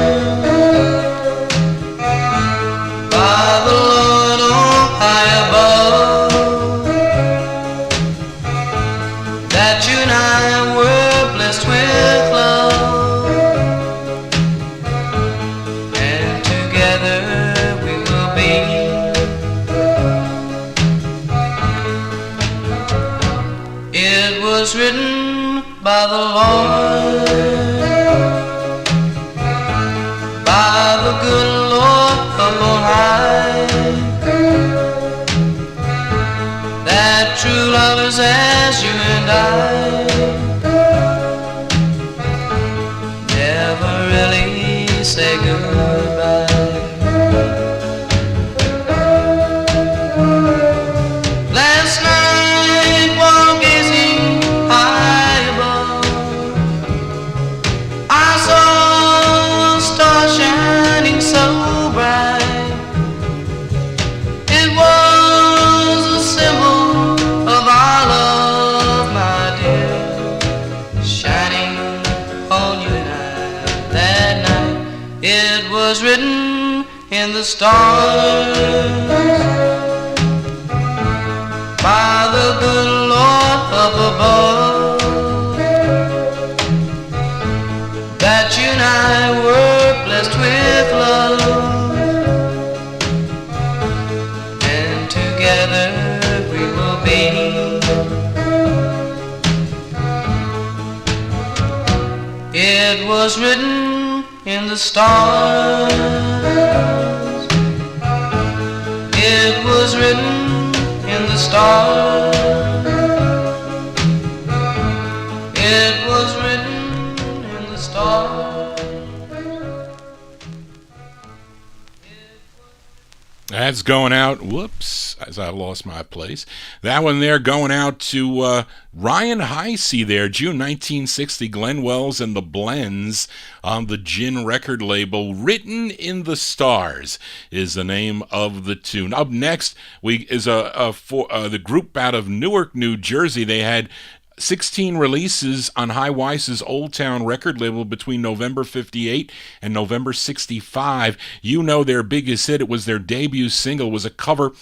by the Lord on high above that you and I were blessed with love, and together we will be by the Lord, by the good Lord up on high, that true lovers as you and I never really say goodbye. Last night while gazing high above, I saw a star shining so bright. It was a symbol of our love, my dear, shining on you and I that night. It was written in the stars by the good Lord up above, that you and I were blessed with love, and together we will be. It was written in the stars, it was written in the stars, it was written in the stars. That's going out. Whoops, as I lost my place. That one there going out to Ryan Heisey there, June 1960, Glenn Wells and the Blends on the Gin record label. Written in the Stars is the name of the tune. Up next is the group out of Newark, New Jersey. They had 16 releases on High Weiss's Old Town record label between November 58 and November 65. You know their biggest hit. It was their debut single. It was a cover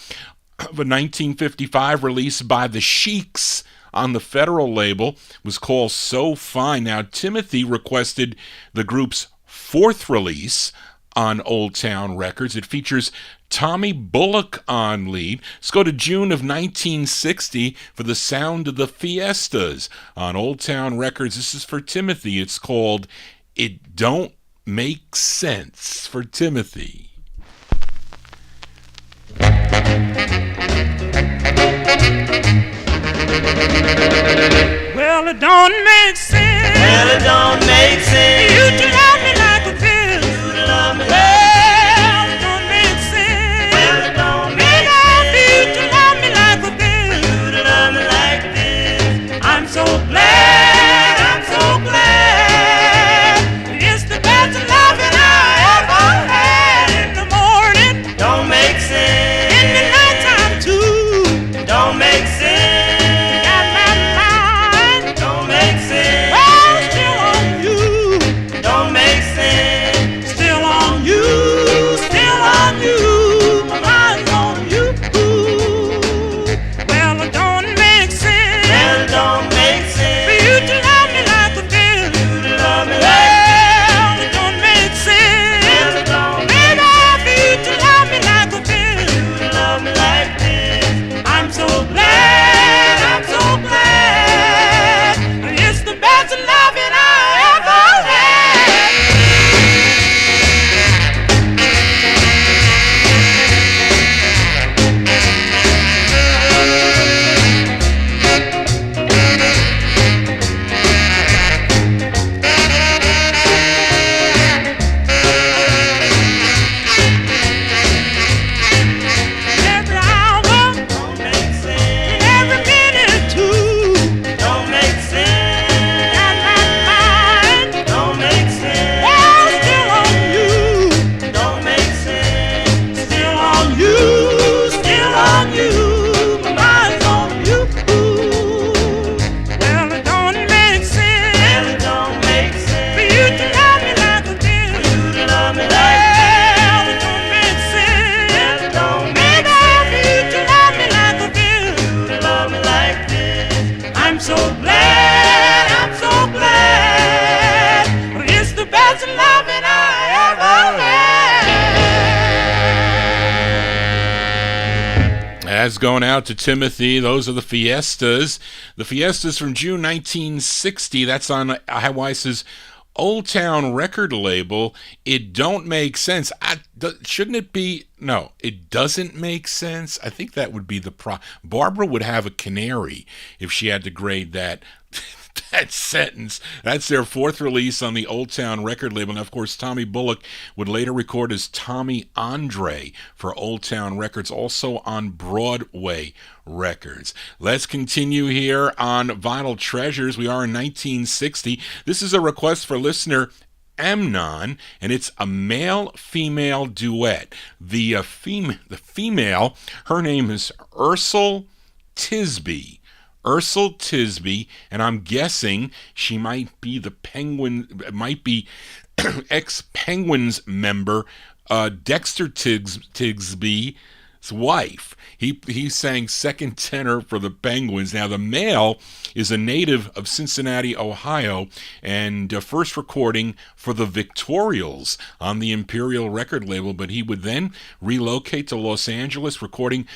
of a 1955 release by the Sheiks on the Federal label. It was called So Fine. Now, Timothy requested the group's fourth release on Old Town Records. It features Tommy Bullock on lead. Let's go to June of 1960 for the sound of the Fiestas on Old Town Records. This is for Timothy. It's called It Don't Make Sense for Timothy. Well, it don't make sense. Well, it don't make sense. You to love me like a this. You to love me like well, it don't make sense. Well, it don't make sense. You to love me like a this. You to love me like this. I'm so glad, I'm so glad. It's the best loving I ever had. In the morning, don't make sense. In the nighttime too, don't make sense. Got my mind, don't make sense. oh, still on you. Don't make As going out to Timothy, those are the Fiestas. The Fiestas from June 1960. That's on Weiss's Old Town record label. It don't make sense. Shouldn't it be? No, it doesn't make sense. I think that would be the Barbara would have a canary if she had to grade that that sentence. That's their fourth release on the Old Town record label. And of course, Tommy Bullock would later record as Tommy Andre for Old Town Records, also on Broadway Records. Let's continue here on Vinyl Treasures. We are in 1960. This is a request for listener Amnon, and it's a male-female duet. The female, her name is Ursel Tisby. Ursel Tisby, and I'm guessing she might be the Penguin, might be ex-Penguins member Dexter Tigsby's wife. He sang second tenor for the Penguins. Now, the male is a native of Cincinnati, Ohio, and first recording for the Victorials on the Imperial record label, but he would then relocate to Los Angeles, recording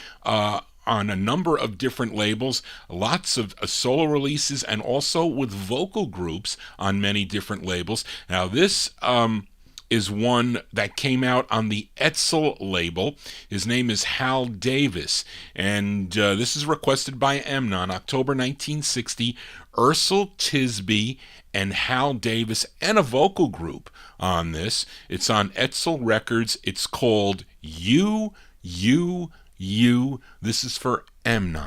on a number of different labels, lots of solo releases, and also with vocal groups on many different labels. Now, this is one that came out on the Etzel label. His name is Hal Davis, and this is requested by Amnon, October 1960. Ursel Tisby and Hal Davis and a vocal group on this. It's on Etzel Records. It's called You. This is for Amnon.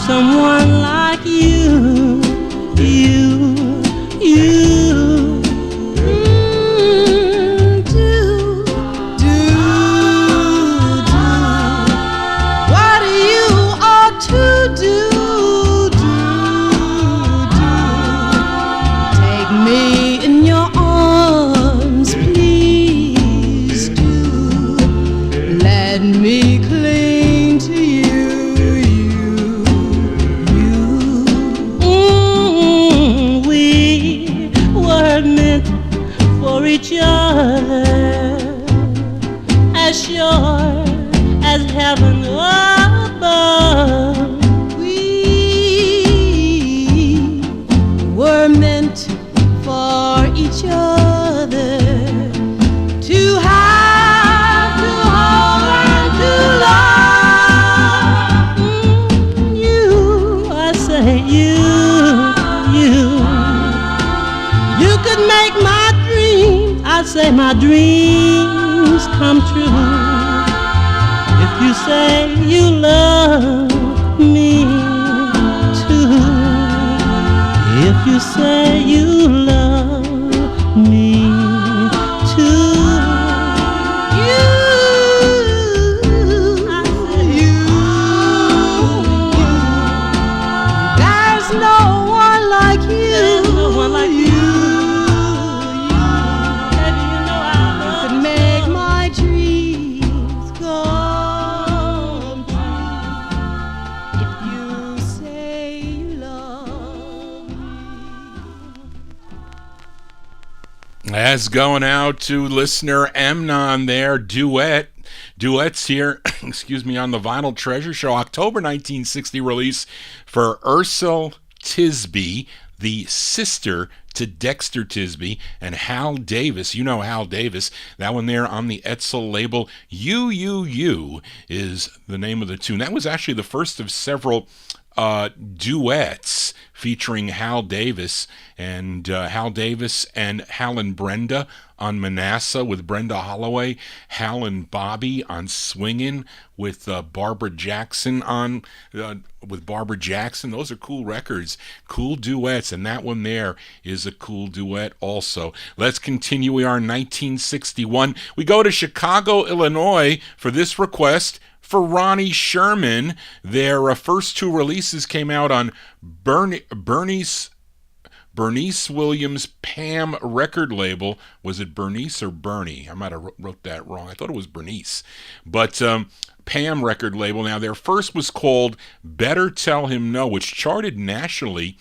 Someone like you. What you ought to do. Take me in your arms, please do. Let me cling to you. Each other, as sure as heaven above. We were meant for each other, to have, to hold, and to love. You, I say you could make my I say my dreams come true if you say you love me too. If you say you love me too. There's no one like you. There's no one like you. As going out to listener Amnon there, duets here, excuse me, on the Vinyl Treasure Show, October 1960 release for Ursel Tisby, the sister to Dexter Tisby, and Hal Davis. You know Hal Davis, that one there on the Etzel label. You is the name of the tune. That was actually the first of several duets featuring Hal Davis and Hal and Brenda on Manasseh with Brenda Holloway, Hal and Bobby on Swingin' with Barbara Jackson with Barbara Jackson. Those are cool records, cool duets, and that one there is a cool duet also. Let's continue. We are in 1961. We go to Chicago, Illinois for this request for Ronnie Sherman. Their first two releases came out on Bernice Williams' Pam record label. Was it Bernice or Bernie? I might have wrote that wrong. I thought it was Bernice. But Pam record label. Now, their first was called Better Tell Him No, which charted nationally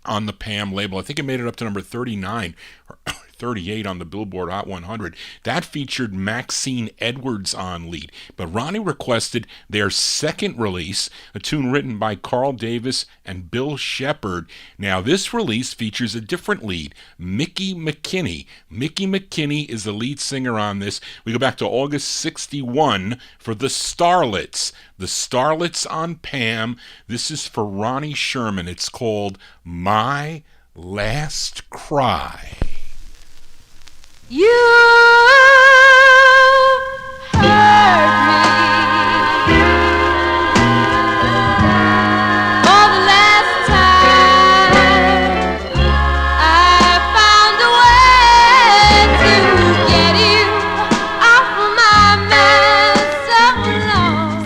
on the Pam label. I think it made it up to number 39 or 38 on the Billboard Hot 100. That featured Maxine Edwards on lead. But Ronnie requested their second release, a tune written by Carl Davis and Bill Shepard. Now, this release features a different lead, Mickey McKinney. Mickey McKinney is the lead singer on this. We go back to August 61 for the Starlets. The Starlets on Pam. This is for Ronnie Sherman. It's called My Last Cry. You hurt me for the last time. I found a way to get you off of my mind.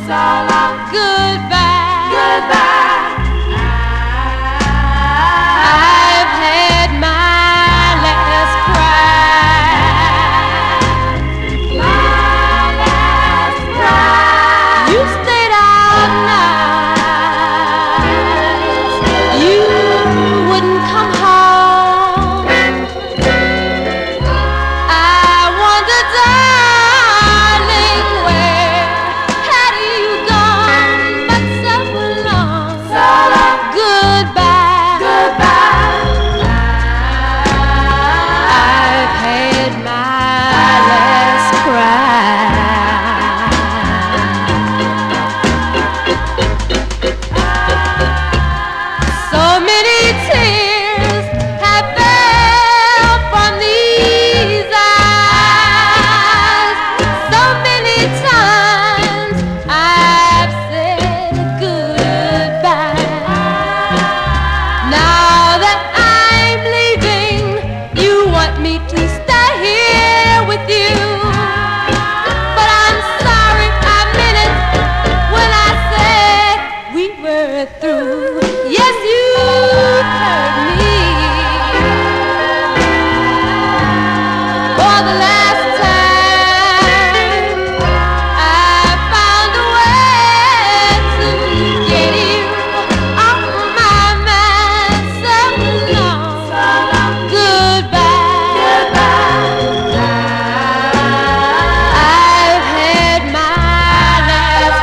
So long, goodbye, goodbye. I've had my last cry. You stayed out nights. You wouldn't come home. I wonder, darling, where had you gone? But so long, goodbye, goodbye. I've had my last cry. So many tears have fell from these eyes. So many times I've said goodbye. Now that I'm leaving, you want me to stay here with you. But I'm sorry, I meant it when I said we were through. Yes, you hurt me for the last time. I found a way to get you off my mind. So long, goodbye, goodbye. I've had my last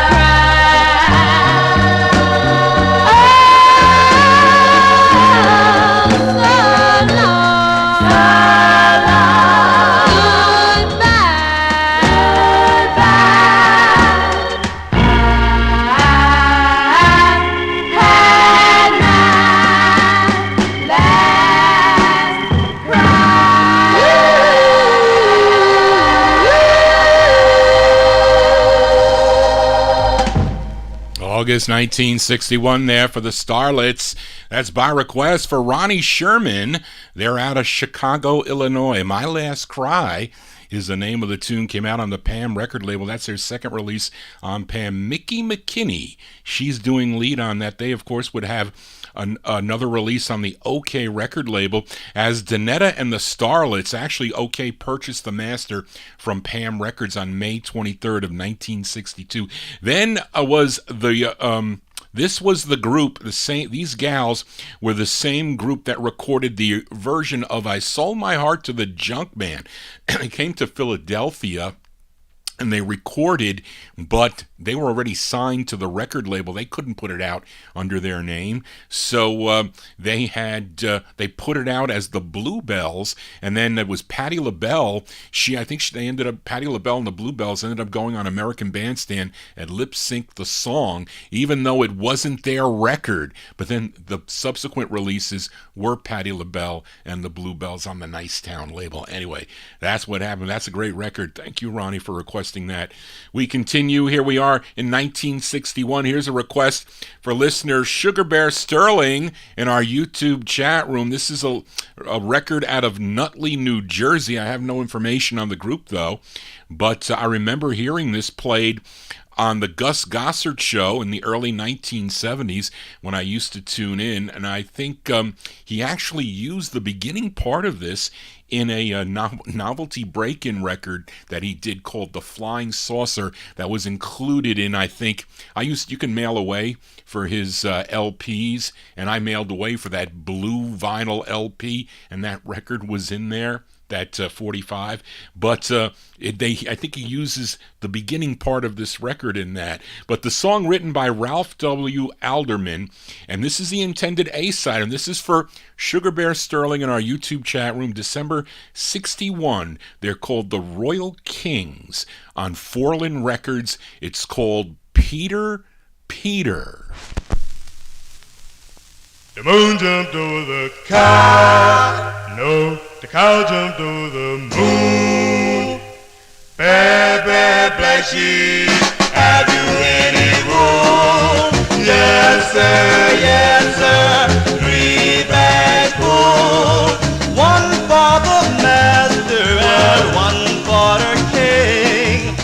August 1961 there for the Starlets. That's by request for Ronnie Sherman. They're out of Chicago, Illinois. My Last Cry is the name of the tune. Came out on the Pam record label. That's their second release on Pam. Mickey McKinney, she's doing lead on that. They, of course, would have another release on the OK record label. As Donetta and the Starlets, actually OK purchased the master from Pam Records on May 23rd of 1962. Then was the this was the group, these gals were the same group that recorded the version of I Sold My Heart to the Junk Man. They came to Philadelphia and they recorded, but they were already signed to the record label. They couldn't put it out under their name, so they put it out as the Bluebells, and then it was Patti LaBelle. Patti LaBelle and the Bluebells ended up going on American Bandstand and lip synced the song, even though it wasn't their record. But then the subsequent releases were Patti LaBelle and the Bluebells on the Nice Town label. Anyway, that's what happened. That's a great record. Thank you, Ronnie, for requesting that. We continue. Here we are in 1961. Here's a request for listener Sugar Bear Sterling in our YouTube chat room. This is a record out of Nutley, New Jersey. I have no information on the group, though, but I remember hearing this played on the Gus Gossard show in the early 1970s when I used to tune in, and I think he actually used the beginning part of this in a novelty break-in record that he did called The Flying Saucer that was included in, I think, you can mail away for his LPs, and I mailed away for that blue vinyl LP, and that record was in there. That 45, but I think he uses the beginning part of this record in that. But the song written by Ralph W. Alderman, and this is the intended A-side, and this is for Sugar Bear Sterling in our YouTube chat room, December 61. They're called the Royal Kings on Forlin Records. It's called Peter, Peter. The moon jumped over the cow. No, the cow jumped over the moon. Bad, bad black sheep, have you any room? Yes, sir, 3 bags full. One for the master and one for the king.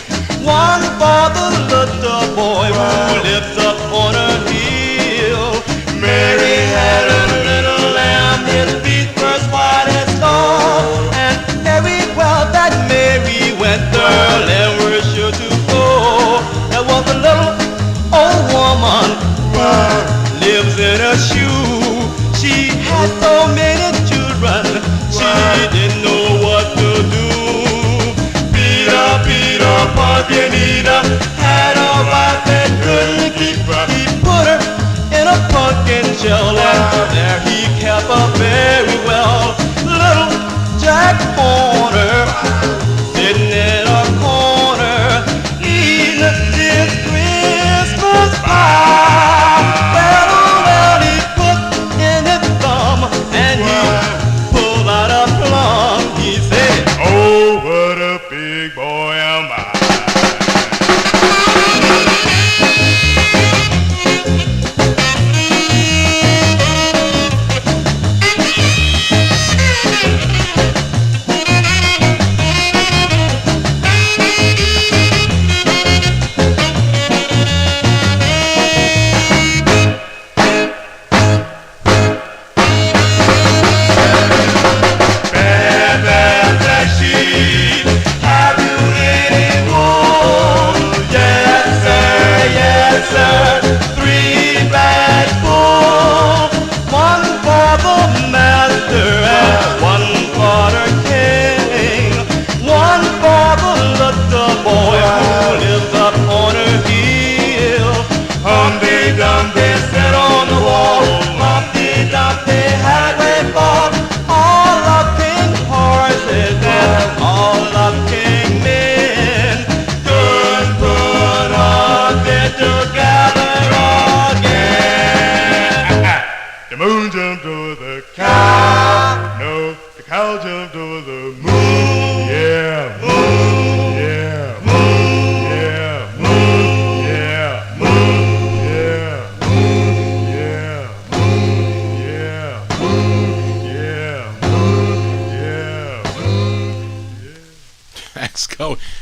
One for the little boy who lives up on a hill. Mary had a little lamb, his feet were white as snow, and everywhere that Mary went, the lamb were sure to go. There was a little old woman who lives in a shoe. She had so many children, she didn't know what to do. Peter, Peter, pumpkin eater, had a wife that couldn't keep her. He put her in a pumpkin shell, and there he kept her very well. Little Jack Horner, sitting in a corner, eating his Christmas pie. Well, he put in his thumb, and he pulled out a plum. He said, oh, what a big boy am I.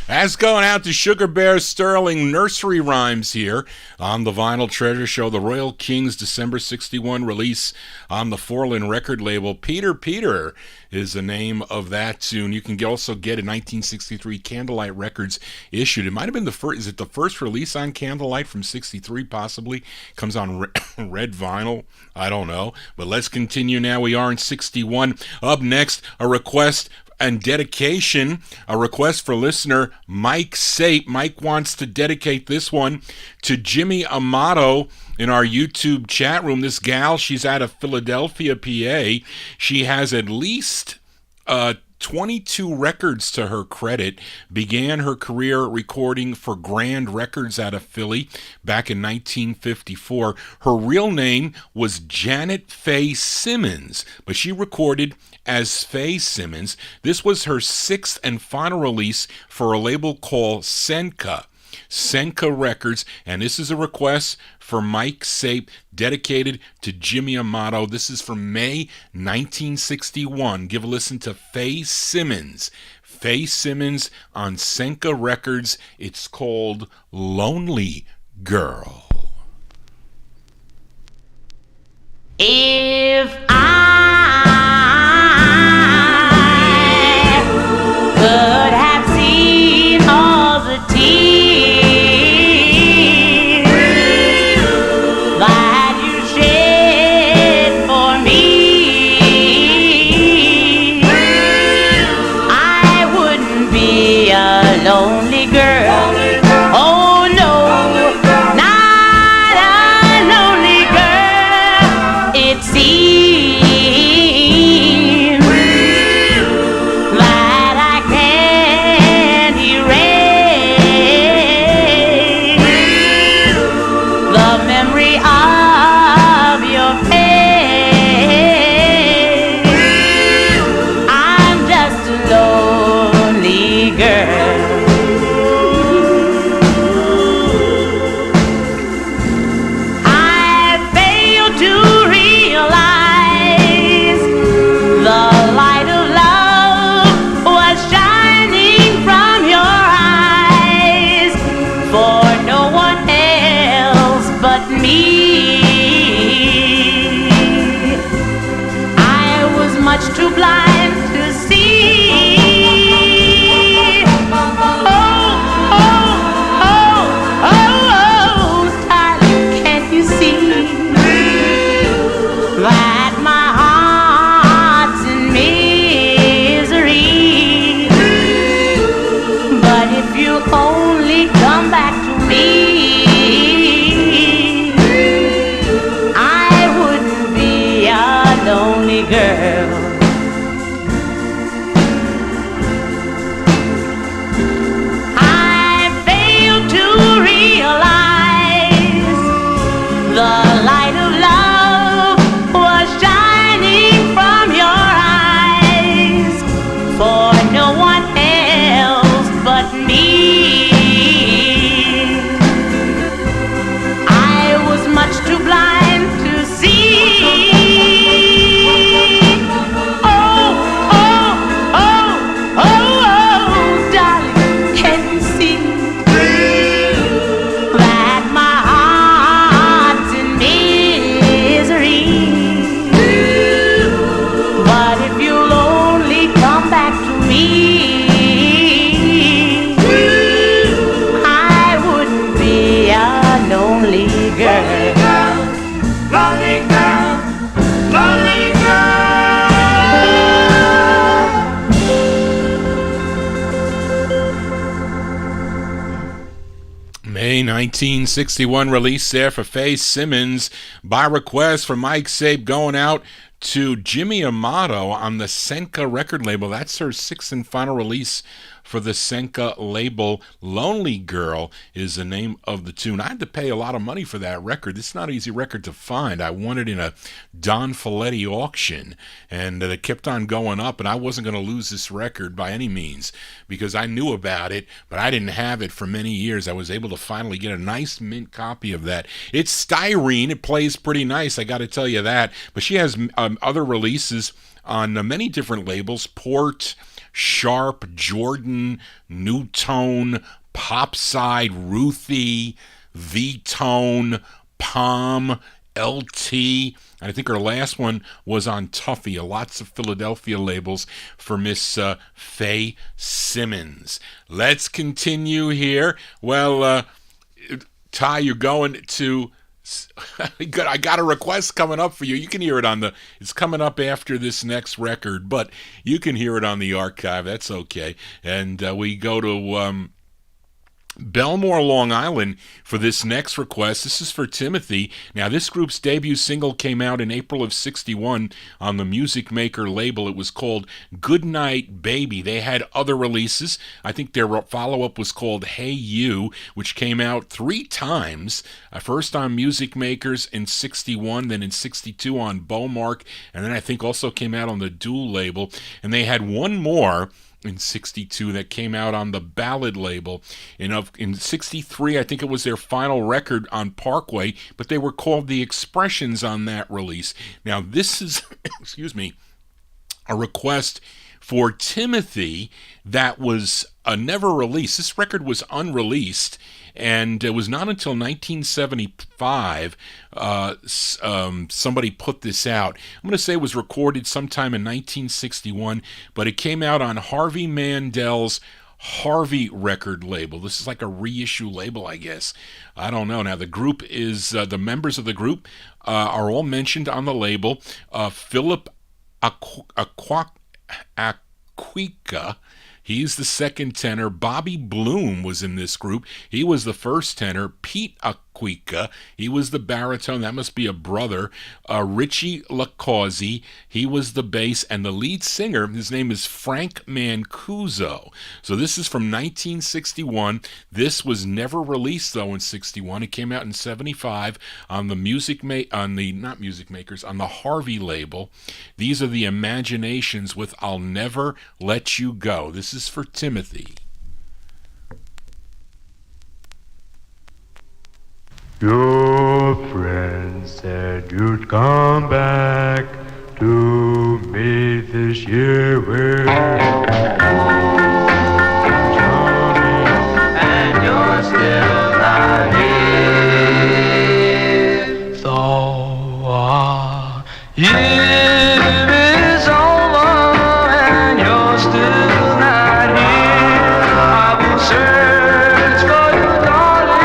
That's going out to Sugar Bear Sterling nursery rhymes here on the Vinyl Treasure Show. The Royal Kings December 61 release on the Forlin record label. Peter, Peter is the name of that tune. You can also get a 1963 Candlelight Records issued. It might have been the first. Is it the first release on Candlelight from 63 possibly? Comes on red vinyl. I don't know. But let's continue now. We are in 61. Up next, a request and dedication, a request for listener Mike Sape. Mike wants to dedicate this one to Jimmy Amato in our YouTube chat room. This gal, she's out of Philadelphia, PA. She has at least 22 records to her credit. Began her career recording for Grand Records out of Philly back in 1954. Her real name was Janet Faye Simmons, but she recorded as Faye Simmons. This was her 6th and final release for a label called Senka Records, and this is a request for Mike Sape, dedicated to Jimmy Amato. This is from May 1961. Give a listen to Faye Simmons. Faye Simmons on Senka Records. It's called Lonely Girl. If I could have seen all the tears that you shed for me, I wouldn't be a lonely girl. Oh no, not a lonely girl. It seems that I can't erase the memory of your face. I'm just a lonely girl. I failed to realize the light of love was shining from your eyes for no one else but me. I was much too blind to see. Darling, can't you see that my heart's in misery? But if you only come back to me, I wouldn't be a lonely girl. I failed to realize the light of love was shining from your eyes for no one else but me. I was much too blind to see. Darling, can you see that my heart's in misery? But if you'll only come back to me, I wouldn't be a lonely girl. Lonely girl, lonely girl. May 1961 release there for Faye Simmons by request from Mike Sabe, going out to Jimmy Amato on the Senka record label. That's her sixth and final release for the Senka label. Lonely Girl is the name of the tune. I had to pay a lot of money for that record. It's not an easy record to find. I won it in a Don Folletti auction, and it kept on going up, and I wasn't going to lose this record by any means because I knew about it, but I didn't have it for many years. I was able to finally get a nice mint copy of that. It's styrene. It plays pretty nice, I got to tell you that. But she has other releases on many different labels: Port, Sharp, Jordan, New Tone, Popside, Ruthie, V-Tone, Palm, LT. And I think her last one was on Tuffy. Lots of Philadelphia labels for Miss Faye Simmons. Let's continue here. Well, Ty, you're going to... I got a request coming up for you. You can hear it it's coming up after this next record, but you can hear it on the archive. That's okay. And we go to Belmore, Long Island for this next request. This is for Timothy. Now, this group's debut single came out in April of 61 on the Music Maker label. It was called Goodnight Baby. They had other releases. I think their follow-up was called Hey You, which came out 3 times. First on Music Makers in 61, then in 62 on Beaumark, and then I think also came out on the Dual label. And they had one more in 62 that came out on the Ballad label. In 63, I think it was their final record on Parkway, but they were called The Expressions on that release. Now, this is, excuse me, a request for Timothy that was never released. This record was unreleased, and it was not until 1975 somebody put this out. I'm going to say it was recorded sometime in 1961, but it came out on Harvey Mandel's Harvey record label. This is like a reissue label, I guess. I don't know. Now, the group is, the members of the group are all mentioned on the label. Philip Aquika, he's the second tenor. Bobby Bloom was in this group. He was the first tenor. Pete Aquika, he was the baritone. That must be a brother. Richie Lacazzi, he was the bass. And the lead singer, his name is Frank Mancuso. So this is from 1961. This was never released, though, in 61. It came out in 75 on the on the Harvey label. These are the Imaginations with I'll Never Let You Go. This is for Timothy. Your friend said you'd come back to me this year. And you're still not here. Though our year is over and you're still not here, I will search for you, darling.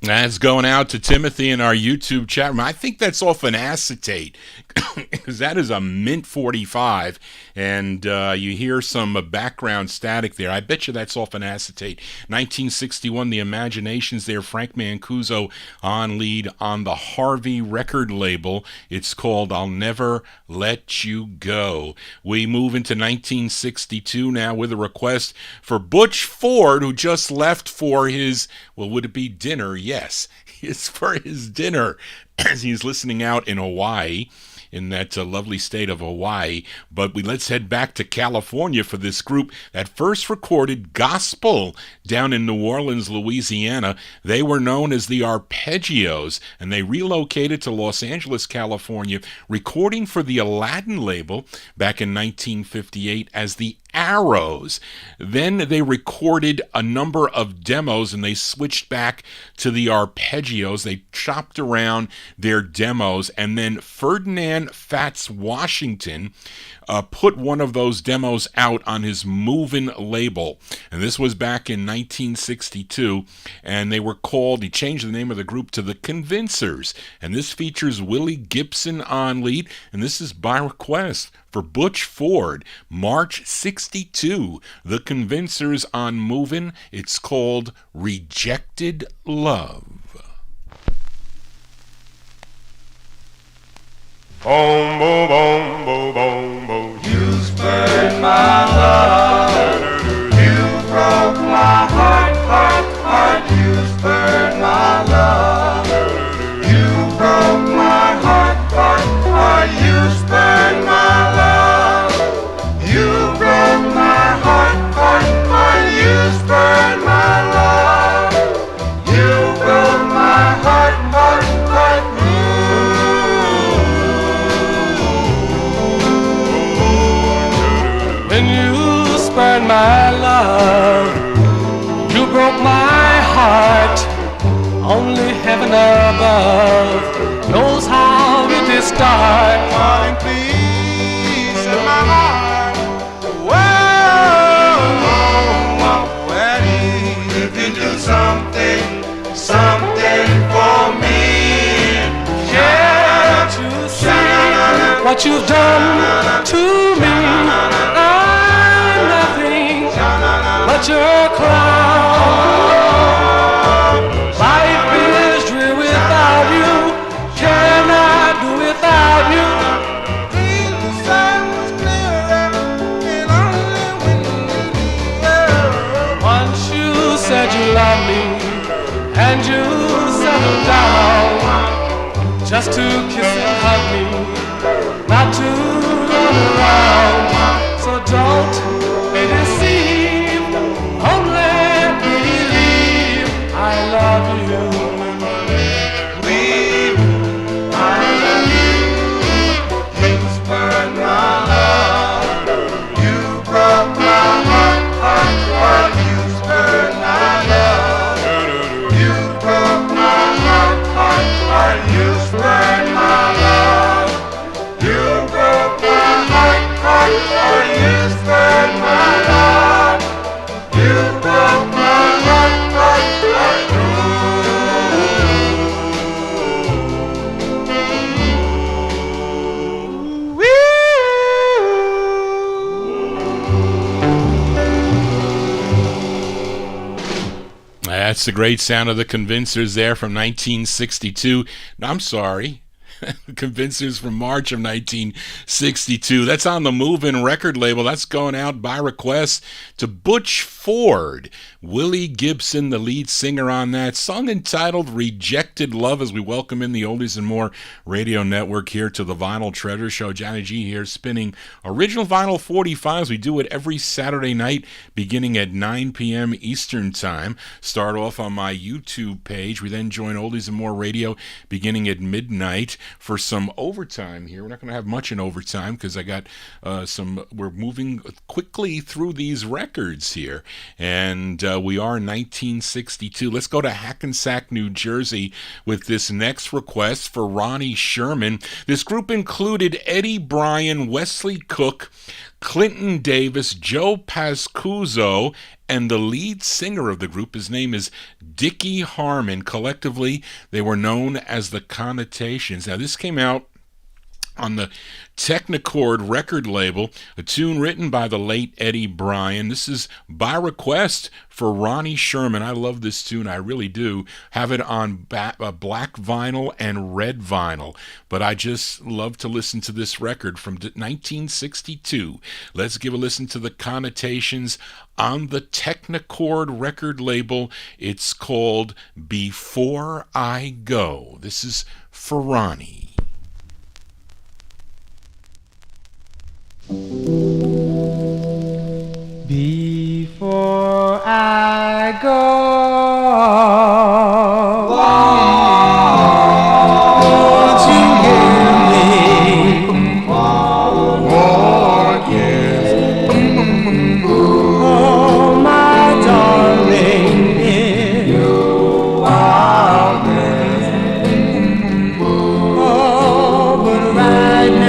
That's going out to Timothy in our YouTube chat room. I think that's off an acetate, because that is a mint 45, and you hear some background static there. I bet you that's off an acetate. 1961, the Imaginations there, Frank Mancuso on lead on the Harvey record label. It's called I'll Never Let You Go. We move into 1962 now with a request for Butch Ford, who just left for his, well, would it be dinner? Yes, it's for his dinner as he's listening out in Hawaii, in that lovely state of Hawaii. But let's head back to California for this group that first recorded gospel down in New Orleans, Louisiana. They were known as the Arpeggios, and they relocated to Los Angeles, California, recording for the Aladdin label back in 1958 as the Arrows. Then they recorded a number of demos and they switched back to the Arpeggios. They chopped around their demos, and then Ferdinand John Fats Washington put one of those demos out on his Movin' label. And this was back in 1962. And they were called, he changed the name of the group to the Convincers. And this features Willie Gibson on lead. And this is by request for Butch Ford, March 62. The Convincers on Movin'. It's called Rejected Love. Boom, boom, boom, boom, boom, boom. You spurred my love. You broke my heart, heart, heart. You spurred my love. You broke my heart, heart, heart. You spurred my love. You broke my heart, heart, heart. You spurred my love. You broke my heart, heart, heart. When you spurned my love, you broke my heart. Only heaven above knows how it did start. Darling, please set my heart. Whoa, Eddie, if you do something, something for me. Can't you see what you've done to me? I'm nothing but your clown. Life is drear without you. Cannot do without you. The sun was clearer, and only when you were. Once you said you loved me, and you settled down just to kiss and hug me, not to run around. So don't be deceived, only believe I love you. Believe I love you. You spurned my love. You broke my heart, heart, heart. You spurned my love. You broke my heart, heart, heart. You spurned my love. You broke my heart, heart, heart. You spurned my love. You broke my heart, heart, heart. That's the great sound of the Convincers there from 1962. No, I'm sorry. Convincers from March of 1962. That's on the Movin' record label. That's going out by request to Butch Ford. Willie Gibson, the lead singer on that song, entitled Rejected Love, as we welcome in the Oldies and More radio network here to the Vinyl Treasure Show. Johnny G here spinning original vinyl 45s. We do it every Saturday night beginning at 9 p.m. Eastern Time. Start off on my YouTube page. We then join Oldies and More radio beginning at midnight for some overtime here. We're not going to have much in overtime because I got we're moving quickly through these records here. And we are 1962. Let's go to Hackensack, New Jersey with this next request for Ronnie Sherman. This group included Eddie Bryan, Wesley Cook, Clinton Davis, Joe Pascuzzo, and the lead singer of the group, his name is Dickie Harmon. Collectively, they were known as the Connotations. Now, this came out on the Technicord record label, a tune written by the late Eddie Bryan. This is by request for Ronnie Sherman. I love this tune, I really do. Have it on black vinyl and red vinyl, but I just love to listen to this record from 1962. Let's give a listen to the Connotations on the Technicord record label. It's called Before I Go. This is for Ronnie. Before I go, won't you give me one more kiss? Oh, my darling, if you are there. Oh, but right now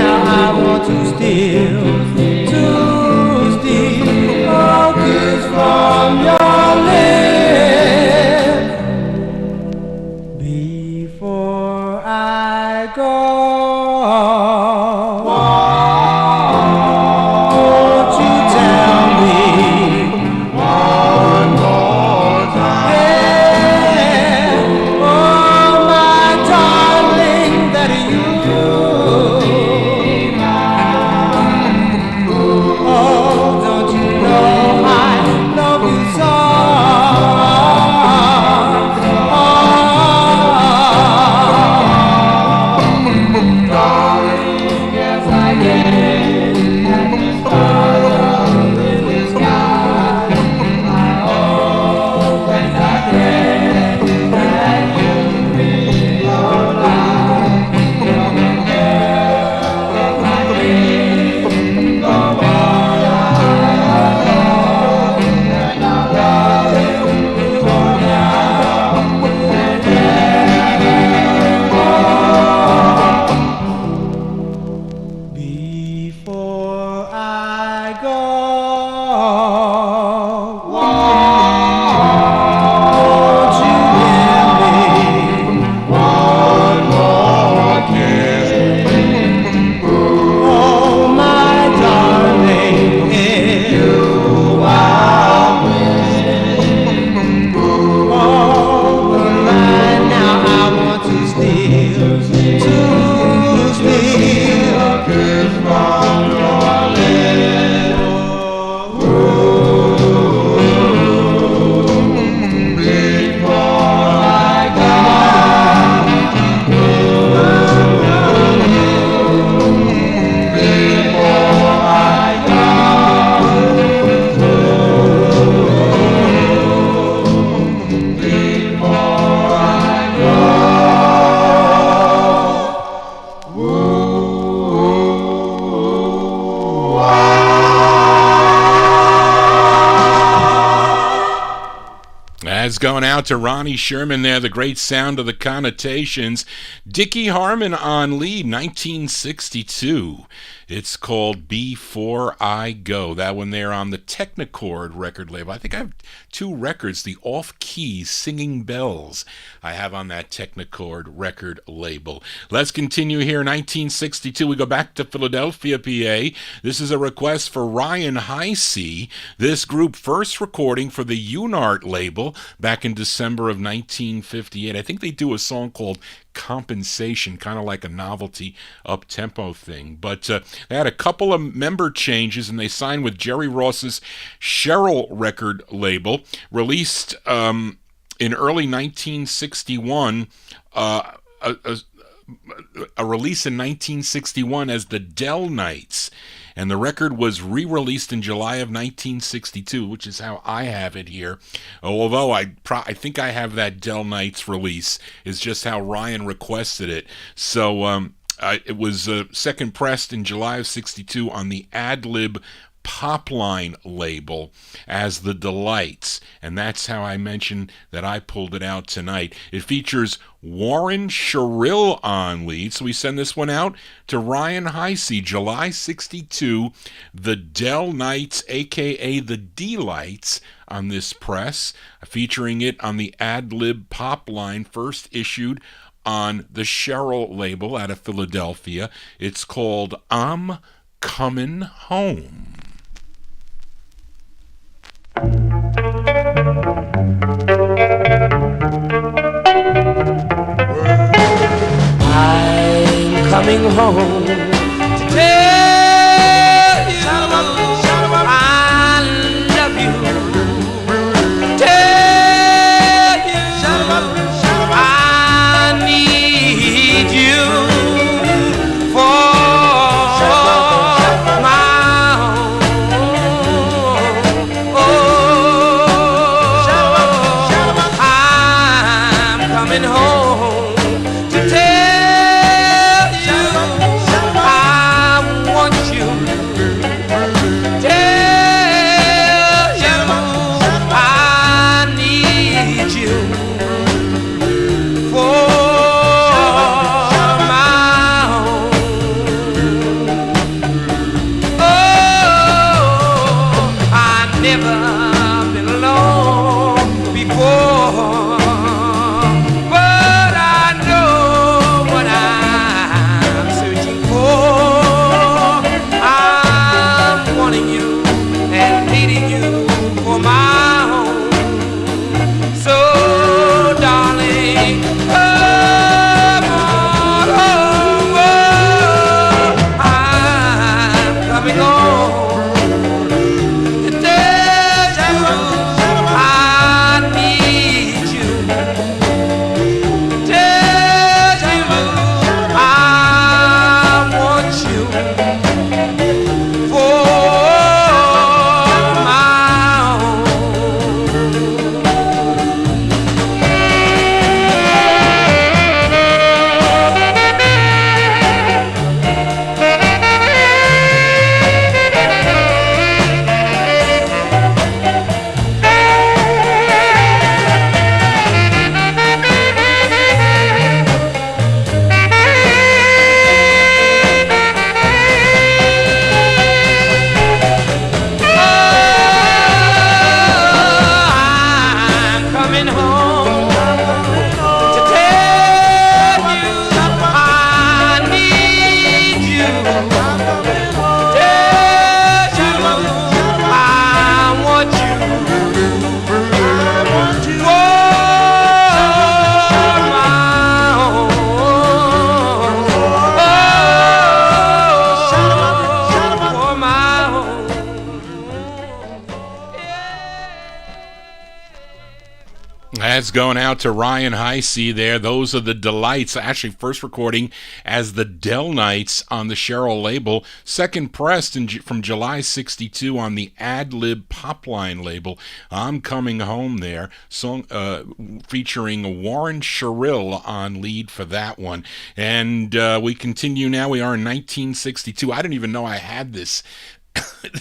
That's going out to Ronnie Sherman there, the great sound of the Connotations. Dickie Harmon on lead, 1962. It's called Before I Go. That one there on the Technicord record label. I think I have two records, the Off-Key Singing Bells I have on that Technicord record label. Let's continue here. 1962, we go back to Philadelphia, PA. This is a request for Ryan Heisey. This group first recording for the Unart label back in December of 1958. I think they do a song called Compensation, kind of like a novelty up-tempo thing. But they had a couple of member changes, and they signed with Jerry Ross's Cheryl record label, released in early 1961, a release in 1961 as the Dell Nights. And the record was re-released in July of 1962, which is how I have it here. Although I think I have that Dell Nights release. It's just how Ryan requested it. So it was second pressed in July of 62 on the Ad-Lib Popline label as The Delights, and that's how I mentioned that I pulled it out tonight. It features Warren Sherrill on lead, so we send this one out to Ryan Heisey, July 62, The Dell Nights, aka The D-Lights, on this press, featuring it on the Ad-Lib Popline, first issued on the Cheryl label out of Philadelphia. It's called I'm Coming Home. I'm coming home to tell you I love you. Tell you I need you for my own. I'm coming home to tell you I want you. Tell you I need you for my own. Oh, I've never been alone before, but I know what I'm searching for. I'm wanting you and needing you for my own. So, darling, come on home. Oh, I'm coming home to tell you I need you. Tell you I want you for my own. I'm coming home to tell you I need you. Tell you I want you for my own. For my own. That's going out to Ryan Heisey there. Those are the Delights. Actually, first recording as the Dell Nights on the Cheryl label. Second pressed from July 62 on the Ad-Lib Popline label. I'm Coming Home there. Song featuring Warren Sherrill on lead for that one. And we continue now. We are in 1962. I didn't even know I had this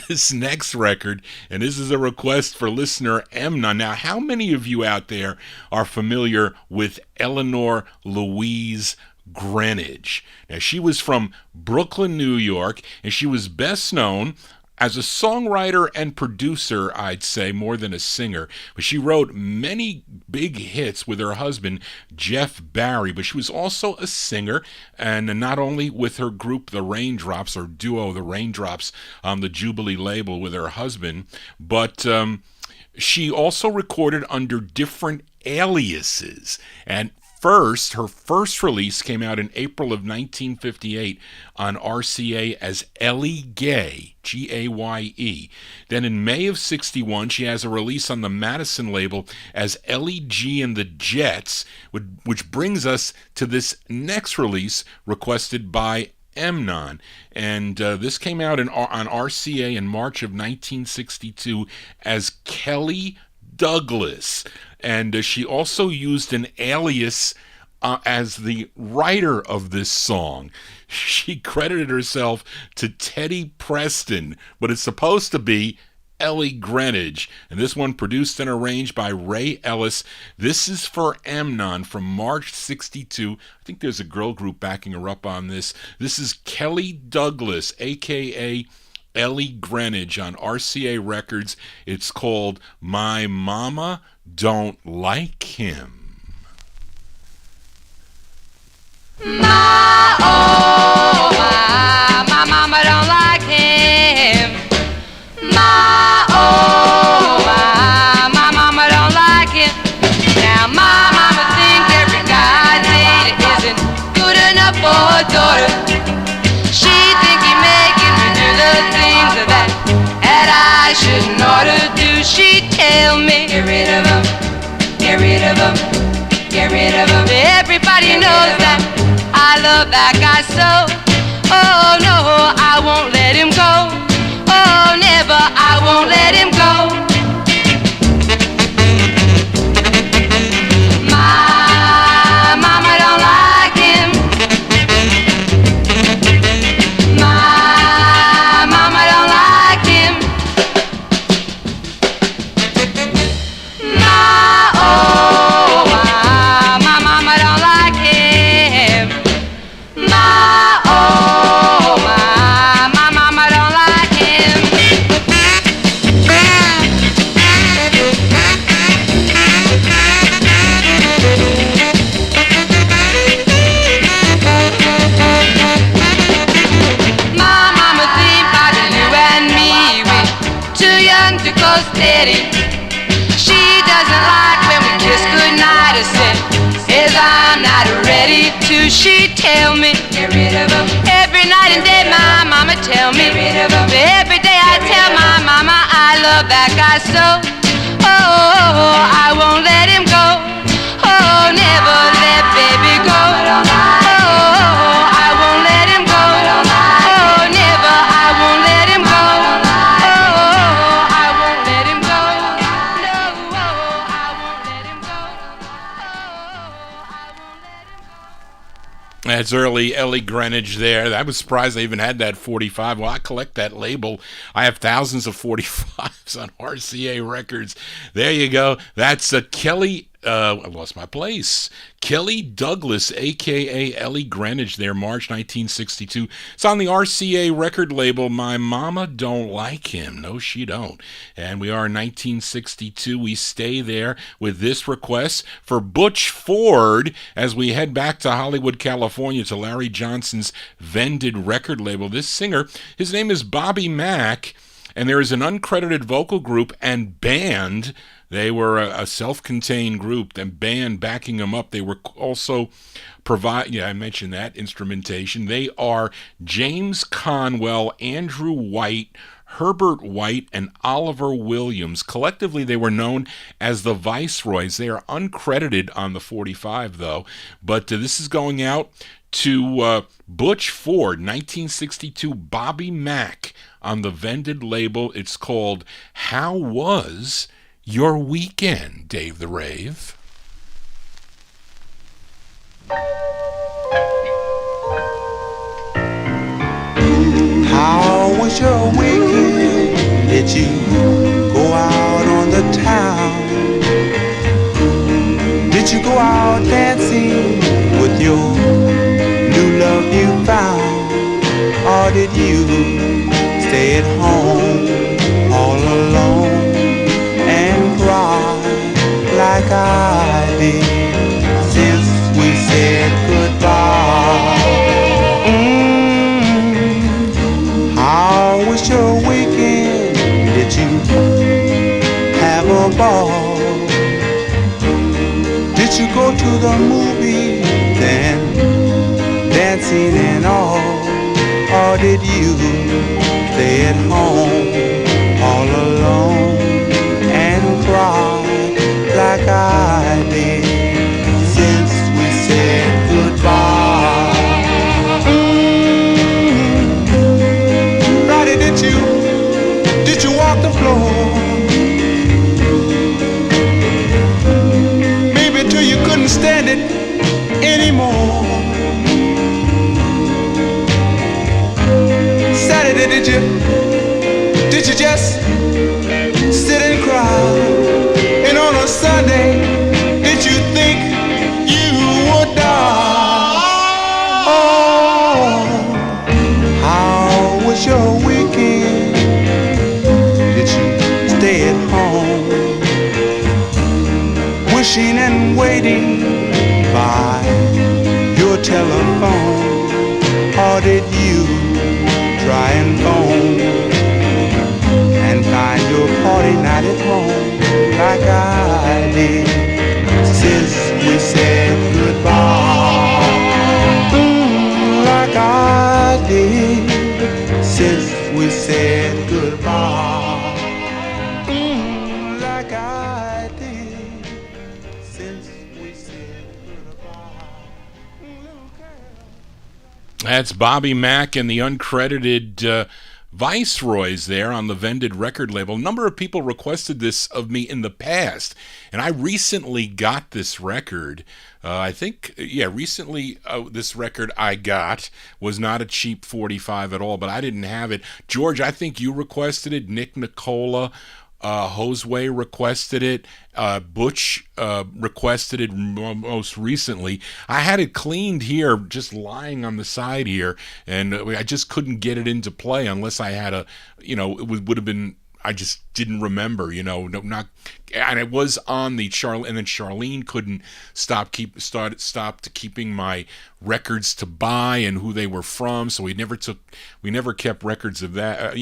this next record, and this is a request for listener Emna. Now, how many of you out there are familiar with Eleanor Louise Greenidge? Now, she was from Brooklyn, New York, and she was best known as a songwriter and producer, I'd say, more than a singer. But she wrote many big hits with her husband, Jeff Barry. But she was also a singer, and not only with her group, The Raindrops, or duo, The Raindrops, on the Jubilee label with her husband, but she also recorded under different aliases. And her first release came out in April of 1958 on RCA as Ellie Gay, Gaye. Then in May of 61, she has a release on the Madison label as Ellie G and the Jets, which brings us to this next release requested by Emnon. And this came out on RCA in March of 1962 as Kelly Douglas. And she also used an alias as the writer of this song. She credited herself to Teddy Preston, but it's supposed to be Ellie Greenidge. And this one produced and arranged by Ray Ellis. This is for Emnon from March 62. I think there's a girl group backing her up on this. This is Kelly Douglas, a.k.a. Ellie Greenidge, on RCA Records. It's called My Mama Don't Like Him. My mama don't like him. My mama don't like him. Now my mama thinks every guy dated isn't good enough for her daughter. She think he making me do the things that I shouldn't ought to do. She tell me, get rid of him, get rid of him, get rid of him. Everybody knows that I love that guy so. Oh no, I won't let him go. Oh never, I won't let him go. My mama don't like him. My mama don't like him. My mama don't like him. My mama don't like him. My mama think about you and me, we're too young to go steady. She doesn't like when we kiss goodnight or says I'm not ready to. She tell me, get rid of him. Every night and day my mama tell me, get rid of him. Every day I tell my mama I love that guy so. Oh, I won't let him go. Oh, never let baby go. Oh, I won't let him go. Oh, never, I won't let him go. Oh, I won't let him go. No, I won't let him go. That's early Ellie Greenidge there. I was surprised they even had that 45. Well, I collect that label. I have thousands of 45s on RCA Records. There you go. That's Kelly. I lost my place. Kelly Douglas, a.k.a. Ellie Greenidge there, March 1962. It's on the RCA record label, My Mama Don't Like Him. No, she don't. And we are in 1962. We stay there with this request for Butch Ford as we head back to Hollywood, California, to Larry Johnson's Vended record label. This singer, his name is Bobby Mack, and there is an uncredited vocal group and band. They were a self-contained group, and band backing them up. They were also I mentioned that, instrumentation. They are James Conwell, Andrew White, Herbert White, and Oliver Williams. Collectively, they were known as the Viceroys. They are uncredited on the 45, though. But this is going out to Butch Ford, 1962, Bobby Mack on the Vended label. It's called How Was Your Weekend, Dave the Rave? How was your weekend? Did you go out on the town? Did you go out dancing with your new love you found? Or did you stay at home all alone and cry like I did since we said goodbye? How was your weekend? Did you have a ball? Did you go to the movies and dancing and all? Or did you stay at home all alone and cry like I did since we said goodbye? Friday, did you walk the floor? Maybe till you couldn't stand it anymore. Saturday, did you just sit and cry? And on a Sunday, did you think you would die? Oh, how was your weekend? Did you stay at home, wishing and waiting by your telephone? Or did you try and phone and find your party not at home like I did since we said goodbye? Like I did since we said goodbye. Like I did since we said goodbye. That's Bobby Mack and the uncredited Viceroys there on the Vended record label. A number of people requested this of me in the past, and I recently got this record. Recently this record I got was not a cheap 45 at all, but I didn't have it. George, I think you requested it. Nick Nicola, Josue requested it. Butch requested it most recently. I had it cleaned here, just lying on the side here, and I just couldn't get it into play unless I had it would have been. I just didn't remember, and it was on the and then Charlene couldn't stop keeping my records to buy and who they were from, so we never kept records of that,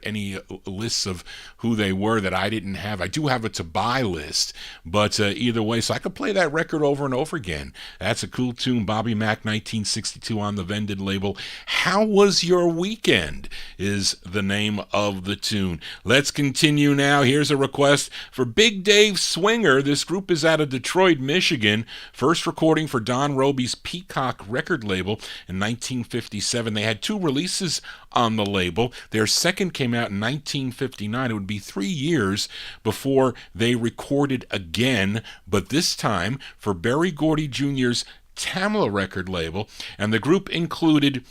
any lists of who they were that I didn't have. I do have a to buy list, but either way, so I could play that record over and over again. That's a cool tune, Bobby Mack, 1962 on the Vended label. How Was Your Weekend is the name of the tune. Let's continue now. Here's a request for Big Dave Swinger. This group is out of Detroit, Michigan. First recording for Don Robey's Peacock record label in 1957. They had 2 releases on the label. Their second came out in 1959. It would be 3 years before they recorded again, but this time for Berry Gordy Jr.'s Tamla record label. And the group included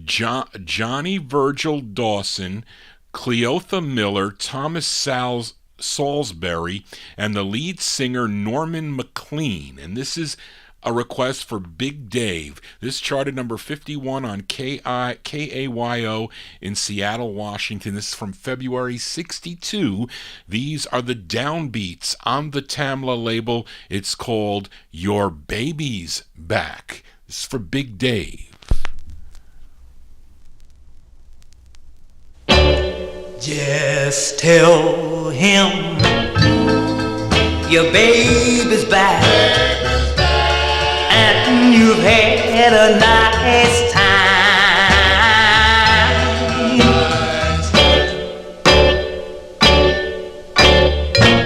Johnny Virgil Dawson, Cleotha Miller, Thomas Salisbury, and the lead singer Norman McLean. And this is a request for Big Dave. This charted number 51 on KAYO in Seattle, Washington. This is from February 62. These are the downbeats on the Tamla label. It's called Your Baby's Back. This is for Big Dave. Just tell him your baby's back, and you've had a nice time.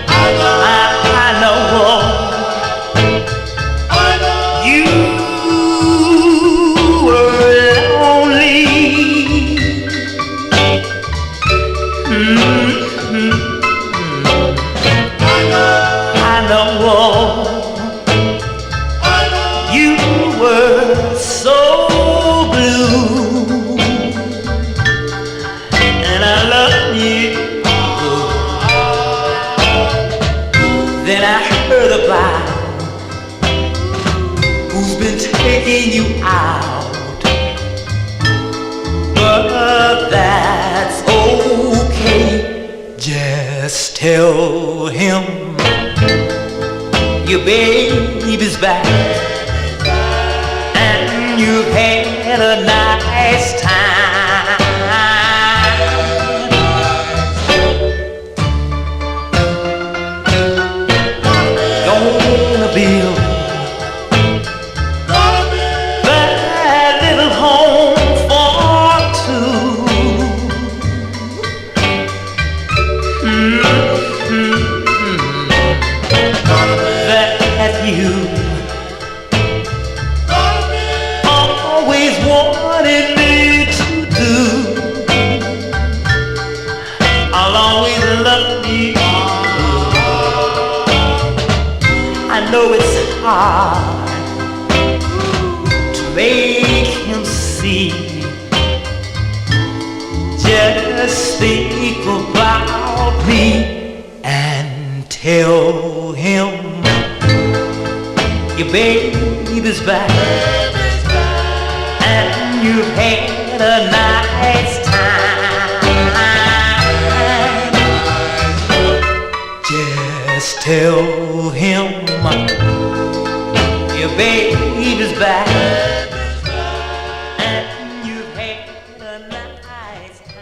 I know you were lonely. I know you were so blue. heard about who's been taking you out, but that's okay. Just tell him your baby's back and you've had a nice time. Gonna build that little home for two. That you always wanted me to do. I'll always love you. I know it's hard to make him see. Just think about me and tell him your baby's back and you've had a nice time. Just tell him your baby's back and you've had a nice time.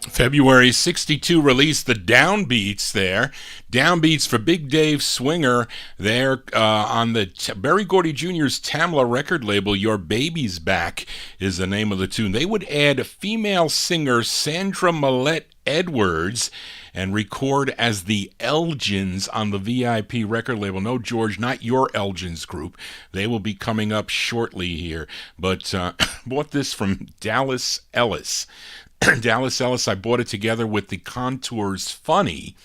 February 62 released the Downbeats there. Downbeats for Big Dave Swinger there on the Berry Gordy Jr.'s Tamla record label. Your Baby's Back is the name of the tune. They would add a female singer, Sandra Millette Edwards, and record as the Elgins on the VIP record label. No, George, not your Elgins group. They will be coming up shortly here. But bought this from Dallas Ellis. Dallas Ellis, I bought it together with the Contours Funny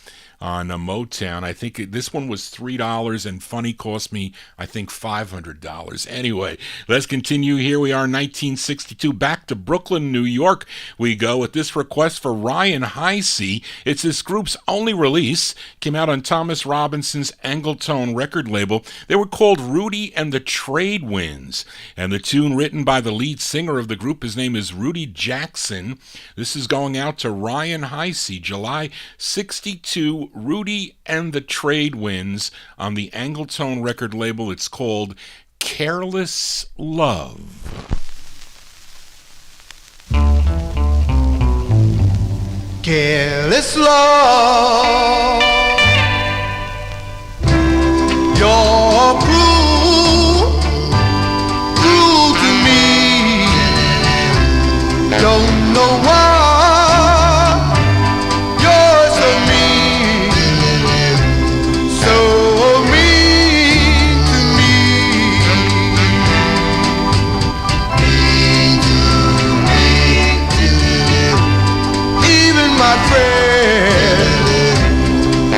on Motown. I think this one was $3 and Funny cost me, I think, $500. Anyway, let's continue. Here we are, 1962. Back to Brooklyn, New York we go with this request for Ryan Heisey. It's this group's only release. Came out on Thomas Robinson's Angletone record label. They were called Rudy and the Trade Winds. And the tune written by the lead singer of the group, his name is Rudy Jackson. This is going out to Ryan Heisey, July 62. Rudy and the Trade Winds on the Angletone record label. It's called Careless Love. Careless love, you're cruel to me. Don't know why.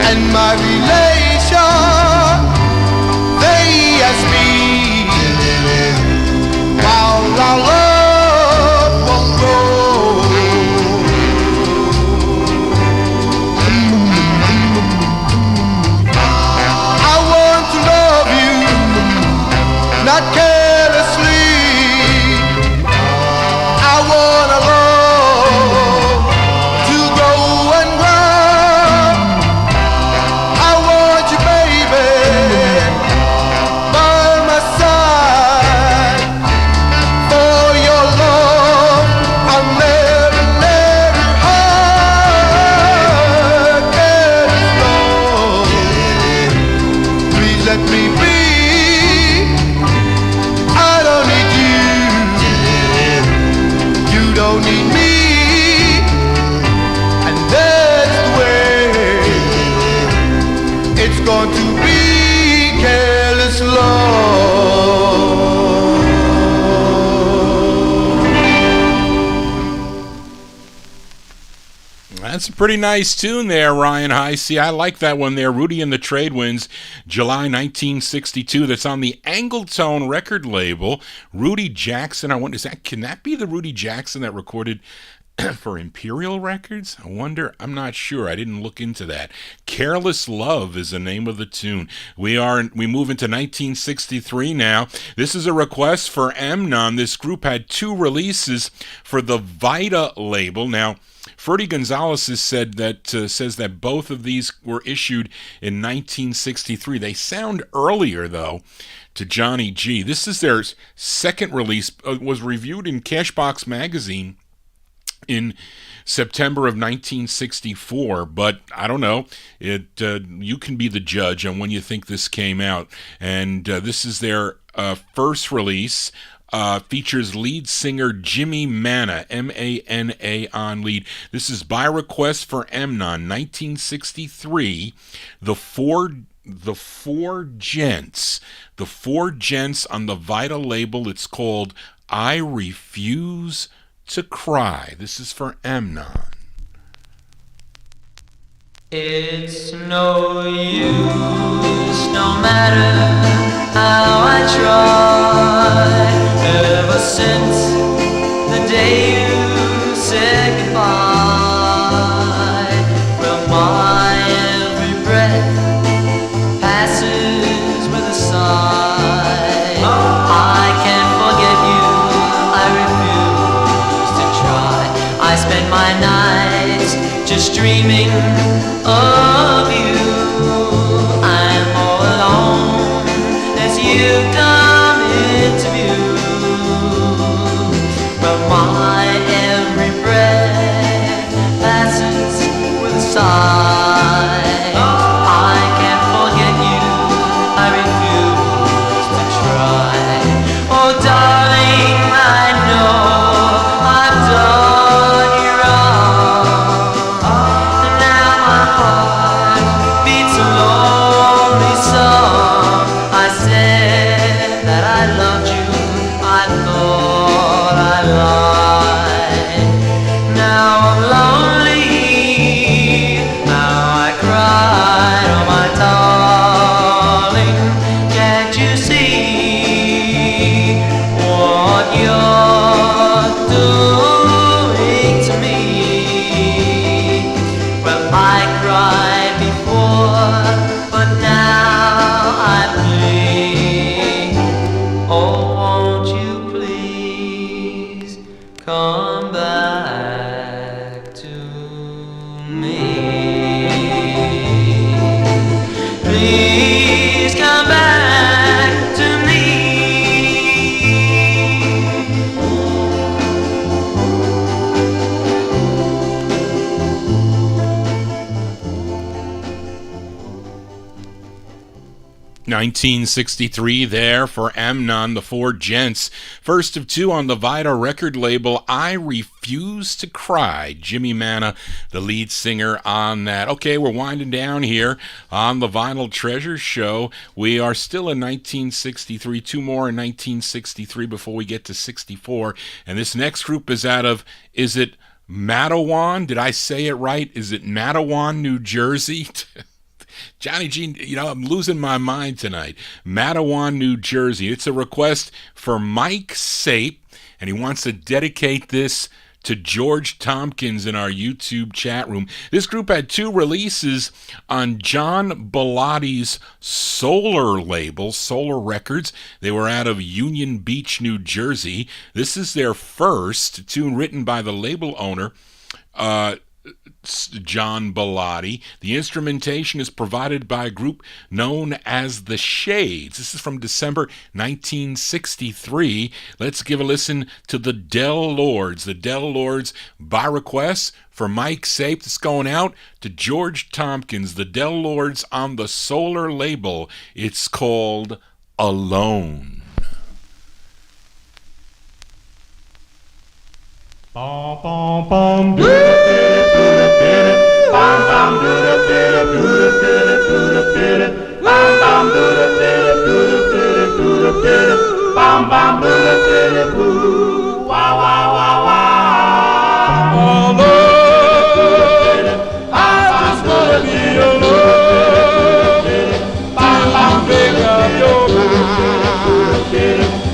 And my relation, they ask me how our love won't grow. I want to love you, not carelessly. I want to love going to be careless love. That's a pretty nice tune there, Ryan Heisey. I like that one there. Rudy and the Trade Winds, July 1962. That's on the Angletone record label. Rudy Jackson. I wonder, can that be the Rudy Jackson that recorded for Imperial Records? I wonder. I'm not sure. I didn't look into that. Careless Love is the name of the tune. We move into 1963 now. This is a request for Amnon. This group had 2 releases for the Vita label. Now, Ferdy Gonzalez says that both of these were issued in 1963. They sound earlier, though, to Johnny G. This is their second release. Was reviewed in Cashbox magazine in September of 1964, but I don't know. You can be the judge on when you think this came out. And this is their first release. Features lead singer Jimmy Mana, M-A-N-A on lead. This is by request for Amnon, 1963. The four gents on the Vita label. It's called I Refuse to Cry. This is for Amnon. It's no use, no matter how I try. Ever since the day you said goodbye, well, my every breath passes with a sigh. I can't forget you, I refuse to try. I spend my nights just dreaming of you. I'm all alone as you come into view. But my every breath passes with a sigh. I can't forget you, I refuse to try. Oh darling, I know I've done you wrong. Now my heart beats a lonely song. I said that I loved you, I thought I lied. Now I'm lonely, now I cry. Oh my darling, can't you see what you're doing to me? Well, I cried before, but now I plead. Oh, won't you please come back to me? Please come back to me. 1963 there for Amnon, the Four Gents. First of 2 on the Vita record label, I Refuse to Cry. Jimmy Mana, the lead singer on that. Okay, we're winding down here on the Vinyltreasure show. We are still in 1963, 2 more in 1963 before we get to 64. And this next group is out of, is it Matawan? Did I say it right? Is it Matawan, New Jersey? Johnny G, I'm losing my mind tonight. Matawan, New Jersey. It's a request for Mike Sape, and he wants to dedicate this to George Tompkins in our YouTube chat room. This group had 2 releases on John Bellatti's Solar label, Solar Records. They were out of Union Beach, New Jersey. This is their first tune written by the label owner, John Bellotti. The instrumentation is provided by a group known as The Shades. This is from December 1963. Let's give a listen to the Del Lords. The Del Lords, by request for Mike Sape. It's going out to George Tompkins. The Del Lords on the Solar label. It's called Alone. Bum bum bum do da bum bum do da bum bum do da bum bum do da boo. Wow wow wow wow. Alone, I just wanna be alone. Bum bum make up your mind.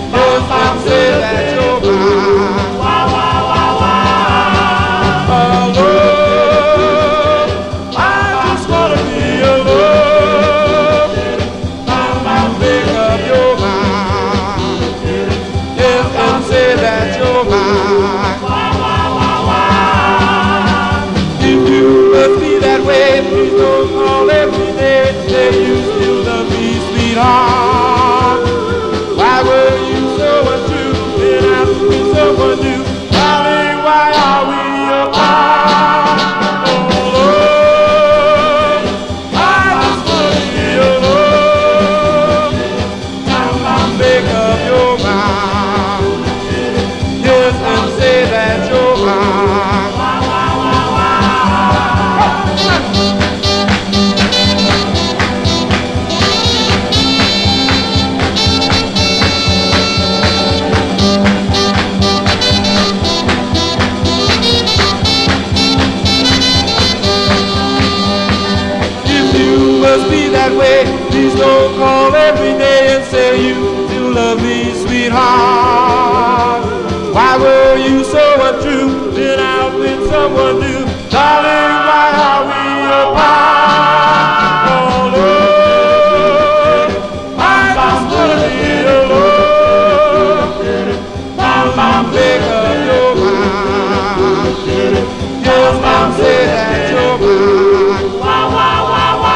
Bum bum say that you're mine. Wow wow wow wow. that way. Please don't call every day and say you still love me, sweetheart. Why were you so untrue? Then I've been someone new. Darling, why are we apart? Oh Lord, I just wanna be alone. Mom, make up your mind. Yes, Mom, say that you're mine. Wow, wow, wow, wow.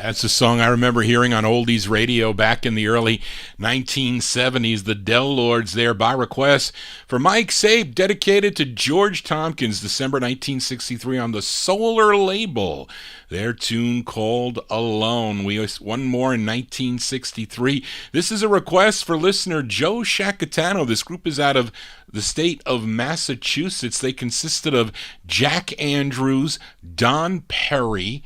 That's a song I remember hearing on oldies radio back in the early 1970s. The Del Lords there by request for Mike Sape, dedicated to George Tompkins, December 1963 on the Solar label. Their tune called Alone. We one more in 1963. This is a request for listener Joe Shacatano. This group is out of the state of Massachusetts. They consisted of Jack Andrews, Don Perry,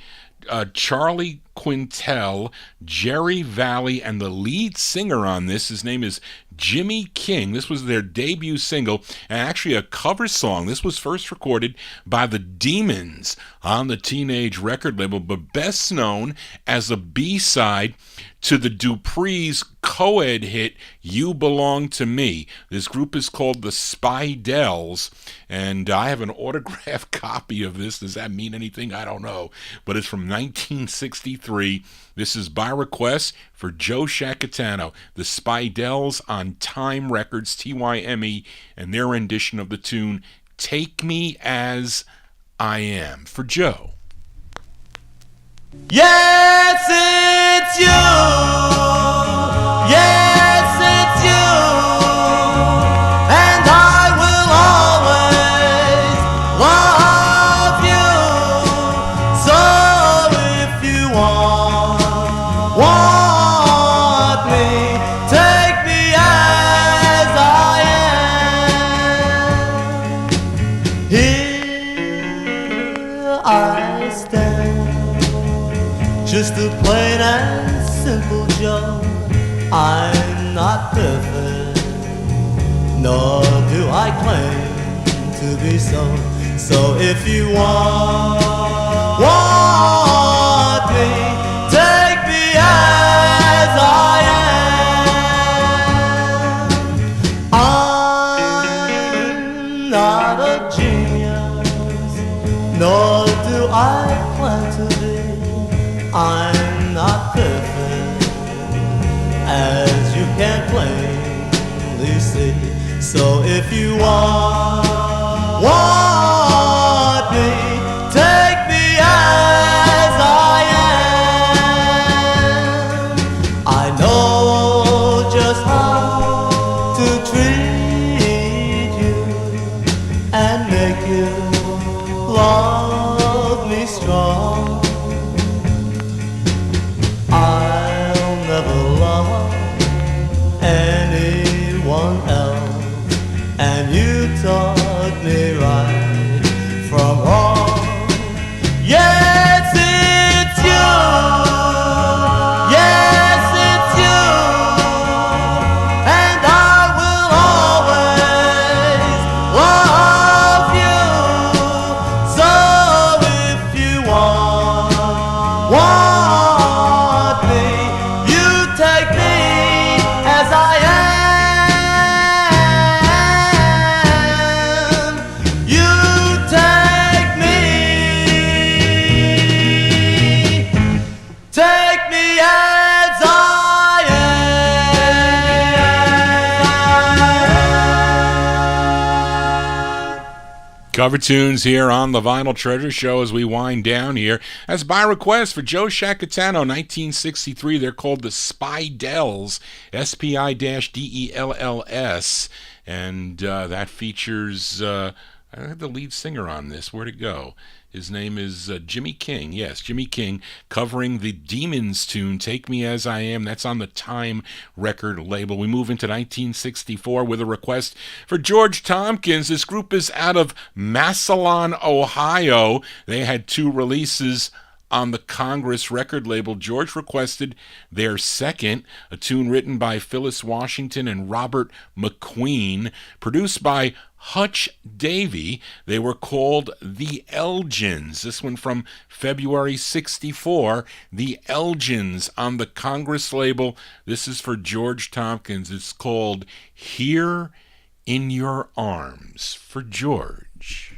Charlie Quintel, Jerry Valley, and the lead singer on this, his name is Jimmy King. This was their debut single, and actually a cover song. This was first recorded by the Demons on the Teenage record label, but best known as a B-side to the Dupree's co-ed hit, You Belong to Me. This group is called the Spidells, and I have an autographed copy of this. Does that mean anything? I don't know. But it's from 1963. This is by request for Joe Shacatano. The Spidells on Time Records, Tyme, and their rendition of the tune, Take Me As I Am. For Joe. Yes, it's you. Yes, it's you. And I will always love you. So if you want me, take me as I am. Here I stand, just a plain and simple Joe. I'm not perfect, nor do I claim to be so. So if you want me, take me as I am. I'm not a genius, nor do I plan to be. I'm not perfect, as you can plainly see. So if you want me, take me as I am. I know just how to treat you and make you love me strong. I'll never love anyone else, and you taught me right from wrong. Yes, it's you. Yes, it's you. And I will always love you. So if you want me, you take me as I am. You take me as I am. Cover tunes here on the Vinyl Treasure Show as we wind down here. That's by request for Joe Shacatano, 1963. They're called the Spidells, Spidells, and that features I had the lead singer on this. Where'd it go? His name is Jimmy King. Yes, Jimmy King, covering the Demons tune, Take Me As I Am. That's on the Time record label. We move into 1964 with a request for George Tompkins. This group is out of Massillon, Ohio. They had 2 releases on the Congress record label. George requested their second, a tune written by Phyllis Washington and Robert McQueen, produced by Hutch Davey. They were called the Elgins. This one from February 64, the Elgins on the Congress label. This is for George Tompkins. It's called Here in Your Arms, for George.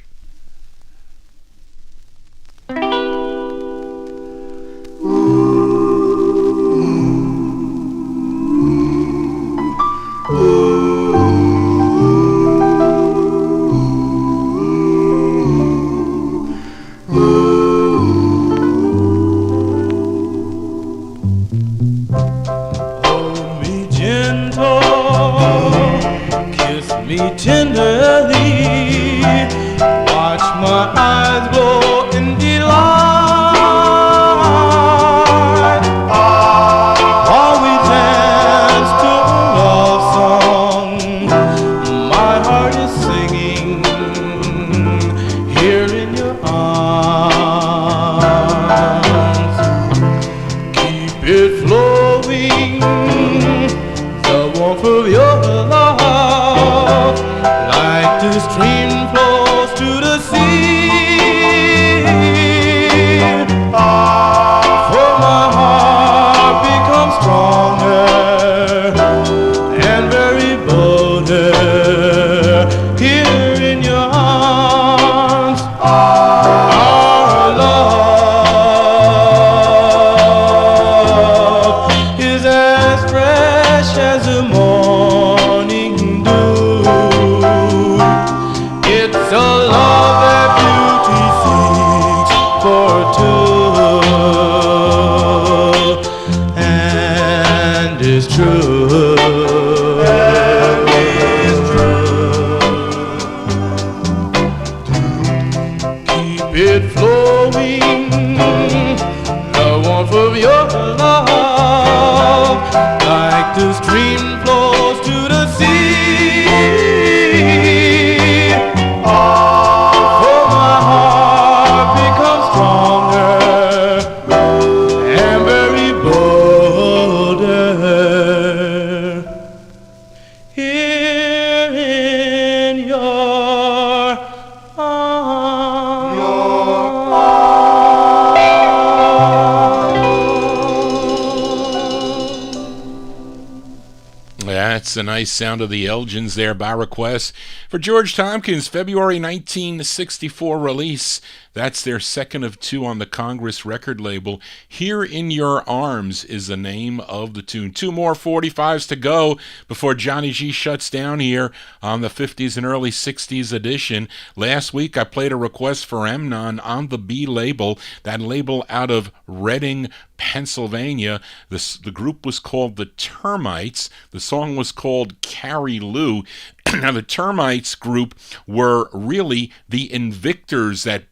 Tenderly, watch my eyes glow in delight while we dance to a love song. My heart is singing here in your arms. Keep it flowing, the warmth of your love. Like the stream flows to the sea, for my heart becomes stronger and very bolder here in your arms. Our love is as fresh as the morning dew. It's a love that beauty seeks for two, and is true. And is true. Keep it flowing, the warmth of your love, like the stream flows to the sea. That's a nice sound of the Elgins there by request for George Tompkins' February 1964 release. That's their second of 2 on the Congress record label. Here in Your Arms is the name of the tune. 2 more 45s to go before Johnny G shuts down here on the 50s and early 60s edition. Last week I played a request for Amnon on the B label, that label out of Reading, Pennsylvania. The group was called the Termites. The song was called Carrie Lou. Now, the Termites group were really the Invictors that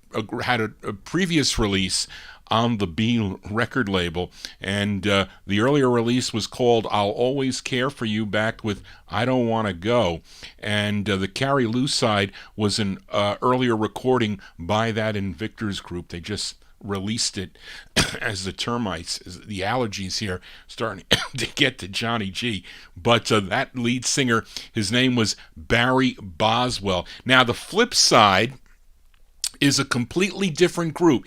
had a previous release on the B record label, and the earlier release was called I'll Always Care For You, backed with I Don't Want to Go, and the Carrie Lou side was an earlier recording by that Invictors group. They just released it as the Termites. The allergies here starting to get to Johnny G. But that lead singer, his name was Barry Boswell. Now, the flip side is a completely different group.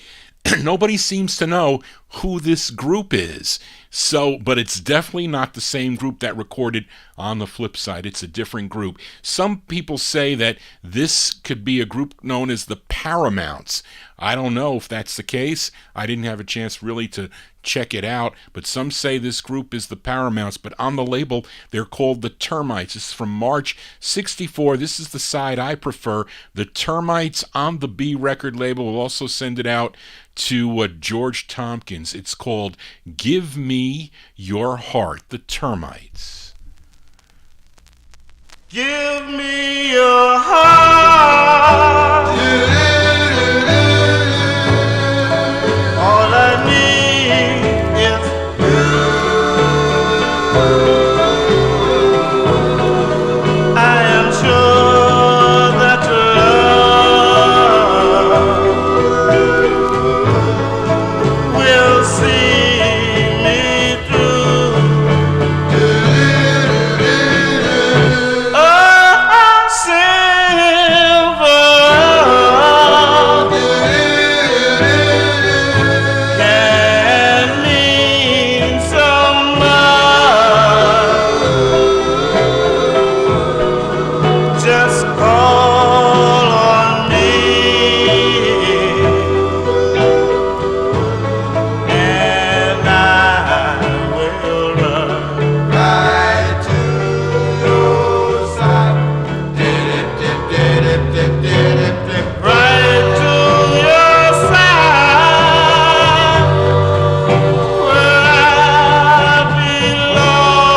Nobody seems to know who this group is. So, but it's definitely not the same group that recorded on the flip side. It's a different group. Some people say that this could be a group known as the Paramounts. I don't know if that's the case. I didn't have a chance really to check it out, but some say this group is the Paramounts, but on the label they're called the Termites. This is from March 64. This is the side I prefer. The Termites on the B record label. We'll also send it out to George Tompkins. It's called Give Me Your Heart, the Termites. Give me your heart. All I need is you. I am sure that your love will see me through. Oh, silver can mean so much. Just call on me and I will run right to your side. Right to your side where I belong.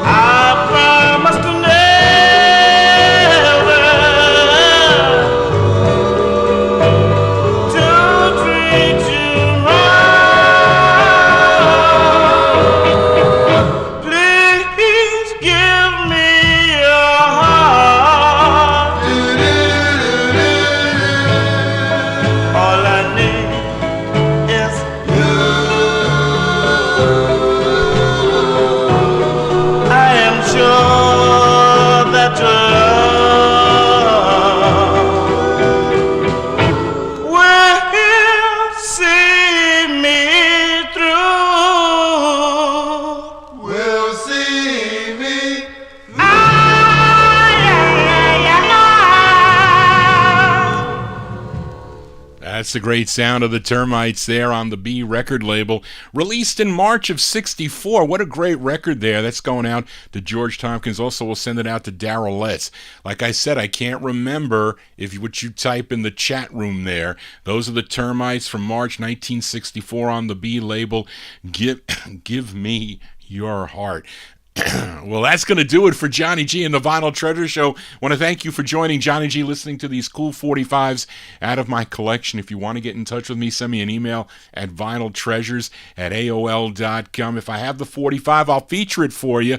I promise to never to treat you wrong. Please give me your heart. All I need is you. I am sure that your love will see me through. Will see me through. That's the great sound of the Termites there on the B record label, released in March of '64. What a great record there. That's going out to George Tompkins. Also, we'll send it out to Darrell Letts. Like I said, I can't remember what you type in the chat room there. Those are the Termites from March 1964 on the B label. Give me your heart. Well, that's going to do it for Johnny G and the Vinyl Treasure Show. I want to thank you for joining Johnny G, listening to these cool 45s out of my collection. If you want to get in touch with me, send me an email at vinyltreasures@aol.com. If I have the 45, I'll feature it for you.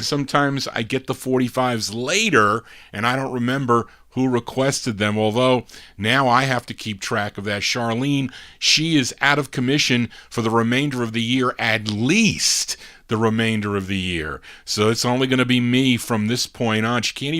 Sometimes I get the 45s later, and I don't remember who requested them, although now I have to keep track of that. Charlene, she is out of commission for the remainder of the year, at least the remainder of the year. So it's only going to be me from this point on. She can't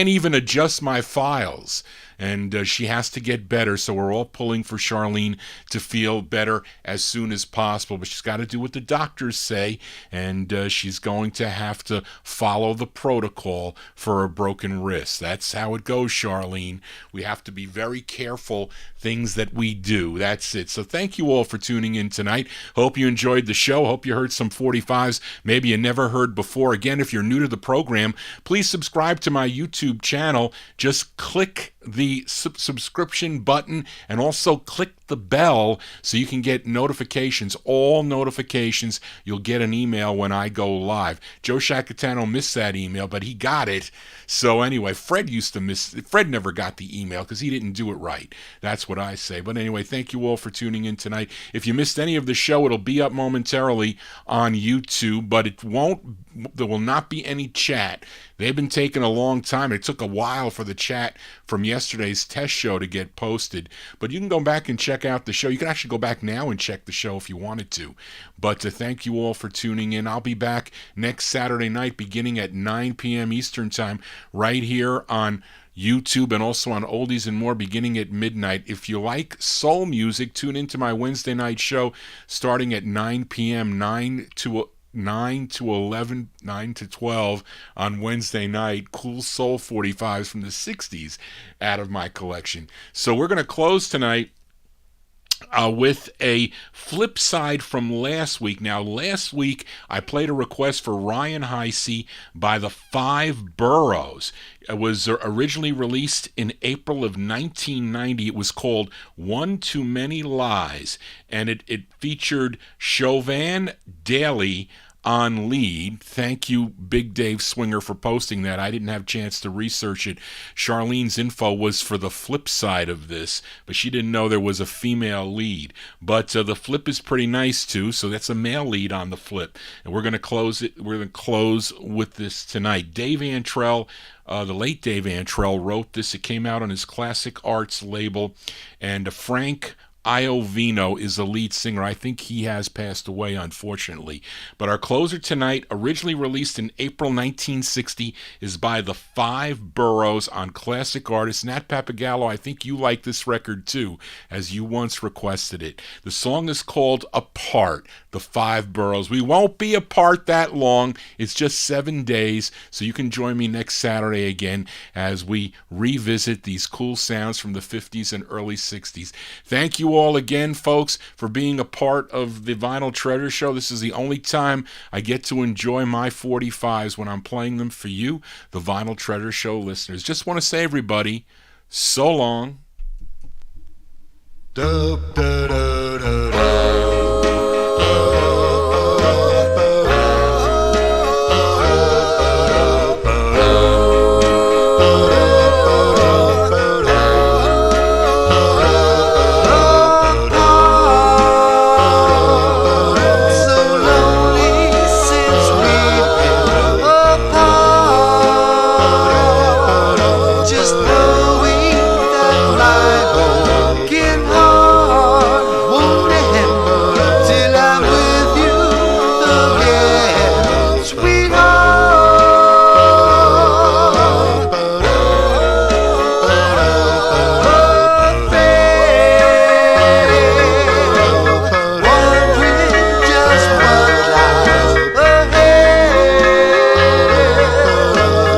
even adjust my files. And she has to get better, so we're all pulling for Charlene to feel better as soon as possible. But she's got to do what the doctors say, and she's going to have to follow the protocol for a broken wrist. That's how it goes, Charlene. We have to be very careful things that we do. That's it. So thank you all for tuning in tonight. Hope you enjoyed the show. Hope you heard some 45s maybe you never heard before. Again, if you're new to the program, please subscribe to my YouTube channel. Just click the subscription button and also click the bell so you can get notifications, all notifications. You'll get an email when I go live. Joe Shacatano missed that email, but he got it. So anyway, Fred never got the email because he didn't do it right. That's what I say. But anyway, thank you all for tuning in tonight. If you missed any of the show, it'll be up momentarily on YouTube, but there will not be any chat. They've been taking a long time. It took a while for the chat from yesterday's test show to get posted. But you can go back and check out the show. You can actually go back now and check the show if you wanted to. But thank you all for tuning in. I'll be back next Saturday night beginning at 9 p.m. Eastern Time right here on YouTube and also on Oldies and More beginning at midnight. If you like soul music, tune into my Wednesday night show starting at 9 p.m., 9 to 11, 9 to 12 on Wednesday night. Cool soul 45s from the 60s out of my collection. So we're going to close tonight with a flip side from last week. Now, last week I played a request for Ryan Heisey by the Five Boroughs. It was originally released in April of 1990. It was called One Too Many Lies, and it featured Chauvin Daly on lead. Thank you, Big Dave Swinger, for posting that. I didn't have a chance to research it. Charlene's info was for the flip side of this, but she didn't know there was a female lead. But the flip is pretty nice too, so that's a male lead on the flip. And we're going to close it. We're going to close with this tonight. Dave Antrell, the late Dave Antrell, wrote this. It came out on his Classic Arts label, and Frank Iovino is the lead singer. I think he has passed away, unfortunately. But our closer tonight, originally released in April 1960, is by the Five Boroughs on Classic Artists. Nat Papagallo, I think you like this record too, as you once requested it. The song is called Apart, the Five Boroughs. We won't be apart that long. It's just 7 days, so you can join me next Saturday again as we revisit these cool sounds from the 50s and early 60s. Thank you all again, folks, for being a part of the Vinyl Treasure Show. This is the only time I get to enjoy my 45s when I'm playing them for you, the Vinyl Treasure Show listeners. Just want to say, everybody, so long. Just knowing that my broken heart won't end till I'm with you again, sweetheart. Oh, baby, wondering just what lies ahead,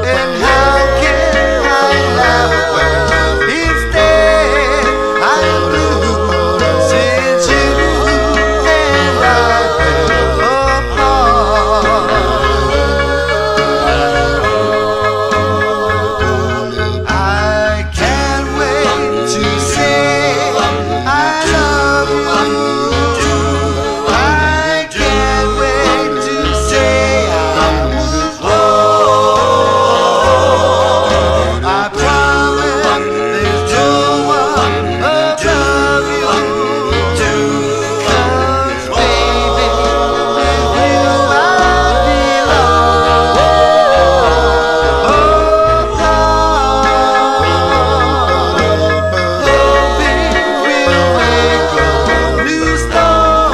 and how can I laugh when instead I'm blue since you and I fell apart. I can't wait to say I love you. I can't wait to say I was wrong. I promise there's no one above you. 'Cause baby, with you I belong. Hoping we'll wake a new start.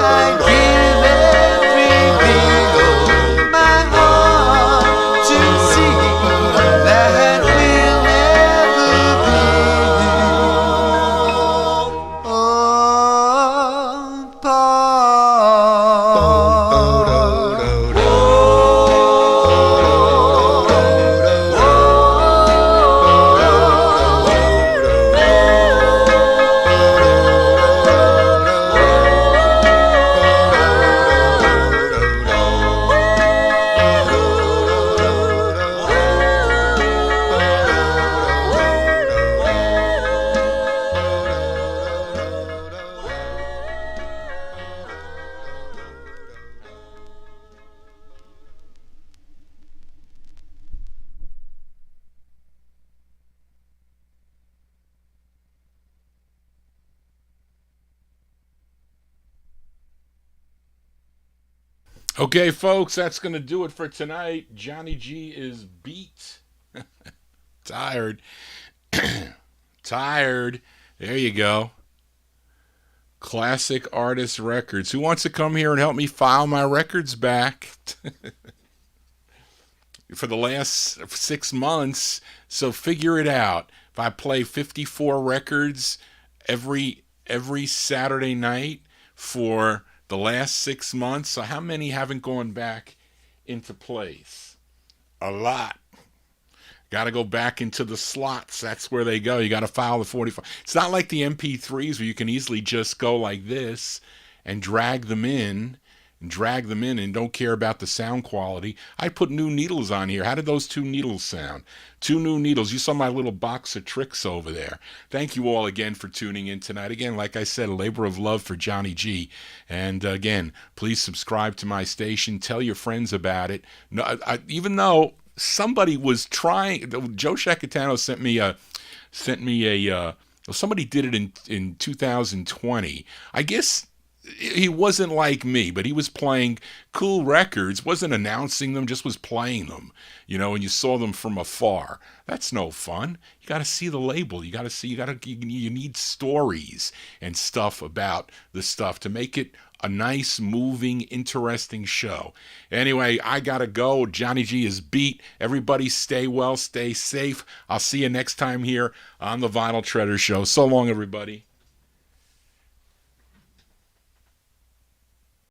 I give every beat of my heart to see that we'll never Okay, folks, that's going to do it for tonight. Johnny G is beat. Tired. Tired. There you go. Classic Artist Records. Who wants to come here and help me file my records back? For the last 6 months, so figure it out. If I play 54 records every Saturday night for the last 6 months, so how many haven't gone back into place? A lot. Got to go back into the slots. That's where they go. You got to file the 45. It's not like the MP3s where you can easily just go like this and drag them in and don't care about the sound quality. I put new needles on here. How did those two needles sound? Two new needles. You saw my little box of tricks over there. Thank you all again for tuning in tonight. Again, like I said, a labor of love for Johnny G. And again, please subscribe to my station. Tell your friends about it. No, even though somebody was trying, Joe Shacatano sent me a somebody did it in 2020. I guess he wasn't like me, but he was playing cool records, wasn't announcing them, just was playing them, and you saw them from afar. That's no fun. You got to see the label. You need stories and stuff about the stuff to make it a nice, moving, interesting show. Anyway, I got to go. Johnny G is beat. Everybody stay well, stay safe. I'll see you next time here on the Vinyl Treasure Show. So long, everybody.